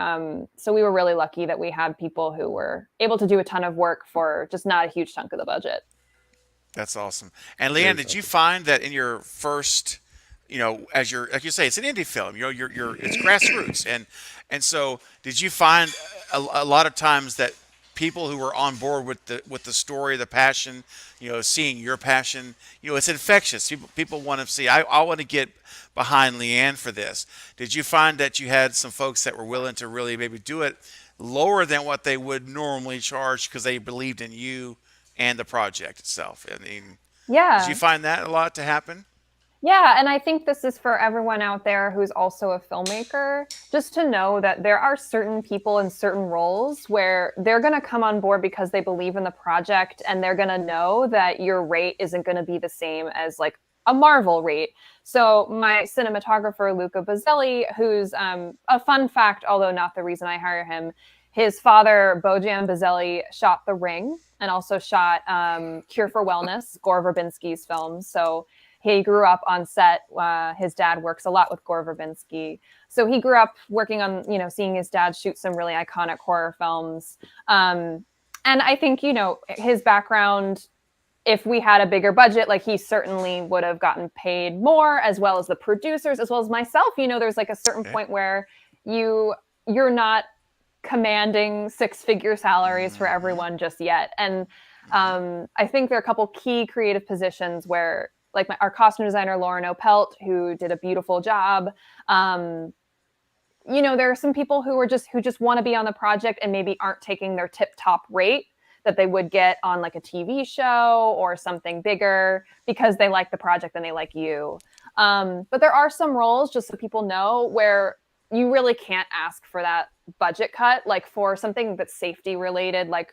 So we were really lucky that we had people who were able to do a ton of work for just not a huge chunk of the budget. That's awesome. And Leanne, did you find that in your first as you're like you say, it's an indie film. You're it's grassroots, and so did you find a lot of times that people who were on board with the story, the passion, seeing your passion, it's infectious. People want to see. I want to get behind Leanne for this. Did you find that you had some folks that were willing to really maybe do it lower than what they would normally charge because they believed in you and the project itself? I mean, did you Yeah. find that a lot to happen? Yeah, and I think this is for everyone out there who's also a filmmaker, just to know that there are certain people in certain roles where they're going to come on board because they believe in the project and they're going to know that your rate isn't going to be the same as like a Marvel rate. So my cinematographer, Luca Bazzelli, who's a fun fact, although not the reason I hire him, his father, Bojan Bazzelli, shot The Ring and also shot Cure for Wellness, Gore Verbinski's film. So he grew up on set. His dad works a lot with Gore Verbinski. So he grew up working on, seeing his dad shoot some really iconic horror films. And I think, his background, if we had a bigger budget, like he certainly would have gotten paid more, as well as the producers, as well as myself. There's like a certain point where you're not commanding six-figure salaries for everyone just yet. And I think there are a couple key creative positions where, like our costume designer, Lauren Opelt, who did a beautiful job. There are some people who just want to be on the project and maybe aren't taking their tip top rate that they would get on like a TV show or something bigger because they like the project and they like you. But there are some roles, just so people know, where you really can't ask for that budget cut, like for something that's safety related, like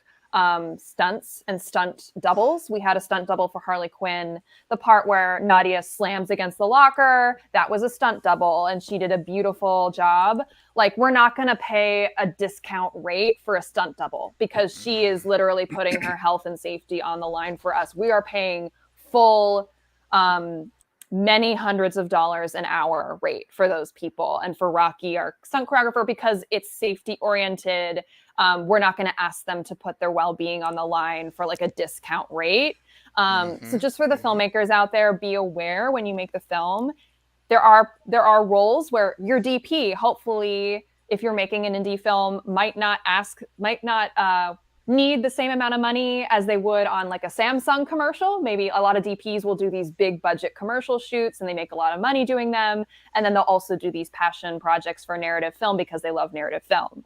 stunts and stunt doubles. We had a stunt double for Harley Quinn. The part where Nadia slams against the locker, that was a stunt double, and she did a beautiful job. Like, we're not going to pay a discount rate for a stunt double because she is literally putting her health and safety on the line for us. We are paying full many hundreds of dollars an hour rate for those people. And for Rocky, our stunt choreographer, because it's safety oriented, we're not going to ask them to put their well-being on the line for like a discount rate. So just for the filmmakers out there, be aware when you make the film, there are roles where your DP, hopefully, if you're making an indie film, might not need the same amount of money as they would on like a Samsung commercial. Maybe a lot of DPs will do these big budget commercial shoots and they make a lot of money doing them. And then they'll also do these passion projects for narrative film because they love narrative film.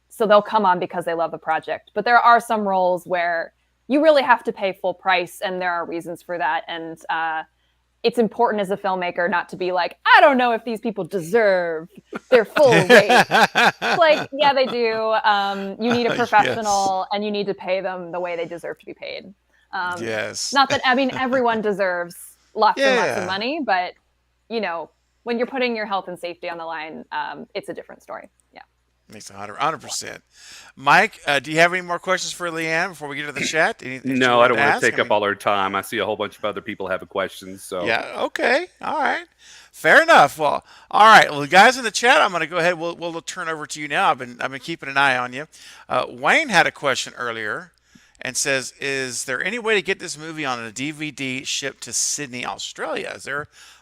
So they'll come on because they love the project. But there are some roles where you really have to pay full price, and there are reasons for that. And it's important as a filmmaker not to be like, I don't know if these people deserve their full rate. Like, yeah, they do. You need a professional, and you need to pay them the way they deserve to be paid. Yes. Not that, everyone deserves lots and lots of money, but, when you're putting your health and safety on the line, it's a different story. Yeah. Makes 100%. Mike, do you have any more questions for Leanne before we get to the chat? No, I don't want to take up all our time. I see a whole bunch of other people having questions. So yeah, okay, all right, fair enough. Well, all right. Well, the guys in the chat, I'm going to go ahead. We'll turn over to you now. I've been keeping an eye on you. Wayne had a question earlier and says, "Is there any way to get this movie on a DVD shipped to Sydney, Australia?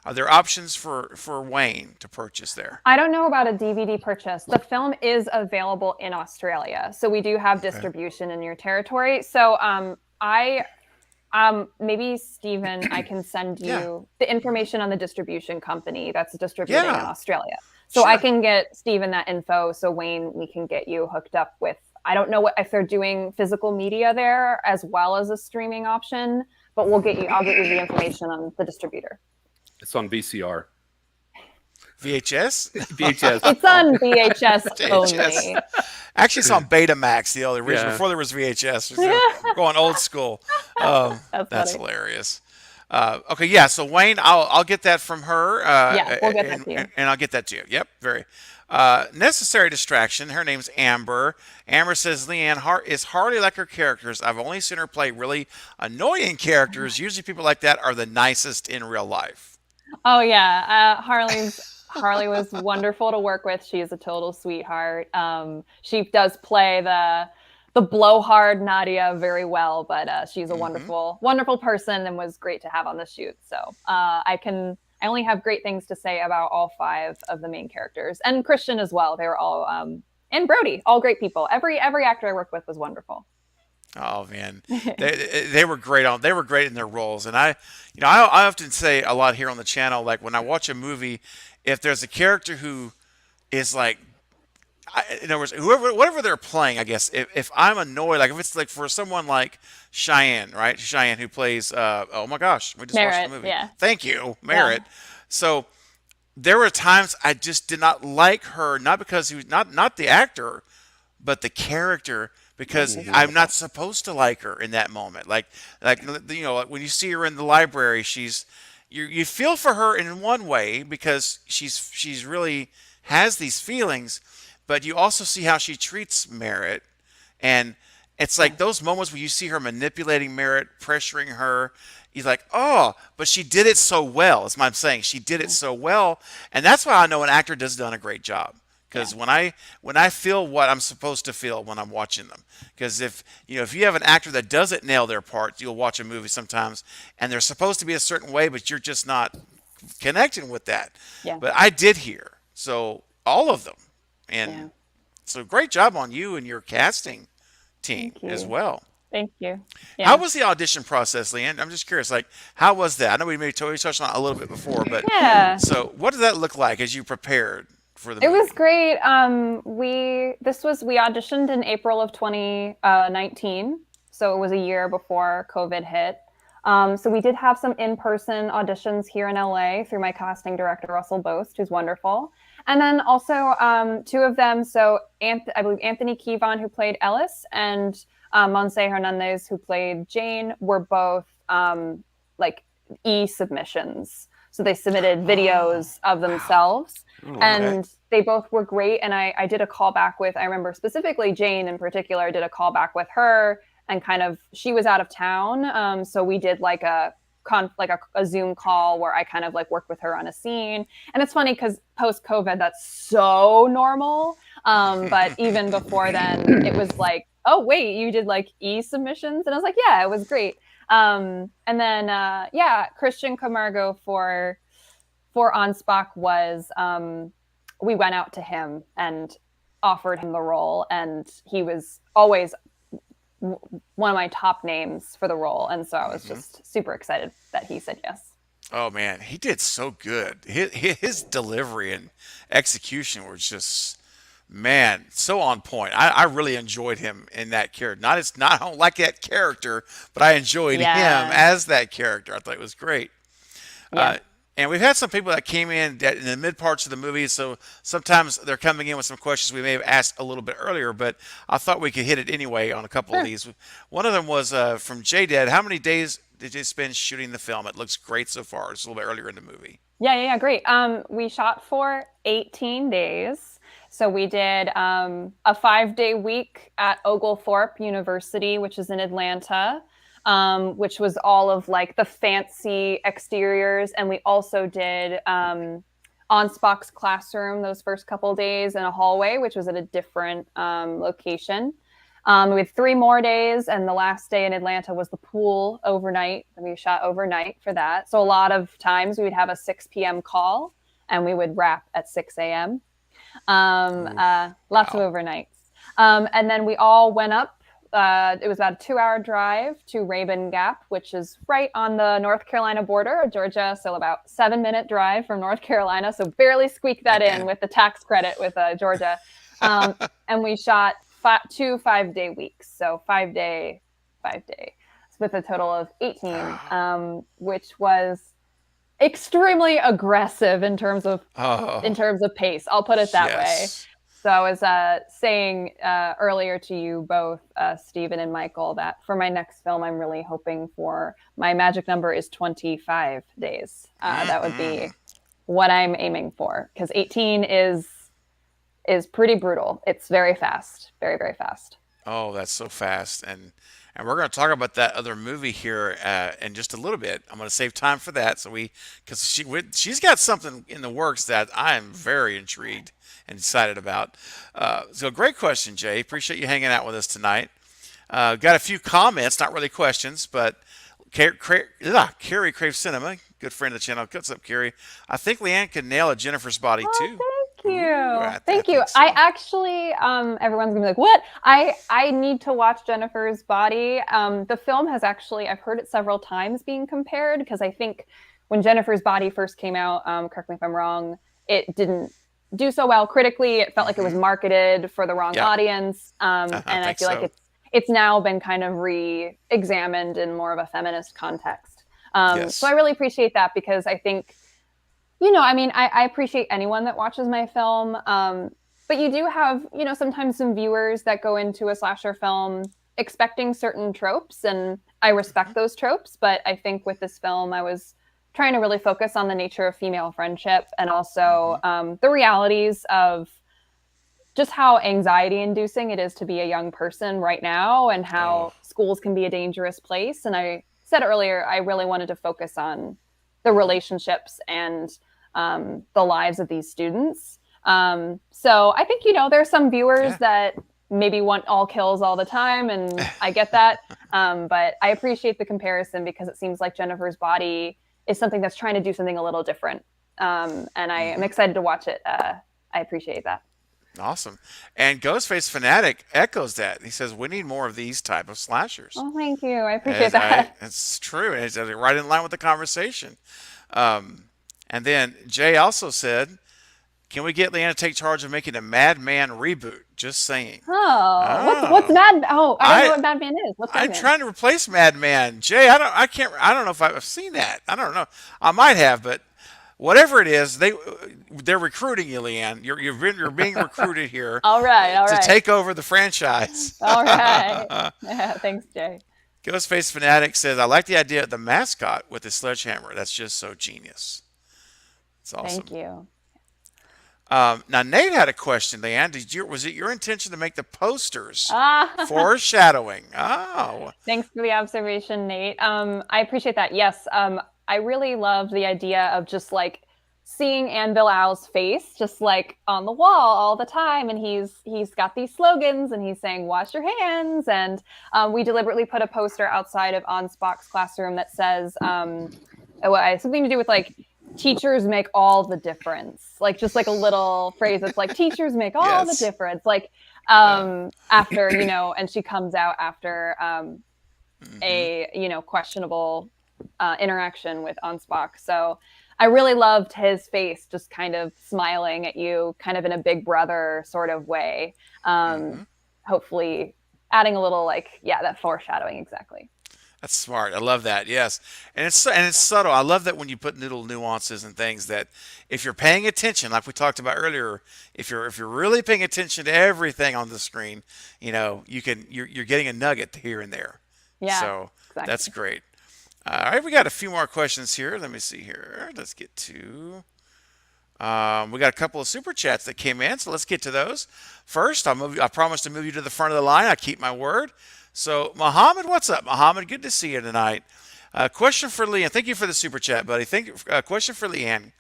Are there options for Wayne to purchase there?" I don't know about a DVD purchase. The film is available in Australia, so we do have distribution in your territory. So maybe Stephen, I can send you the information on the distribution company that's distributing in Australia. So I can get Stephen that info. So Wayne, we can get you hooked up with. I don't know if they're doing physical media there as well as a streaming option, but I'll get you the information on the distributor. it's on VCR. VHS? VHS. It's on VHS only. Actually, it's on Betamax, the original, before there was VHS. We're going old school. That's hilarious. Okay, yeah. So Wayne, I'll get that from her. We'll get that to you, and I'll get that to you. Yep, very necessary distraction. Her name's Amber. Amber says, Leanne is Harley like her characters. I've only seen her play really annoying characters. Usually, people like that are the nicest in real life. Oh yeah, Harley was wonderful to work with. She is a total sweetheart. She does play the blowhard Nadia very well, but she's a wonderful person and was great to have on the shoot. So I can I only have great things to say about all 5 of the main characters, and Christian as well. They were all and Brody, all great people. Every actor I worked with was wonderful. Oh man, they were great on. They were great in their roles, and I often say a lot here on the channel. Like when I watch a movie, if there's a character who is like, in other words, whatever they're playing, I guess if I'm annoyed, like if it's like for someone like Cheyenne, right? Cheyenne who plays, oh my gosh, we just watched Merritt, the movie. yeah. Thank you, Yeah. Merritt. So there were times I just did not like her, not because he was not the actor, but the character, because I'm not supposed to like her in that moment. Like like when you see her in the library, you feel for her in one way because she's really has these feelings, but you also see how she treats Merritt, and it's like those moments where you see her manipulating Merritt, pressuring her. You're like, oh, but she did it so well. That's what I'm saying. She did it so well, and that's why I know an actor has done a great job. Because when I feel what I'm supposed to feel when I'm watching them, because if you have an actor that doesn't nail their part, you'll watch a movie sometimes and they're supposed to be a certain way, but you're just not connecting with that. Yeah. But I did here, so all of them, and Yeah. so great job on you and your casting team Thank you. as well. Thank you. Yeah. How was the audition process, Leanne? I'm just curious, like, how was that? I know we maybe totally touched on it a little bit before, but Yeah. so what did that look like as you prepared for the It movie? was great. We auditioned in April of 2019, so it was a year before COVID hit. So we did have some in-person auditions here in LA through my casting director, Russell Boast, who's wonderful. And then also 2 of them, so I believe Anthony Kivon, who played Ellis, and Monse Hernandez, who played Jane, were both like e-submissions. So they submitted videos of themselves, and they both were great. And I did a callback with, I remember specifically Jane in particular, I did a callback with her, and kind of, she was out of town. So we did like a Zoom call where I kind of like worked with her on a scene. And it's funny because post-COVID, that's so normal. But even before then, it was like, oh, wait, you did like e-submissions? And I was like, yeah, it was great. And then, Christian Camargo for Ansbach was, we went out to him and offered him the role. And he was always one of my top names for the role. And so I was just super excited that he said yes. Oh man, he did so good. His delivery and execution were just, man, so on point. I really enjoyed him in that character. I don't like that character, but I enjoyed him as that character. I thought it was great. Yeah. And we've had some people that came in the mid parts of the movie, so sometimes they're coming in with some questions we may have asked a little bit earlier, but I thought we could hit it anyway on a couple of these. One of them was from J-Dad. How many days did you spend shooting the film? It looks great so far. It's a little bit earlier in the movie. Yeah, great. We shot for 18 days. So we did a 5-day week at Oglethorpe University, which is in Atlanta. Which was all of like the fancy exteriors. And we also did Ansbach's classroom those first couple of days in a hallway, which was at a different location. We had 3 more days, and the last day in Atlanta was the pool overnight. And we shot overnight for that. So a lot of times we would have a 6 p.m. call, and we would wrap at 6 a.m. Lots of overnights. And then we all went up. It was about a 2-hour drive to Rabun Gap, which is right on the North Carolina border of Georgia. So about 7-minute drive from North Carolina. So barely squeaked that in with the tax credit with Georgia. And we shot 2 5-day weeks. So 5 day with a total of 18, which was extremely aggressive in terms of pace. I'll put it that way. So I was saying earlier to you both, Stephen and Michael, that for my next film, I'm really hoping for, my magic number is 25 days. That would be what I'm aiming for, because 18 is pretty brutal. It's very fast, very, very fast. Oh, that's so fast. And we're going to talk about that other movie here in just a little bit. I'm going to save time for that. Because she's got something in the works that I am very intrigued and excited about. So great question, Jay. Appreciate you hanging out with us tonight. Got a few comments, not really questions, but Carrie Crave Cinema, good friend of the channel. What's up, Carrie? I think Leanne could nail a Jennifer's Body Oh, too. thank Ooh, you. I Thank you. think so. I actually, everyone's gonna be like, what? I need to watch Jennifer's Body. The film has actually, I've heard it several times being compared because I think when Jennifer's Body first came out, correct me if I'm wrong, it didn't do so well critically. It felt like it was marketed for the wrong Yeah. audience. I And I think feel like so. it's now been kind of re-examined in more of a feminist context. Yes. So I really appreciate that because I think, you know, I mean, I appreciate anyone that watches my film. But you do have, you know, sometimes some viewers that go into a slasher film expecting certain tropes, and I respect those tropes. But I think with this film, I was trying to really focus on the nature of female friendship and also the realities of just how anxiety inducing it is to be a young person right now and how schools can be a dangerous place. And I said earlier, I really wanted to focus on the relationships and the lives of these students. So I think, you know, there's some viewers that maybe want all kills all the time, and I get that. But I appreciate the comparison because it seems like Jennifer's Body is something that's trying to do something a little different. And I am excited to watch it. I appreciate that. Awesome. And Ghostface Fanatic echoes that. He says, we need more of these type of slashers. Oh, thank you. I appreciate that. It's true. And it's right in line with the conversation. And then Jay also said, can we get Leanna to take charge of making a Madman reboot? Just saying. What's Mad? Oh, I don't know what Madman is. What's I'm Madman? trying to replace Madman. Jay, I don't know if I've seen that. I don't know. I might have, but whatever it is, they're recruiting you, Leanne. You're being recruited here. All right. To take over the franchise. All right. Yeah, thanks, Jay. Ghostface Fanatic says, I like the idea of the mascot with the sledgehammer. That's just so genius. It's awesome. Thank you. Now, Nate had a question, Leanne. Was it your intention to make the posters foreshadowing? Oh. Thanks for the observation, Nate. I appreciate that. Yes, I really loved the idea of just like seeing Anvil Owl's face just like on the wall all the time, and he's got these slogans and he's saying wash your hands, and we deliberately put a poster outside of Ansbach's classroom that says something to do with like teachers make all the difference, like just like a little phrase that's like teachers make all the difference, like after, you know, and she comes out after a, you know, questionable interaction with Ansbach. So I really loved his face just kind of smiling at you kind of in a big brother sort of way. Hopefully adding a little like, that foreshadowing. Exactly. That's smart. I love that. Yes, and it's subtle. I love that when you put little nuances and things that, if you're paying attention, like we talked about earlier, if you're really paying attention to everything on the screen, you know, you're getting a nugget here and there. Yeah. So exactly. That's great. All right, we got a few more questions here. Let me see here. Let's get to. We got a couple of super chats that came in, so let's get to those. First, I promised to move you to the front of the line. I keep my word. So, Muhammad, what's up, Muhammad? Good to see you tonight. Question for Leanne. Thank you for the super chat, buddy. Question for Leanne.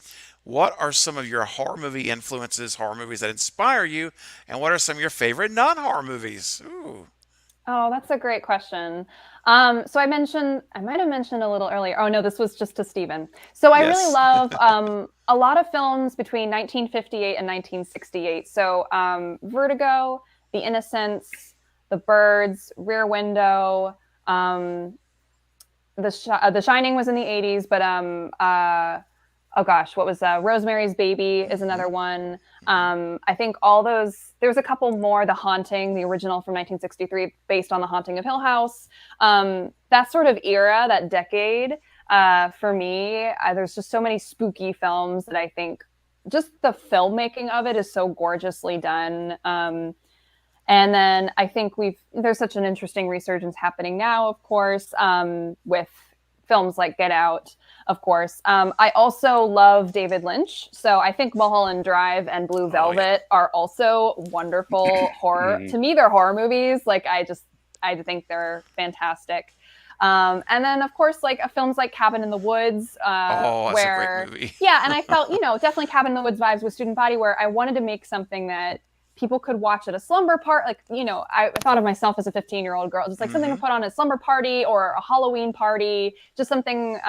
What are some of your horror movie influences, horror movies that inspire you, and what are some of your favorite non-horror movies? Ooh. Oh, that's a great question. So I might have mentioned a little earlier. Oh, no, this was just to Stephen. So I really love a lot of films between 1958 and 1968. So Vertigo, The Innocents, The Birds, Rear Window, The Shining was in the 80s, but oh gosh, what was Rosemary's Baby is another one. I think all those, there's a couple more. The Haunting, the original from 1963, based on The Haunting of Hill House. That sort of era, that decade, for me, there's just so many spooky films that I think just the filmmaking of it is so gorgeously done. And then I think there's such an interesting resurgence happening now, of course, with films like Get Out, of course. I also love David Lynch. So I think Mulholland Drive and Blue Velvet are also wonderful horror. To me, they're horror movies. Like I think they're fantastic. And then, of course, like films like Cabin in the Woods, that's a great movie. Yeah, and I felt, definitely Cabin in the Woods vibes with Student Body, where I wanted to make something that people could watch at a slumber party. Like, I thought of myself as a 15-year-old girl, just like something to put on a slumber party or a Halloween party, just something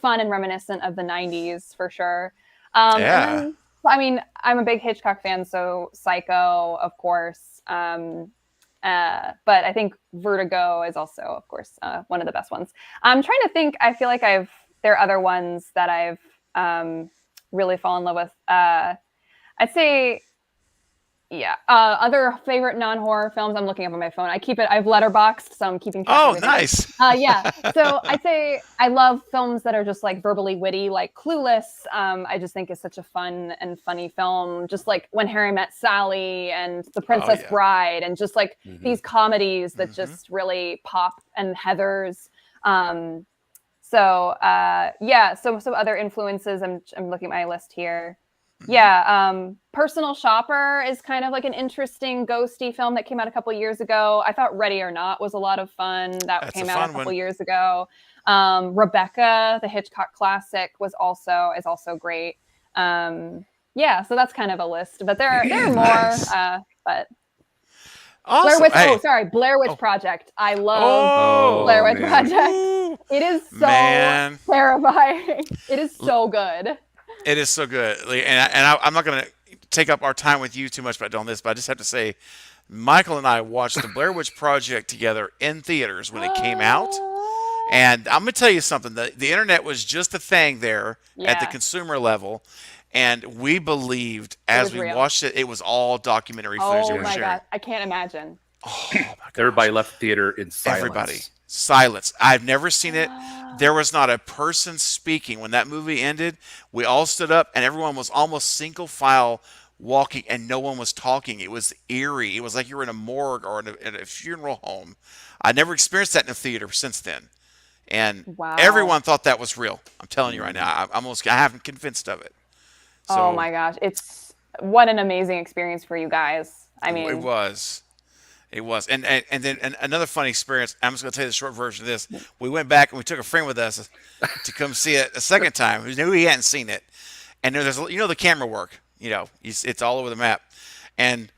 fun and reminiscent of the 90s for sure. Yeah. And then, I mean, I'm a big Hitchcock fan, so Psycho, of course. But I think Vertigo is also, of course, one of the best ones. I'm trying to think. I feel like there are other ones that I've really fallen in love with. I'd say, yeah. Other favorite non-horror films. I'm looking up on my phone. I have Letterboxd, so I'm keeping track of everything. Nice. Yeah. So I'd say I love films that are just like verbally witty, like Clueless. I just think is such a fun and funny film. Just like When Harry Met Sally and The Princess Bride, and just like these comedies that just really pop, and Heathers. So some other influences. I'm looking at my list here. Yeah, Personal Shopper is kind of like an interesting ghosty film that came out a couple years ago. I thought Ready or Not was a lot of fun. That came out a couple years ago. Rebecca, the Hitchcock classic, is also great. Yeah, so that's kind of a list, but there are more. But Awesome. Blair Witch Project. I love Blair Witch Project. It is so terrifying. It is so good. It is so good. I'm not going to take up our time with you too much about doing this, but I just have to say, Michael and I watched the Blair Witch Project together in theaters when it came out. And I'm going to tell you something. The internet was just a thing there at the consumer level. And we believed as we watched it, it was all documentary footage. Oh my God. I can't imagine. Oh my God. Everybody left the theater in silence. Everybody. Silence. I've never seen it. There was not a person speaking. When that movie ended, we all stood up and everyone was almost single file walking and no one was talking. It was eerie. It was like you were in a morgue or in a funeral home. I never experienced that in a theater since then. And everyone thought that was real. I'm telling you right now. I haven't convinced of it. So, oh my gosh. What an amazing experience for you guys. I mean, it was. And then another funny experience, I'm just going to tell you the short version of this. We went back and we took a friend with us to come see it a second time who knew he hadn't seen it. And there's, the camera work, it's all over the map. And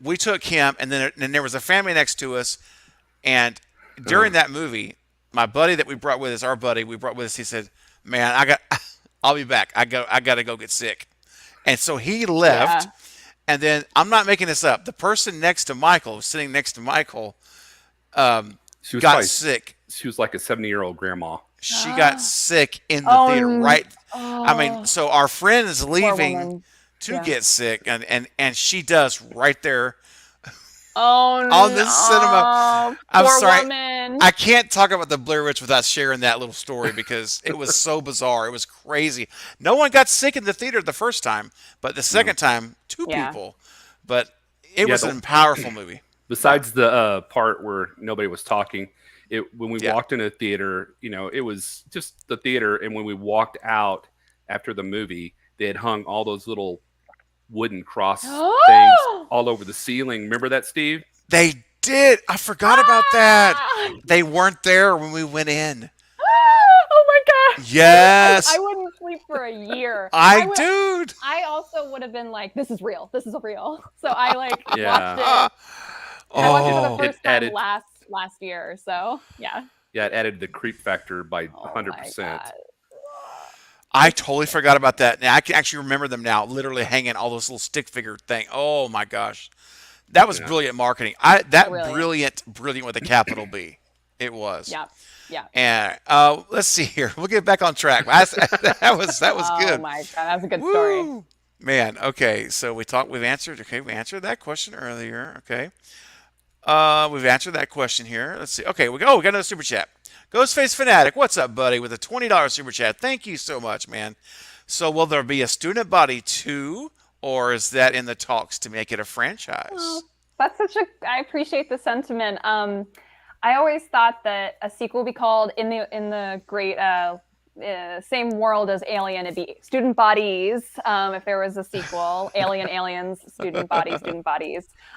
we took him, and then there was a family next to us. And during that movie, my buddy that we brought with us, he said, man, I'll be back. I got to go get sick. And so he left. Yeah. And then, I'm not making this up, the person sitting next to Michael, got sick. She was like a 70-year-old grandma. She got sick in the theater, right? I mean, so our friend is leaving to get sick, and she does right there on the cinema. I'm sorry. Woman. I can't talk about the Blair Witch without sharing that little story because it was so bizarre. It was crazy. No one got sick in the theater the first time, but the second time, two people. But it was a powerful movie. Besides the part where nobody was talking, when we walked into the theater, it was just the theater. And when we walked out after the movie, they had hung all those little wooden cross things all over the ceiling. Remember that, Steve? They did. I forgot about that. They weren't there when we went in. Oh my God. Yes. I wouldn't sleep for a year. Dude. I also would have been like, this is real. This is real. So I watched it. I watched it for the first time last year. So yeah. Yeah, it added the creep factor by 100%. I totally forgot about that. Now I can actually remember them now, literally hanging all those little stick figure thing. Oh my gosh. That was brilliant marketing. Brilliant with a capital B. It was. Yeah. Yeah. And let's see here. We'll get back on track. That was good. Oh my God, that's a good story. Man, okay. So we answered that question earlier. Okay. We've answered that question here. Let's see. Okay, we got another super chat. Ghostface Fanatic, what's up, buddy? With a $20 super chat. Thank you so much, man. So will there be a Student Body 2, or is that in the talks to make it a franchise? Oh, I appreciate the sentiment. I always thought that a sequel would be called in the great same world as Alien, it'd be Student Bodies. If there was a sequel, Aliens, Student Bodies.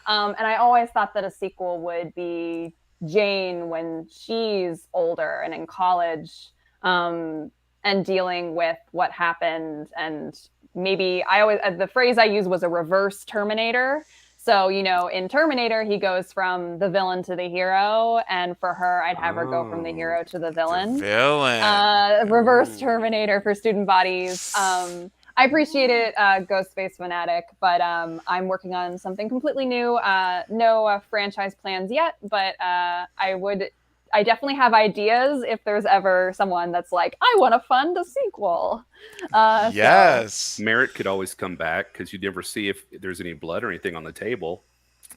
And I always thought that a sequel would be Jane when she's older and in college, and dealing with what happened. And maybe the phrase I used was a reverse Terminator. So, in Terminator, he goes from the villain to the hero. And for her, I'd have her go from the hero to the villain. reverse Terminator for student bodies. I appreciate it, Ghostface fanatic, but I'm working on something completely new. No franchise plans yet, but I definitely have ideas if there's ever someone that's like, I want to fund a sequel. Yes. Merritt could always come back because you never see if there's any blood or anything on the table.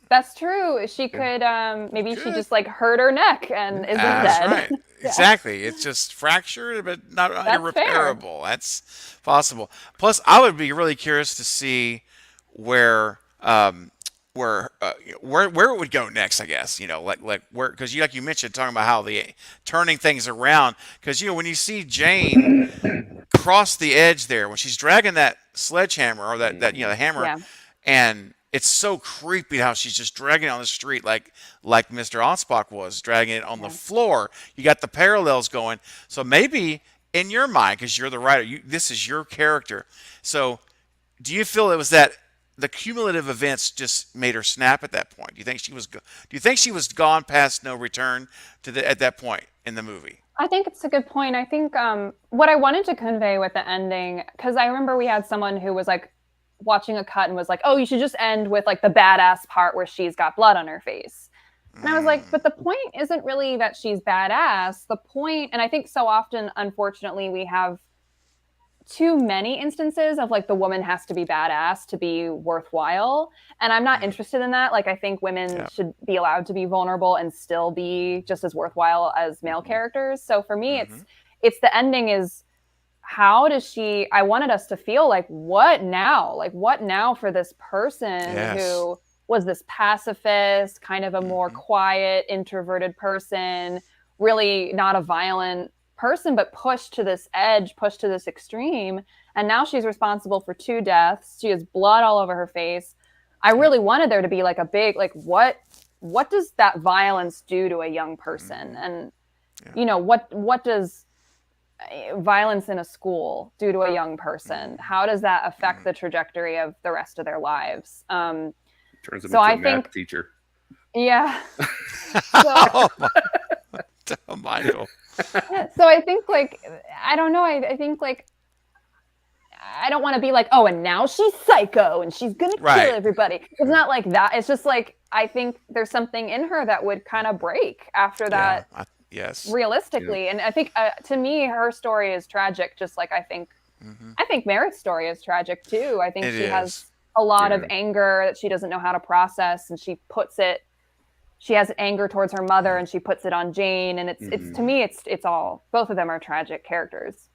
That's true. She could, maybe she just like hurt her neck and isn't That's dead. right. Exactly. It's just fractured, but not irreparable. Fair. That's possible. Plus, I would be really curious to see where where it would go next. I guess like where, because like you mentioned, talking about how the turning things around, because when you see Jane cross the edge there when she's dragging that sledgehammer or that the hammer, and it's so creepy how she's just dragging it on the street like Mr. Onspach was dragging it on the floor. You got the parallels going. So maybe in your mind, because you're the writer, this is your character. So do you feel it was that the cumulative events just made her snap at that point? Do you think she was gone past no return at that point in the movie? I think it's a good point. I think what I wanted to convey with the ending, because I remember we had someone who was like watching a cut and was like, oh, you should just end with like the badass part where she's got blood on her face. And I was like, but the point isn't really that she's badass. The point, and I think so often, unfortunately, we have too many instances of like the woman has to be badass to be worthwhile. And I'm not interested in that. Like, I think women should be allowed to be vulnerable and still be just as worthwhile as male characters. So for me, it's the ending is, how does I wanted us to feel like, what now? Like, what now for this person who was this pacifist, kind of a more quiet, introverted person, really not a violent person, but pushed to this edge, pushed to this extreme. And now she's responsible for 2 deaths. She has blood all over her face. I really wanted there to be like a big, like, what does that violence do to a young person? And, what does violence in a school do to a young person? How does that affect the trajectory of the rest of their lives? Turns them into a math teacher. Yeah. Oh, Michael. So I think like, I don't know. I think like, I don't want to be like, oh, and now she's psycho and she's going to kill everybody. It's not like that. It's just like, I think there's something in her that would kind of break after that. Yes. Realistically. Yeah. And I think to me, her story is tragic. Just like I think Merritt's story is tragic too. I think she has a lot of anger that she doesn't know how to process, and she has anger towards her mother and she puts it on Jane. And it's to me, it's all, both of them are tragic characters.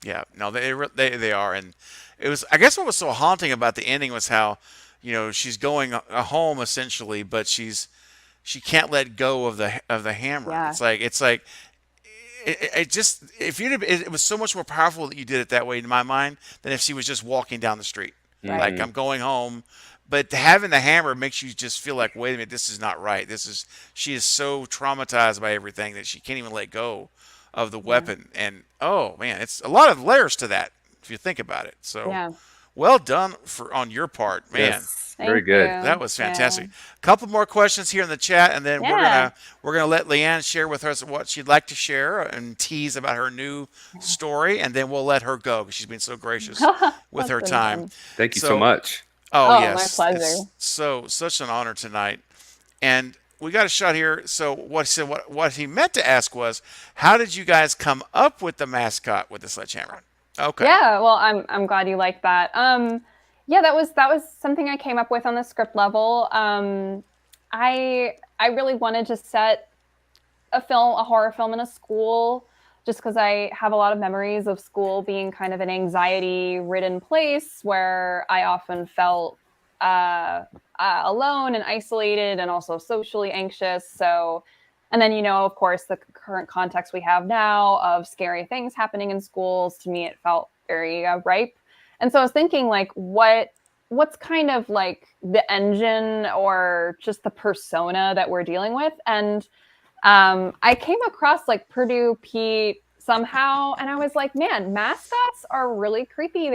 Yeah, no, they are. And it was, I guess what was so haunting about the ending was how, she's going home essentially, but she can't let go of the hammer. Yeah. It's like it just, it was so much more powerful that you did it that way in my mind than if she was just walking down the street. Like, I'm going home. But having the hammer makes you just feel like, wait a minute, this is not right. She is so traumatized by everything that she can't even let go of the weapon. And oh man, it's a lot of layers to that if you think about it. So well done on your part, man. Yes. Very good. That was fantastic. A couple more questions here in the chat, and then we're gonna let Leanne share with us what she'd like to share and tease about her new story, and then we'll let her go because she's been so gracious with her time. Thank you so much. Oh yes, my pleasure. It's such an honor tonight, and we got a shot here. So what he meant to ask was, how did you guys come up with the mascot with the sledgehammer? Okay. Yeah, well, I'm glad you like that. Yeah, that was something I came up with on the script level. I really wanted to set a horror film in a school, just because I have a lot of memories of school being kind of an anxiety-ridden place where I often felt alone and isolated and also socially anxious. So, and then, of course, the current context we have now of scary things happening in schools, to me, it felt very ripe. And so I was thinking, like, what's kind of like the engine or just the persona that we're dealing with? And I came across like Purdue Pete somehow, and I was like, man, mascots are really creepy.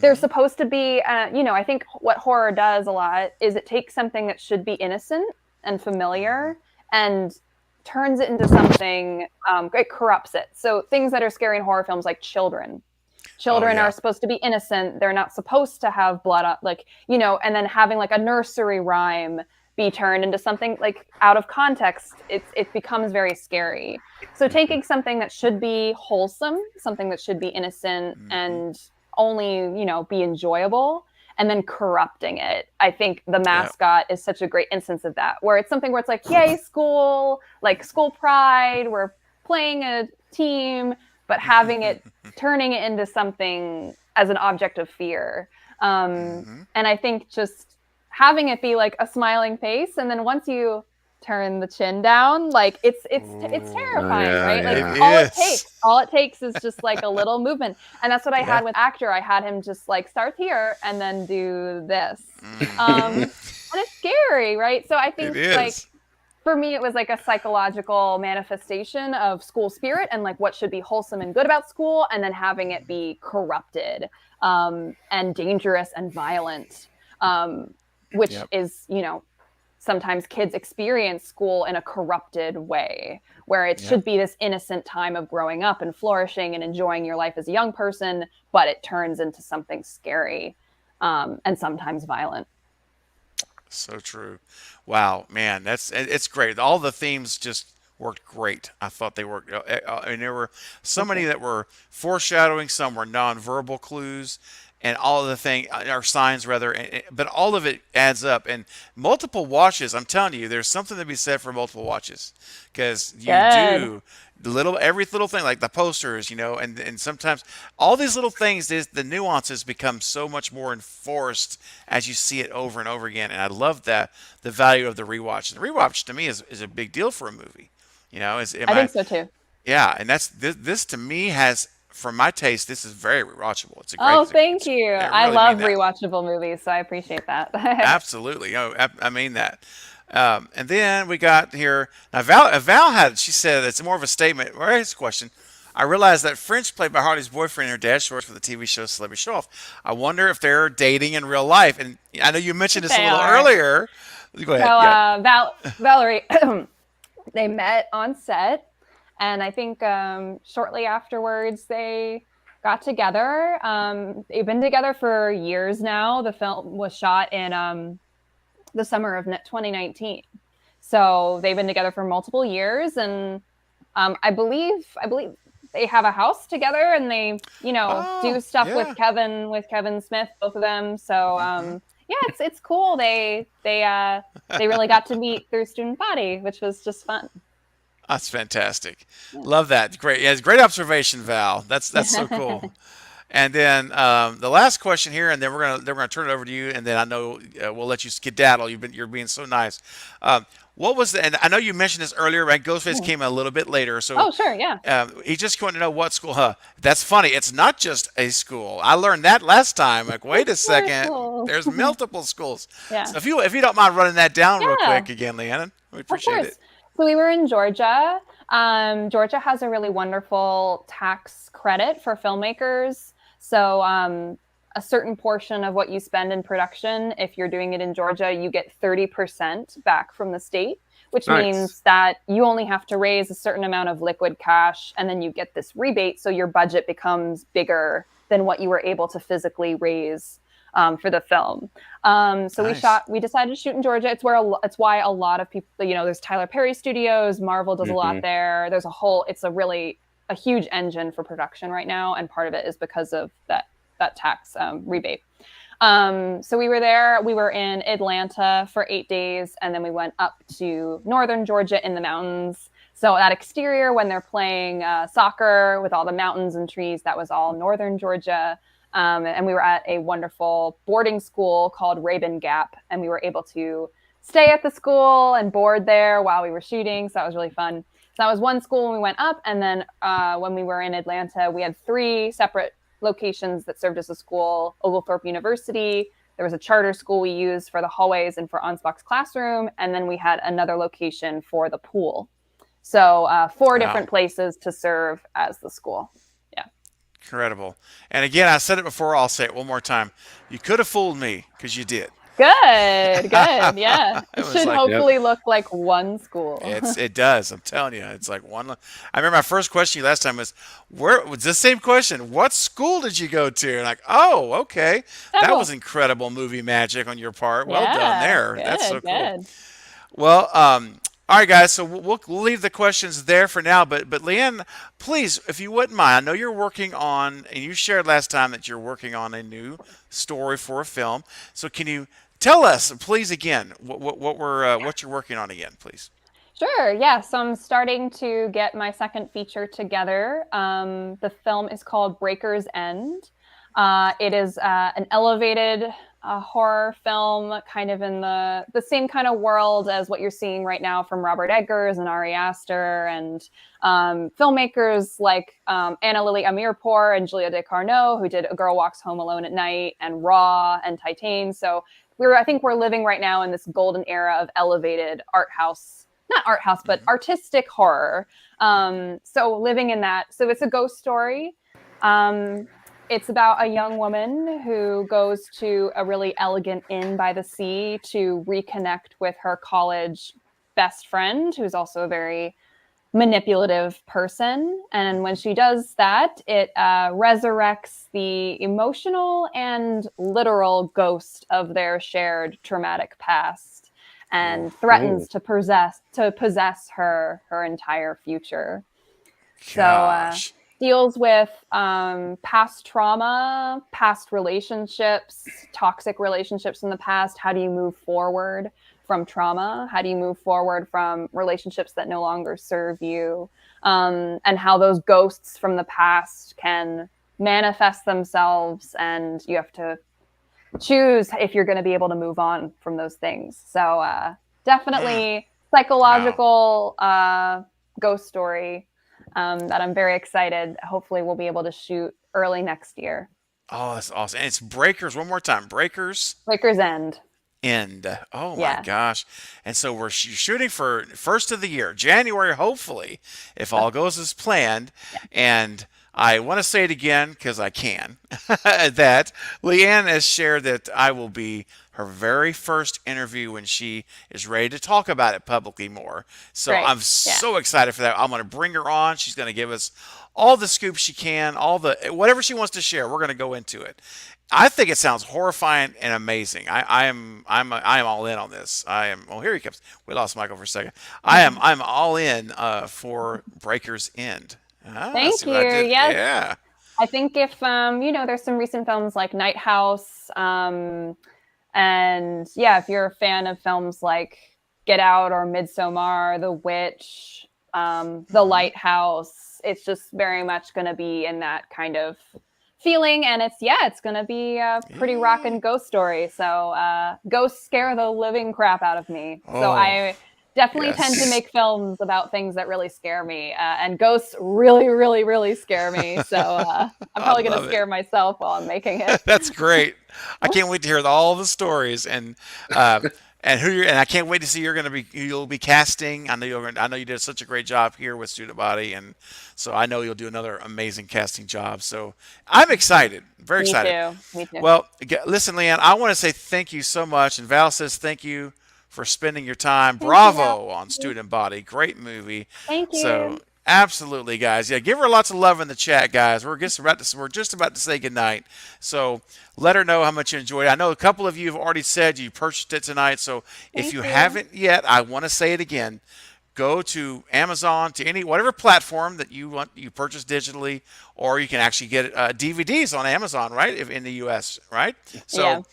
They're supposed to be, I think what horror does a lot is it takes something that should be innocent and familiar and turns it into something, it corrupts it. So things that are scary in horror films, like children. Oh Children are yeah. supposed to be innocent. They're not supposed to have blood, like, and then having like a nursery rhyme be turned into something like out of context, it becomes very scary. So taking something that should be wholesome, something that should be innocent Hmm. and only, be enjoyable, and then corrupting it. I think The Yeah. Mascot is such a great instance of that, where it's something where it's like, yay, school, like school pride, we're playing a team, but having it, turning it into something as an object of fear. Hmm. And I think just having it be like a smiling face, and then once you turn the chin down, like it's Ooh, Oh, terrifying, yeah, right? Like it yeah. is. all it takes is just like a little movement. And that's what I Yeah. had with actor. I had him just like start here and then do this. Hmm. And it's scary, right? So I It think like is. for me, it was like a psychological manifestation of school spirit and like what should be wholesome and good about school, and then having it be corrupted, and dangerous and violent, which Yep. is, sometimes kids experience school in a corrupted way, where it Yep. should be this innocent time of growing up and flourishing and enjoying your life as a young person, but it turns into something scary, and sometimes violent. So true. Wow, man, it's great. All the themes just worked great. I thought they worked. I mean, there were so Thank many you. that were foreshadowing. Some were nonverbal clues, and all of the thing are signs rather. But all of it adds up. And multiple watches. I'm telling you, there's something to be said for multiple watches, because you Good. do every little thing like the posters, and sometimes all these little things, the nuances become so much more enforced as you see it over and over again. And I love that, the value of the rewatch. The rewatch to me is a big deal for a movie. Is am I think I so too. Yeah, and that's this to me has, for my taste, this is very rewatchable. It's a great Oh, thank you. I I really mean love that. rewatchable movies, so I appreciate that. Absolutely. Oh, I mean that. And then we got here now. Val had, she said it's more of a statement. Or here's a question. I realized that French, played by Hardy's boyfriend in her dad's shorts for the TV show Celebrity Show Off. I wonder if they're dating in real life. And I know you mentioned this a They little are. earlier. Go So ahead. Yeah. Valerie, they met on set, and I think shortly afterwards they got together. They've been together for years now. The film was shot in the summer of 2019, so they've been together for multiple years, and I believe they have a house together, and they do Oh, stuff yeah. with Kevin Smith, both of them. So Hmm. yeah, it's cool. They really got to meet through student body, which was just fun. That's fantastic. Yeah. Love that. Great. Yeah, it's great observation, Val. That's so cool. And then the last question here, and then we're gonna turn it over to you, and then I know we'll let you skedaddle. You're being so nice. What was the? And I know you mentioned this earlier, right? Ghostface came a little bit later, so Oh, sure, yeah. he just wanted to know what school. Huh? That's funny. It's not just a school. I learned that last time. Like, wait a It's more second. schools. There's multiple schools. Yeah. So if you don't mind running that down real Yeah, quick again, Leanna, we of appreciate it. course. So we were in Georgia. Georgia has a really wonderful tax credit for filmmakers. So a certain portion of what you spend in production, if you're doing it in Georgia, you get 30% back from the state, which Nice. means that you only have to raise a certain amount of liquid cash, and then you get this rebate. So your budget becomes bigger than what you were able to physically raise for the film. So Nice. we decided to shoot in Georgia. It's why a lot of people, there's Tyler Perry Studios, Marvel does a lot Hmm. there. It's a huge engine for production right now. And part of it is because of that tax rebate. So we were there. We were in Atlanta for 8 days, and then we went up to northern Georgia in the mountains. So that exterior, when they're playing soccer with all the mountains and trees, that was all northern Georgia. And we were at a wonderful boarding school called Rabun Gap, and we were able to stay at the school and board there while we were shooting. So that was really fun. So that was one school when we went up, and then when we were in Atlanta, we had 3 separate locations that served as a school: Oglethorpe University. There was a charter school we used for the hallways and for Onsbach's classroom, and then we had another location for the pool. So 4 different Wow. places to serve as the school. Yeah. Incredible. And again, I said it before, I'll say it one more time. You could have fooled me, because you did. Good, good. Yeah. It It was should like, Yep. hopefully look like one school. it does. I'm telling you, it's like one. I remember my first question you last time where was the same question? What school did you go to? And like, oh, okay, that was Several. incredible movie magic on your part. Well done Yeah. there. That's so Good, cool. good. Well, all right, guys. So we'll leave the questions there for now. But Leanne, please, if you wouldn't mind, I know you're working on, and you shared last time that you're working on a new story for a film. So can you tell us, please, again, what you're working on again, please? Sure. Yeah. So I'm starting to get my second feature together. The film is called Breaker's End. It is an elevated horror film, kind of in the same kind of world as what you're seeing right now from Robert Eggers and Ari Aster and filmmakers like Anna Lily Amirpour and Julia DeCarno, who did A Girl Walks Home Alone at Night and Raw and Titane. So I think we're living right now in this golden era of elevated art house, not art house, but Mhm. artistic horror. So living in that. So it's a ghost story. Um, it's about a young woman who goes to a really elegant inn by the sea to reconnect with her college best friend, who's also a very manipulative person. And when she does that, it resurrects the emotional and literal ghost of their shared traumatic past Ooh, and Ooh. threatens to possess her entire future. So gosh. deals with past trauma, past relationships, toxic relationships in the past. How do you move forward from trauma? How do you move forward from relationships that no longer serve you? And how those ghosts from the past can manifest themselves, and you have to choose if you're going to be able to move on from those things. So Mm, definitely wow. psychological ghost story that I'm very excited. Hopefully, we'll be able to shoot early next year. Oh, that's awesome. And it's Breakers. One more time. Breakers Breaker's End. End. Oh my Yeah. gosh. And so we're shooting for first of the year, January, hopefully, if all goes as planned. Yeah. And I want to say it again because I can that Leanne has shared that I will be her very first interview when she is ready to talk about it publicly more. So Great. I'm Yeah. so excited for that. I'm going to bring her on. She's going to give us all the scoops she can, all the whatever she wants to share. We're going to go into it. I think it sounds horrifying and amazing. I am all in on this. I am. Oh, here he comes. We lost Michael for a second. I'm all in for Breaker's End. Ah, Thank see you. what I did? Yes. Yeah. I think if there's some recent films like Night House, and yeah, if you're a fan of films like Get Out or Midsommar, The Witch, The Hmm. Lighthouse, it's just very much going to be in that kind of feeling. And it's going to be a pretty Yeah. rockin' ghost story. So ghosts scare the living crap out of me. So Oh, I definitely tend to yes. make films about things that really scare me. And ghosts really, really, really scare me. So I'm I probably going to love it. scare myself while I'm making it. That's great. I can't wait to hear all the stories uh, and who you're. And I can't wait to see you'll be casting. I know you did such a great job here with Student Body, and so I know you'll do another amazing casting job. So I'm excited, very Me excited. too. Me too. Well, listen, Leanne, I want to say thank you so much, and Val says thank you for spending your time. Thank you, Val. Bravo on Student Body, great movie. Thank So you. absolutely, guys, yeah, give her lots of love in the chat, guys. We're just about to say goodnight. So let her know how much you enjoyed it. I know a couple of you have already said you purchased it tonight. So if Thank you you. haven't yet, I want to say it again. Go to Amazon, to any whatever platform that you purchase digitally, or you can actually get DVDs on Amazon, right? If in the U.S., right? Yeah. So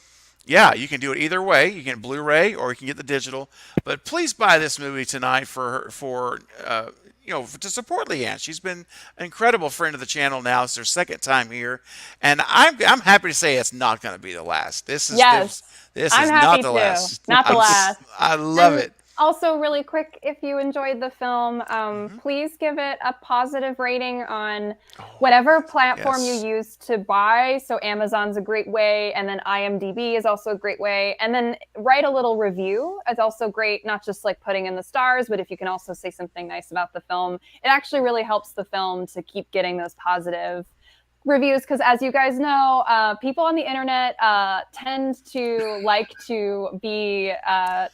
yeah, you can do it either way. You can Blu-ray or you can get the digital. But please buy this movie tonight to support Leanne. She's been an incredible friend of the channel now. It's her second time here, and I'm happy to say it's not going to be the last. Yes. This I'm is not happy the too. last. Not the last. I love And it. also, really quick, if you enjoyed the film, Hmm. please give it a positive rating on Oh, whatever platform you yes. use to buy. So, Amazon's a great way, and then IMDb is also a great way. And then write a little review. It's also great, not just like putting in the stars, but if you can also say something nice about the film, it actually really helps the film to keep getting those positive reviews, because as you guys know, people on the internet tend to like to be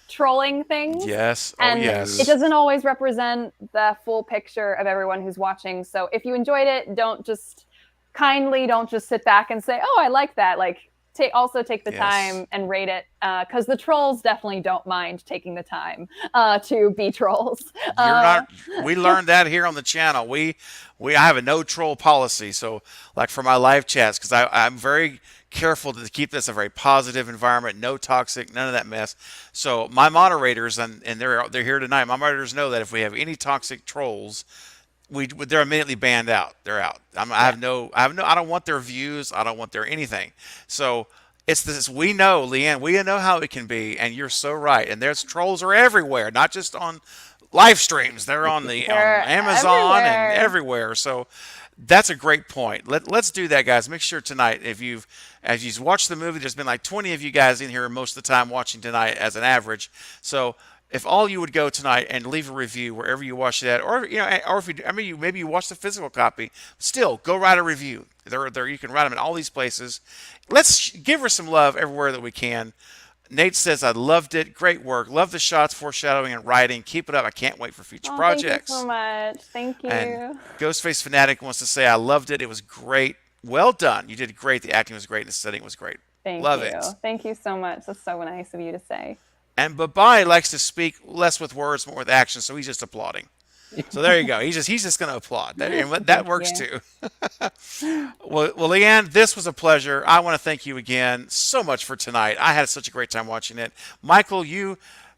trolling things. Yes. Oh, And yes. it doesn't always represent the full picture of everyone who's watching. So if you enjoyed it, don't just sit back and say, "Oh, I like that." Like, also take the time and rate it, because the trolls definitely don't mind taking the time to be trolls. We learned that here on the channel. I have a no troll policy. So like for my live chats, because I'm very careful to keep this a very positive environment, no toxic, none of that mess. So my moderators, and they're here tonight. My moderators know that if we have any toxic trolls, they're immediately banned out. They're out. I don't want their views. I don't want their anything. So it's this. We know, Leanne. We know how it can be, and you're so right. And there's trolls are everywhere, not just on live streams. They're on Amazon and everywhere. So that's a great point. Let's do that, guys. Make sure tonight, as you've watched the movie, there's been like 20 of you guys in here most of the time watching tonight as an average. So if all you would go tonight and leave a review wherever you watch that, or if maybe you watch the physical copy, still go write a review. There you can write them in all these places. Let's give her some love everywhere that we can. Nate says, "I loved it. Great work. Love the shots, foreshadowing, and writing. Keep it up. I can't wait for future projects." Thank you so much. Thank you. And Ghostface Fanatic wants to say, "I loved it. It was great. Well done. You did great. The acting was great. And the setting was great. Love it. Thank you so much. That's so nice of you to say." And Babai likes to speak less with words, more with action, so he's just applauding. So there you go. He's just going to applaud. That works too. Well, Leanne, this was a pleasure. I want to thank you again so much for tonight. I had such a great time watching it. Michael,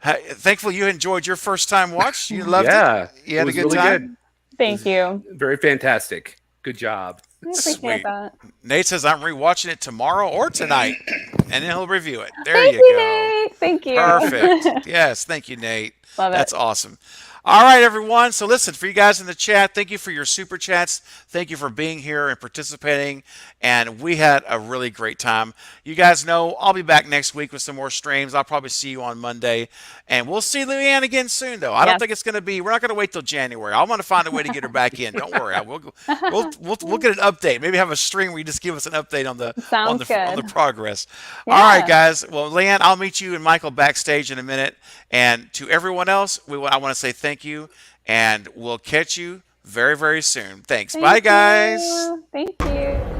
thankfully you enjoyed your first time watch. You loved it. You had a good time. Good. Thank you. Very fantastic. Good job. I appreciate that. Nate says I'm rewatching it tomorrow or tonight, and then he'll review it. There Thank you you, go. Nate. Thank you. Perfect. Yes, thank you, Nate. Love it. That's awesome. All right, everyone. So listen, for you guys in the chat, thank you for your super chats. Thank you for being here and participating. And we had a really great time. You guys know I'll be back next week with some more streams. I'll probably see you on Monday. And we'll see Leanne again soon, though. I don't think it's going to be, we're not going to wait till January. I want to find a way to get her back in. Don't worry. We'll get an update. Maybe have a stream where you just give us an update on the progress. Yeah. All right, guys. Well, Leanne, I'll meet you and Michael backstage in a minute. And to everyone else, I want to say thank you. And we'll catch you very, very soon. Thanks. Bye, guys. Thank you.